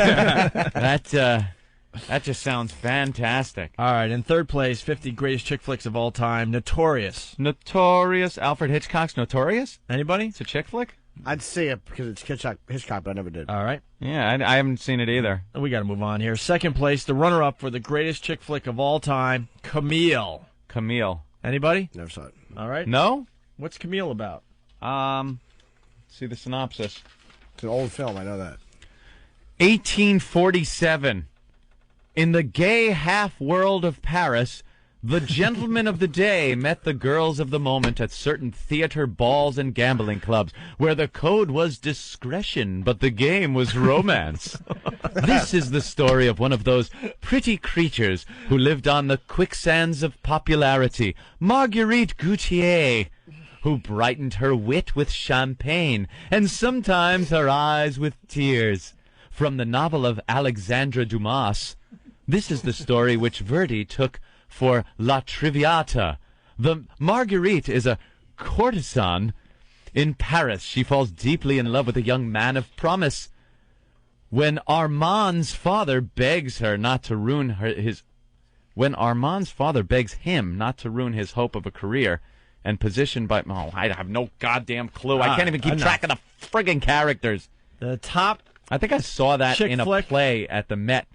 That just sounds fantastic. All right, in third place, 50 greatest chick flicks of all time, Notorious. Notorious. Alfred Hitchcock's Notorious? Anybody? It's a chick flick? I'd see it because it's Hitchcock, but I never did. All right. Yeah, I haven't seen it either. We got to move on here. Second place, the runner-up for the greatest chick flick of all time, Camille. Camille. Anybody? Never saw it. All right. No? What's Camille about? See the synopsis. It's an old film, I know that. 1847. In the gay half-world of Paris, the gentlemen of the day met the girls of the moment at certain theater balls and gambling clubs, where the code was discretion, but the game was romance. This is the story of one of those pretty creatures who lived on the quicksands of popularity, Marguerite Gautier, who brightened her wit with champagne, and sometimes her eyes with tears. From the novel of Alexandre Dumas, this is the story which Verdi took for La Traviata. The Marguerite is a courtesan in Paris. She falls deeply in love with a young man of promise. When Armand's father begs her not to ruin when Armand's father begs him not to ruin his hope of a career and position by... Oh, I have no goddamn clue. I can't even keep track of the friggin' characters. The top... I think I saw that in a play at the Met.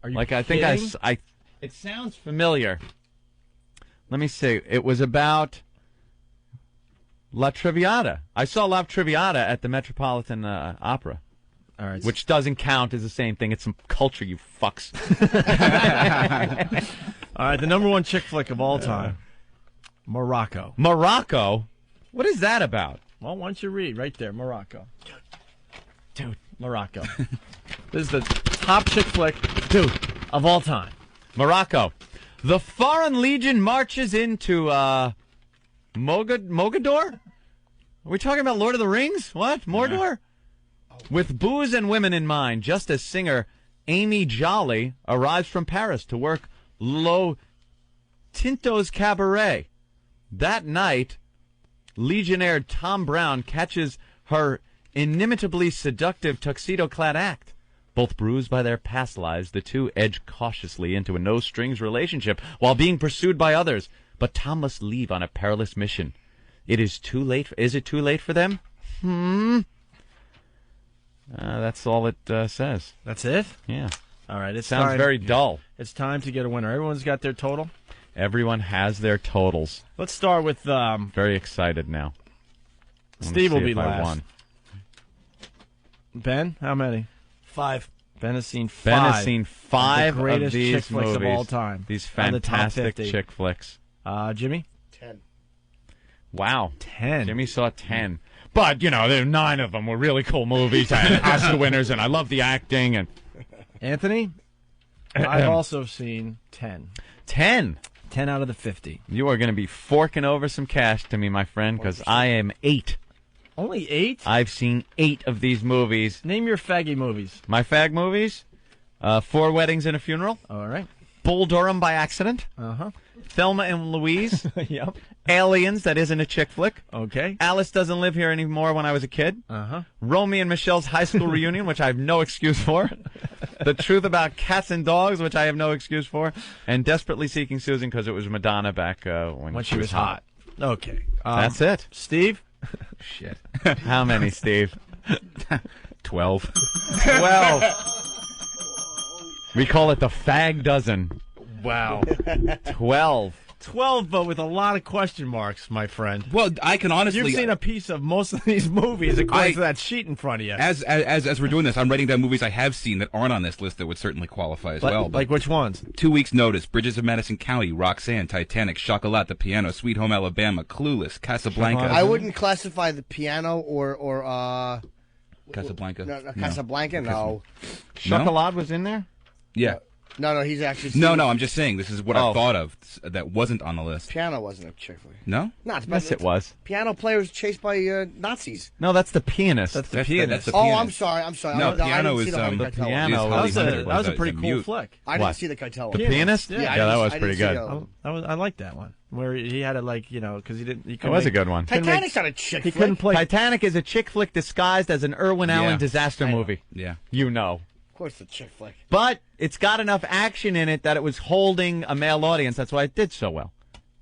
Are you I kidding? think it sounds familiar. Let me see. It was about La Traviata. I saw La Traviata at the Metropolitan Opera. All right. Which doesn't count as the same thing. It's some culture, you fucks. All right, the number one chick flick of all time, Morocco. Morocco? What is that about? Well, why don't you read right there, Morocco. Dude. Morocco. This is the top chick flick, of all time. Morocco. The Foreign Legion marches into Mogador? Are we talking about Lord of the Rings? What? Mordor? With booze and women in mind, just as singer Amy Jolly arrives from Paris to work Lo Tinto's Cabaret. That night, Legionnaire Tom Brown catches her inimitably seductive tuxedo-clad act. Both bruised by their past lives, the two edge cautiously into a no-strings relationship while being pursued by others. But Tom must leave on a perilous mission. Is it too late for them? That's all it says. That's it? Yeah. All right. It sounds very dull. It's time to get a winner. Everyone's got their total? Everyone has their totals. Let's start with... very excited now. Steve will be if I last. won. Ben, how many? 5. Ben has seen 5. Ben has seen 5 of the greatest of these chick flicks movies of all time. These On the top fantastic 50. chick flicks. Jimmy? 10. Wow. 10. Jimmy saw 10. But, there 9 of them were really cool movies and Oscar winners, and I love the acting. And Anthony? I've also seen 10. 10? 10 out of the 50. You are going to be forking over some cash to me, my friend, because I am 8. Only 8? I've seen 8 of these movies. Name your faggy movies. My fag movies? 4 Weddings and a Funeral. All right. Bull Durham by Accident. Uh-huh. Thelma and Louise. Yep. Aliens, that isn't a chick flick. Okay. Alice Doesn't Live Here Anymore when I was a kid. Uh-huh. Romy and Michelle's High School Reunion, which I have no excuse for. The Truth About Cats and Dogs, which I have no excuse for. And Desperately Seeking Susan, because it was Madonna back when she was hot. Okay. That's it. Steve? Shit. How many, Steve? 12. 12. We call it the fag dozen. Wow. 12. 12, but with a lot of question marks, my friend. Well, I can honestly... You've seen a piece of most of these movies according to that sheet in front of you. As we're doing this, I'm writing down movies I have seen that aren't on this list that would certainly qualify as well. Like which ones? 2 Weeks' Notice, Bridges of Madison County, Roxanne, Titanic, Chocolat, The Piano, Sweet Home Alabama, Clueless, Casablanca. I wouldn't classify The Piano or Casablanca. No, Casablanca, no. Chocolat was in there? Yeah. No, he's actually... No, I'm just saying this is what I thought of that wasn't on the list. Piano wasn't a chick flick. No? No, it's Yes, it was. Piano player was chased by Nazis. No, that's the pianist. That's the pianist. Oh, I'm sorry. No, piano is the piano. That was a pretty cool flick. I didn't see the Keitel one. The pianist? Yeah, that was pretty good. I like that one where he had to because he didn't. It was a good one. Titanic's not a chick flick. He couldn't play. Titanic is a chick flick disguised as an Irwin Allen disaster movie. Yeah, you know. Of course, the chick flick. But it's got enough action in it that it was holding a male audience. That's why it did so well.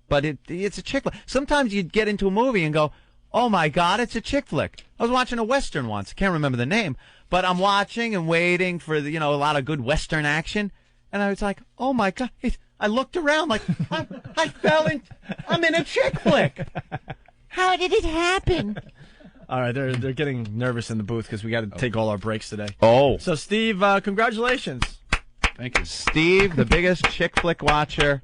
But it's a chick flick. Sometimes you'd get into a movie and go, oh, my God, it's a chick flick. I was watching a Western once. I can't remember the name. But I'm watching and waiting for, a lot of good Western action. And I was like, oh, my God. I looked around like, I fell in. I'm in a chick flick. How did it happen? All right, they're getting nervous in the booth because we got to take all our breaks today. Oh. So, Steve, congratulations. Thank you. Steve, the biggest chick flick watcher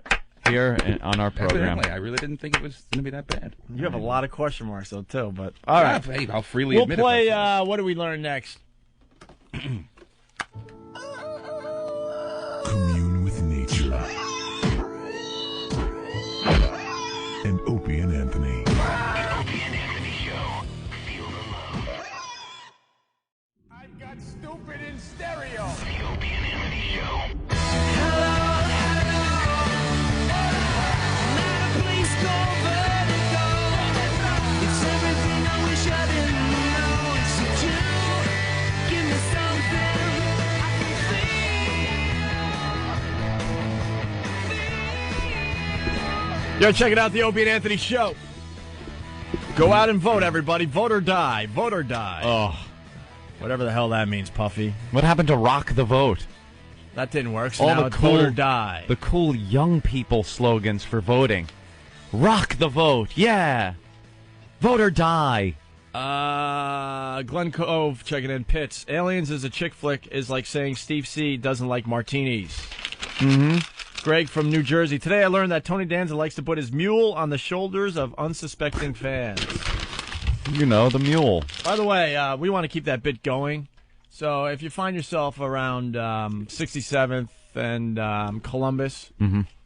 here on our program. Evidently, I really didn't think it was going to be that bad. You have a lot of question marks, though, too. But all right. Hey, I'll freely we'll admit play, it. what do we learn next? Commune with nature. And Opie and Anthony. The Opie and Anthony Show. Feel the love. I've got stupid in stereo. The Opie and Anthony Show. Hello. Not a place called Vertigo. It's everything I wish I didn't know. Except you. Give me something I can feel. You're checking out the Opie and Anthony Show. Go out and vote, everybody. Vote or die. Vote or die. Oh. Whatever the hell that means, Puffy. What happened to rock the vote? That didn't work, so All now the it's cool, vote or die. The cool young people slogans for voting. Rock the vote. Yeah. Vote or die. Glenn Cove checking in. Pitts. Aliens is a chick flick is like saying Steve C doesn't like martinis. Mm-hmm. Greg from New Jersey. Today I learned that Tony Danza likes to put his mule on the shoulders of unsuspecting fans. You know, the mule. By the way, we want to keep that bit going. So if you find yourself around 67th and Columbus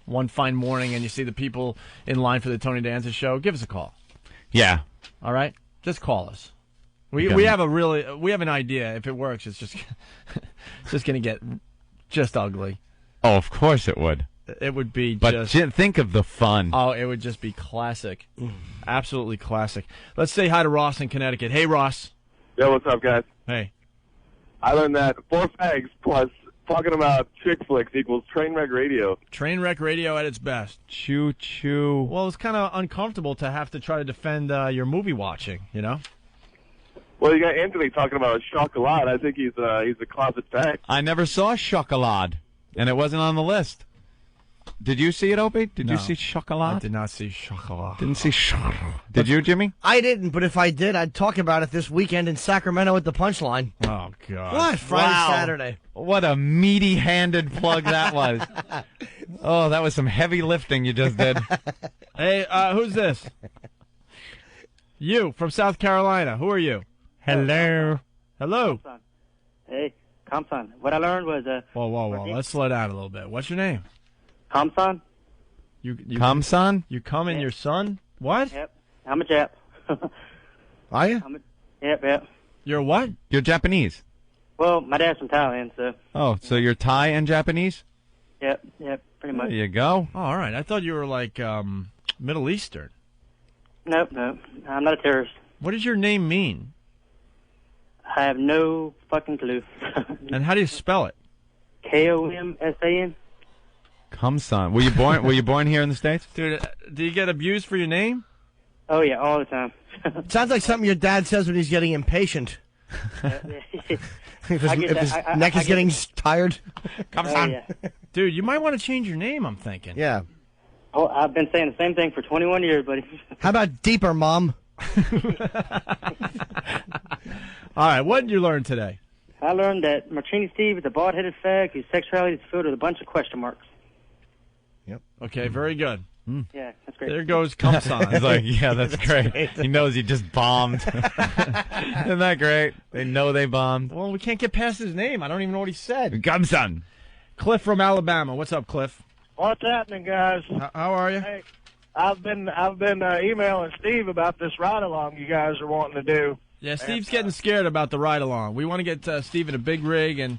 one fine morning and you see the people in line for the Tony Danza show, give us a call. Yeah. All right? Just call us. We have an idea. If it works, it's just going to get just ugly. Oh, of course it would. It would be but think of the fun. Oh, it would just be classic. Absolutely classic. Let's say hi to Ross in Connecticut. Hey, Ross. Yo, what's up, guys? Hey. I learned that 4 fags plus talking about chick flicks equals train wreck radio. Train wreck radio at its best. Choo choo. Well, it's kind of uncomfortable to have to try to defend your movie watching, you know? Well, you got Anthony talking about chocolate. I think he's a closet fag. I never saw chocolate, and it wasn't on the list. Did you see it, Opie? Did you see chocolate? I did not see chocolate. Didn't see chocolate. Did you, Jimmy? I didn't, but if I did, I'd talk about it this weekend in Sacramento at the Punchline. Oh, God. What? Friday, Wow. Saturday. What a meaty-handed plug that was. Oh, that was some heavy lifting you just did. Hey, who's this? You, from South Carolina. Who are you? Hello. Hello. Hey, Kamsan. What I learned was Whoa. Let's slow down a little bit. What's your name? Kamsan. You Kamsan? You come in your son? What? Yep. I'm a Jap. Are you? Yep. You're what? You're Japanese. Well, my dad's from Thailand, so. Oh, so you're Thai and Japanese? Yep, pretty much. There you go. Oh, all right. I thought you were like Middle Eastern. Nope. I'm not a terrorist. What does your name mean? I have no fucking clue. And how do you spell it? Komsan. Kamsan. Were you born here in the States? Dude, do you get abused for your name? Oh, yeah, all the time. Sounds like something your dad says when he's getting impatient. If his neck is getting tired. Kamsan. Yeah. Dude, you might want to change your name, I'm thinking. Yeah. Oh, I've been saying the same thing for 21 years, buddy. How about deeper, Mom? All right, what did you learn today? I learned that Martini Steve is a bald-headed fag whose sexuality is filled with a bunch of question marks. Yep. Okay, very good. Yeah, that's great. There goes Kamsan. He's like, yeah, that's great. He knows he just bombed. Isn't that great? They know they bombed. Well, we can't get past his name. I don't even know what he said. Kamsan. Cliff from Alabama. What's up, Cliff? What's happening, guys? How are you? Hey, I've been emailing Steve about this ride along you guys are wanting to do. Yeah, Steve's getting scared about the ride along. We want to get Steve in a big rig, and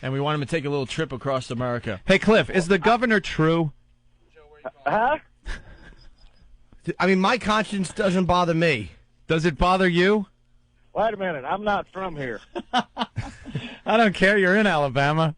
we want him to take a little trip across America. Hey, Cliff, is the governor true? Huh? I mean, my conscience doesn't bother me. Does it bother you? Wait a minute. I'm not from here. I don't care. You're in Alabama.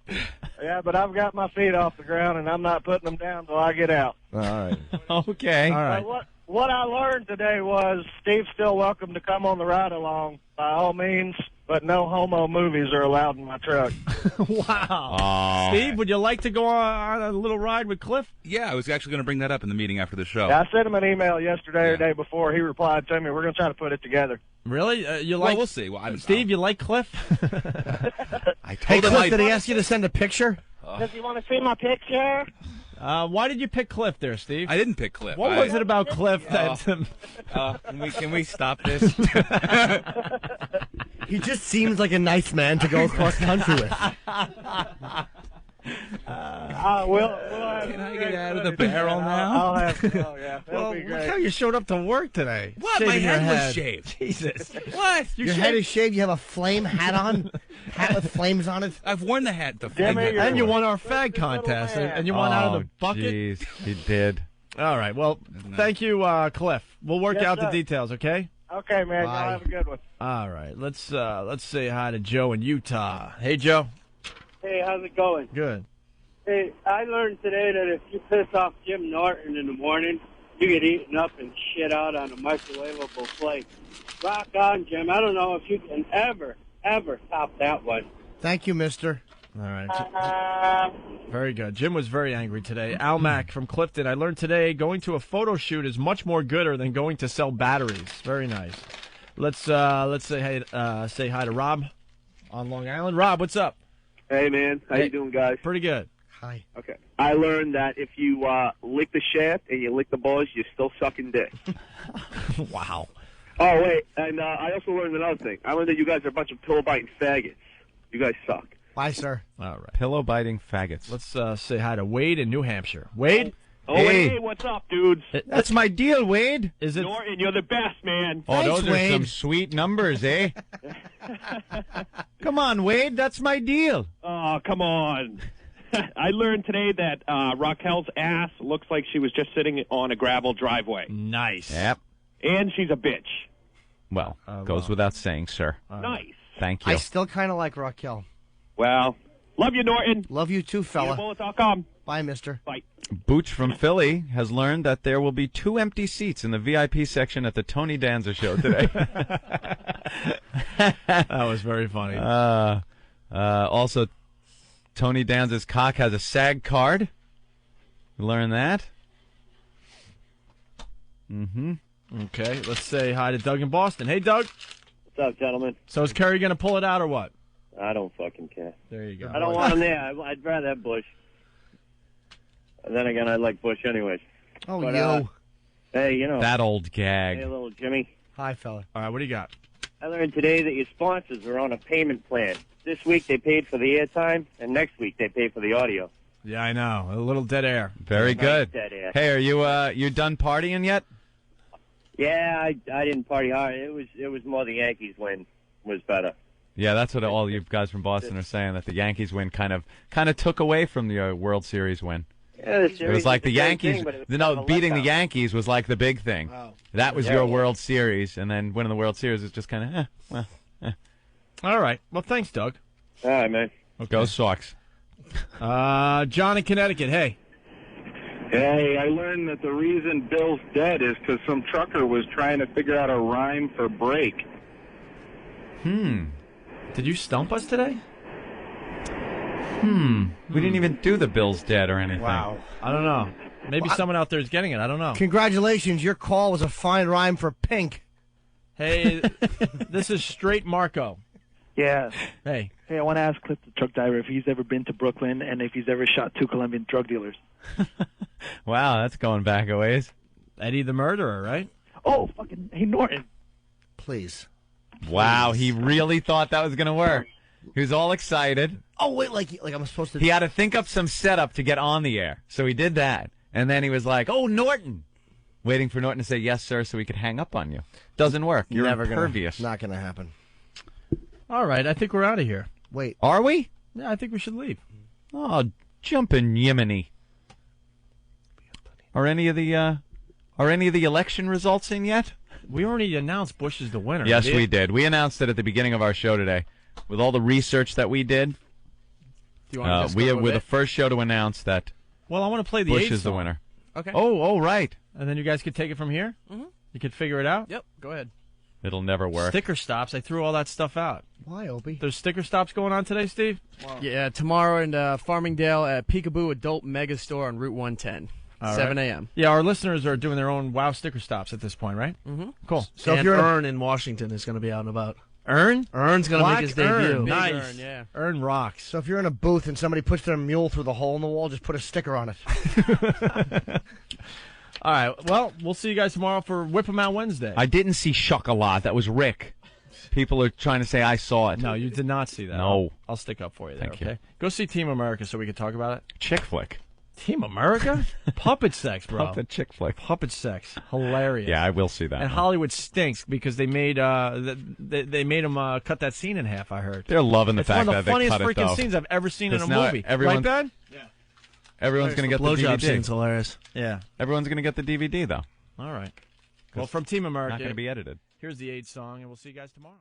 Yeah, but I've got my feet off the ground, and I'm not putting them down till I get out. All right. Okay. All right. What I learned today was Steve's still welcome to come on the ride along by all means, but no homo movies are allowed in my truck. Wow. Oh. Steve, would you like to go on a little ride with Cliff? Yeah, I was actually going to bring that up in the meeting after the show. Yeah, I sent him an email yesterday or the day before. He replied to me. We're going to try to put it together. Really? You like? Well, we'll see. Well, Steve, you like Cliff? Hey, Cliff, did he ask you to send a picture? Does he want to see my picture? Why did you pick Cliff there, Steve? I didn't pick Cliff. What was it about Cliff that... Can we stop this? He just seems like a nice man to go across country with. Can I get out of the barrel now? I'll have to. Oh, yeah. That'll be Look great. how you showed up to work today. What? Shaving My your head was shaved. Jesus. What? Your head is shaved. You have a flame hat on. Hat with flames on it. I've worn the hat. And you won our fag contest, and you won out of the bucket. Jeez, he did. All right. Well, thank you, Cliff. We'll work Yes, out sir. the details, okay? Okay, man. Bye. Y'all have a good one. All right. Let's say hi to Joe in Utah. Hey, Joe. Hey, how's it going? Good. Hey, I learned today that if you piss off Jim Norton in the morning, you get eaten up and shit out on a microwavable plate. Rock on, Jim. I don't know if you can ever top that one. Thank you, mister. All right. Very good. Jim was very angry today. Al Mack from Clifton. I learned today going to a photo shoot is much more gooder than going to sell batteries. Very nice. Let's say hi to Rob on Long Island. Rob, what's up? Hey, man. How you doing, guys? Pretty good. Hi. Okay. I learned that if you lick the shaft and you lick the balls, you're still sucking dick. Wow. Oh, wait. And I also learned another thing. I learned that you guys are a bunch of pill-biting faggots. You guys suck. Bye, sir. All right. Pillow-biting faggots. Let's say hi to Wade in New Hampshire. Wade? Oh, hey, what's up, dudes? That's my deal, Wade. Is it? Norton, you're the best, man. Oh, Thanks, those are Wade. some sweet numbers, eh? Come on, Wade. That's my deal. Oh, come on. I learned today that Raquel's ass looks like she was just sitting on a gravel driveway. Nice. Yep. And she's a bitch. Well, goes without saying, sir. Nice. Thank you. I still kind of like Raquel. Well, love you, Norton. Love you too, fella. Bullet.com. Bye, mister. Bye. Booch from Philly has learned that there will be 2 empty seats in the VIP section at the Tony Danza show today. That was very funny. Also, Tony Danza's cock has a SAG card. You learn that? Mm-hmm. Okay, let's say hi to Doug in Boston. Hey, Doug. What's up, gentlemen? So is Kerry going to pull it out or what? I don't fucking care. There you go. I don't want him there. I'd rather have Bush. And then again, I like Bush anyways. Oh, But, yo. Hey, you know. That old gag. Hey, little Jimmy. Hi, fella. All right, what do you got? I learned today that your sponsors are on a payment plan. This week they paid for the airtime, and next week they pay for the audio. Yeah, I know. A little dead air. Very Nice good. dead air. Hey, are you done partying yet? Yeah, I didn't party hard. It was more the Yankees win was better. Yeah, that's what all you guys from Boston are saying, that the Yankees win kind of took away from the World Series win. Yeah, the series It was like the is great Yankees. thing, but it was kind of a Beating the letdown. Yankees was like the big thing. Oh. That was Yeah, your yeah. World Series, and then winning the World Series is just kind of All right. Well, thanks, Doug. All right, man. Go Sox. John in Connecticut. Hey. Hey, I learned that the reason Bill's dead is because some trucker was trying to figure out a rhyme for break. Did you stump us today? We didn't even do the Bills dead or anything. Wow. I don't know. Maybe someone out there is getting it. I don't know. Congratulations. Your call was a fine rhyme for pink. Hey, this is Straight Marco. Yeah. Hey. Hey, I want to ask Cliff the truck driver if he's ever been to Brooklyn and if he's ever shot 2 Colombian drug dealers. Wow, that's going back a ways. Eddie the murderer, right? Oh, fucking, hey, Norton. Please. Wow, he really thought that was going to work. He was all excited. Oh, wait, like I'm supposed to... He had to think up some setup to get on the air. So he did that. And then he was like, oh, Norton. Waiting for Norton to say, yes, sir, so he could hang up on you. Doesn't work. You're impervious. Not going to happen. All right, I think we're out of here. Wait. Are we? Yeah, I think we should leave. Oh, jumping Yemeni. Are any of the election results in yet? We already announced Bush is the winner. Yes, we did. We announced it at the beginning of our show today. With all the research that we did, Do you want to just we go with were it? the first show to announce that Well, I want to play the Bush AIDS is the song. winner. Okay. Oh, right. And then you guys could take it from here? Mm-hmm. You could figure it out? Yep, go ahead. It'll never work. Sticker stops. I threw all that stuff out. Why, Opie? There's sticker stops going on today, Steve? Yeah, tomorrow in Farmingdale at Peekaboo Adult Mega Store on Route 110, All 7 right. a.m. Yeah, our listeners are doing their own WOW sticker stops at this point, right? Mm-hmm. Cool. So if you're Earn in Washington is going to be out and about. Earn? Earn's going to make his debut. Earn. Big Nice. Earn, yeah. Earn rocks. So if you're in a booth and somebody puts their mule through the hole in the wall, just put a sticker on it. All right. Well, we'll see you guys tomorrow for Whip 'em Out Wednesday. I didn't see Chocolat. That was Rick. People are trying to say I saw it. No, you did not see that. No. I'll stick up for you there, Thank you. okay? Go see Team America so we can talk about it. Chick flick. Team America? Puppet sex, bro. Puppet chick flick. Puppet sex. Hilarious. Yeah, I will see that. And Hollywood stinks because they made they made him cut that scene in half, I heard. They're loving the It's fact one that of they the funniest cut it, freaking though. scenes I've ever seen in a Because now movie. everyone- Right, Ben? Yeah. Everyone's going to get the blowjob DVD. scene's hilarious. Yeah. Everyone's going to get the DVD, though. All right. Well, from Team America. Not going to be edited. Here's the AIDS song, and we'll see you guys tomorrow.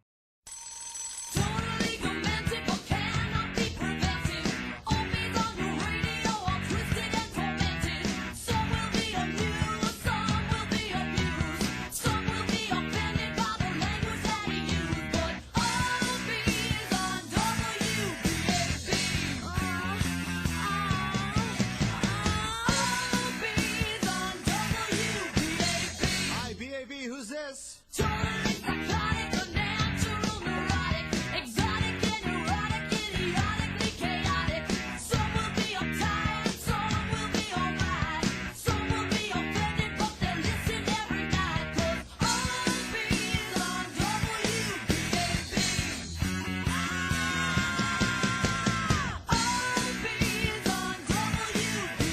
Hi, BAB, who's this?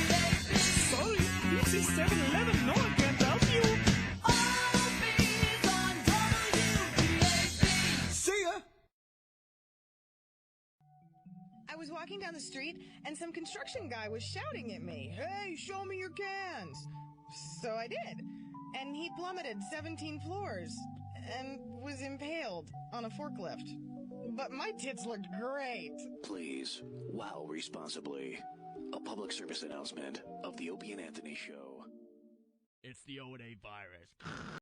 Sorry, this is 7-Eleven. No one can help you. See ya. I was walking down the street, and some construction guy was shouting at me, "Hey, show me your cans!" So I did. And he plummeted 17 floors and was impaled on a forklift. But my tits looked great. Please, wow responsibly. A public service announcement of the Opie and Anthony Show. It's the O&A virus.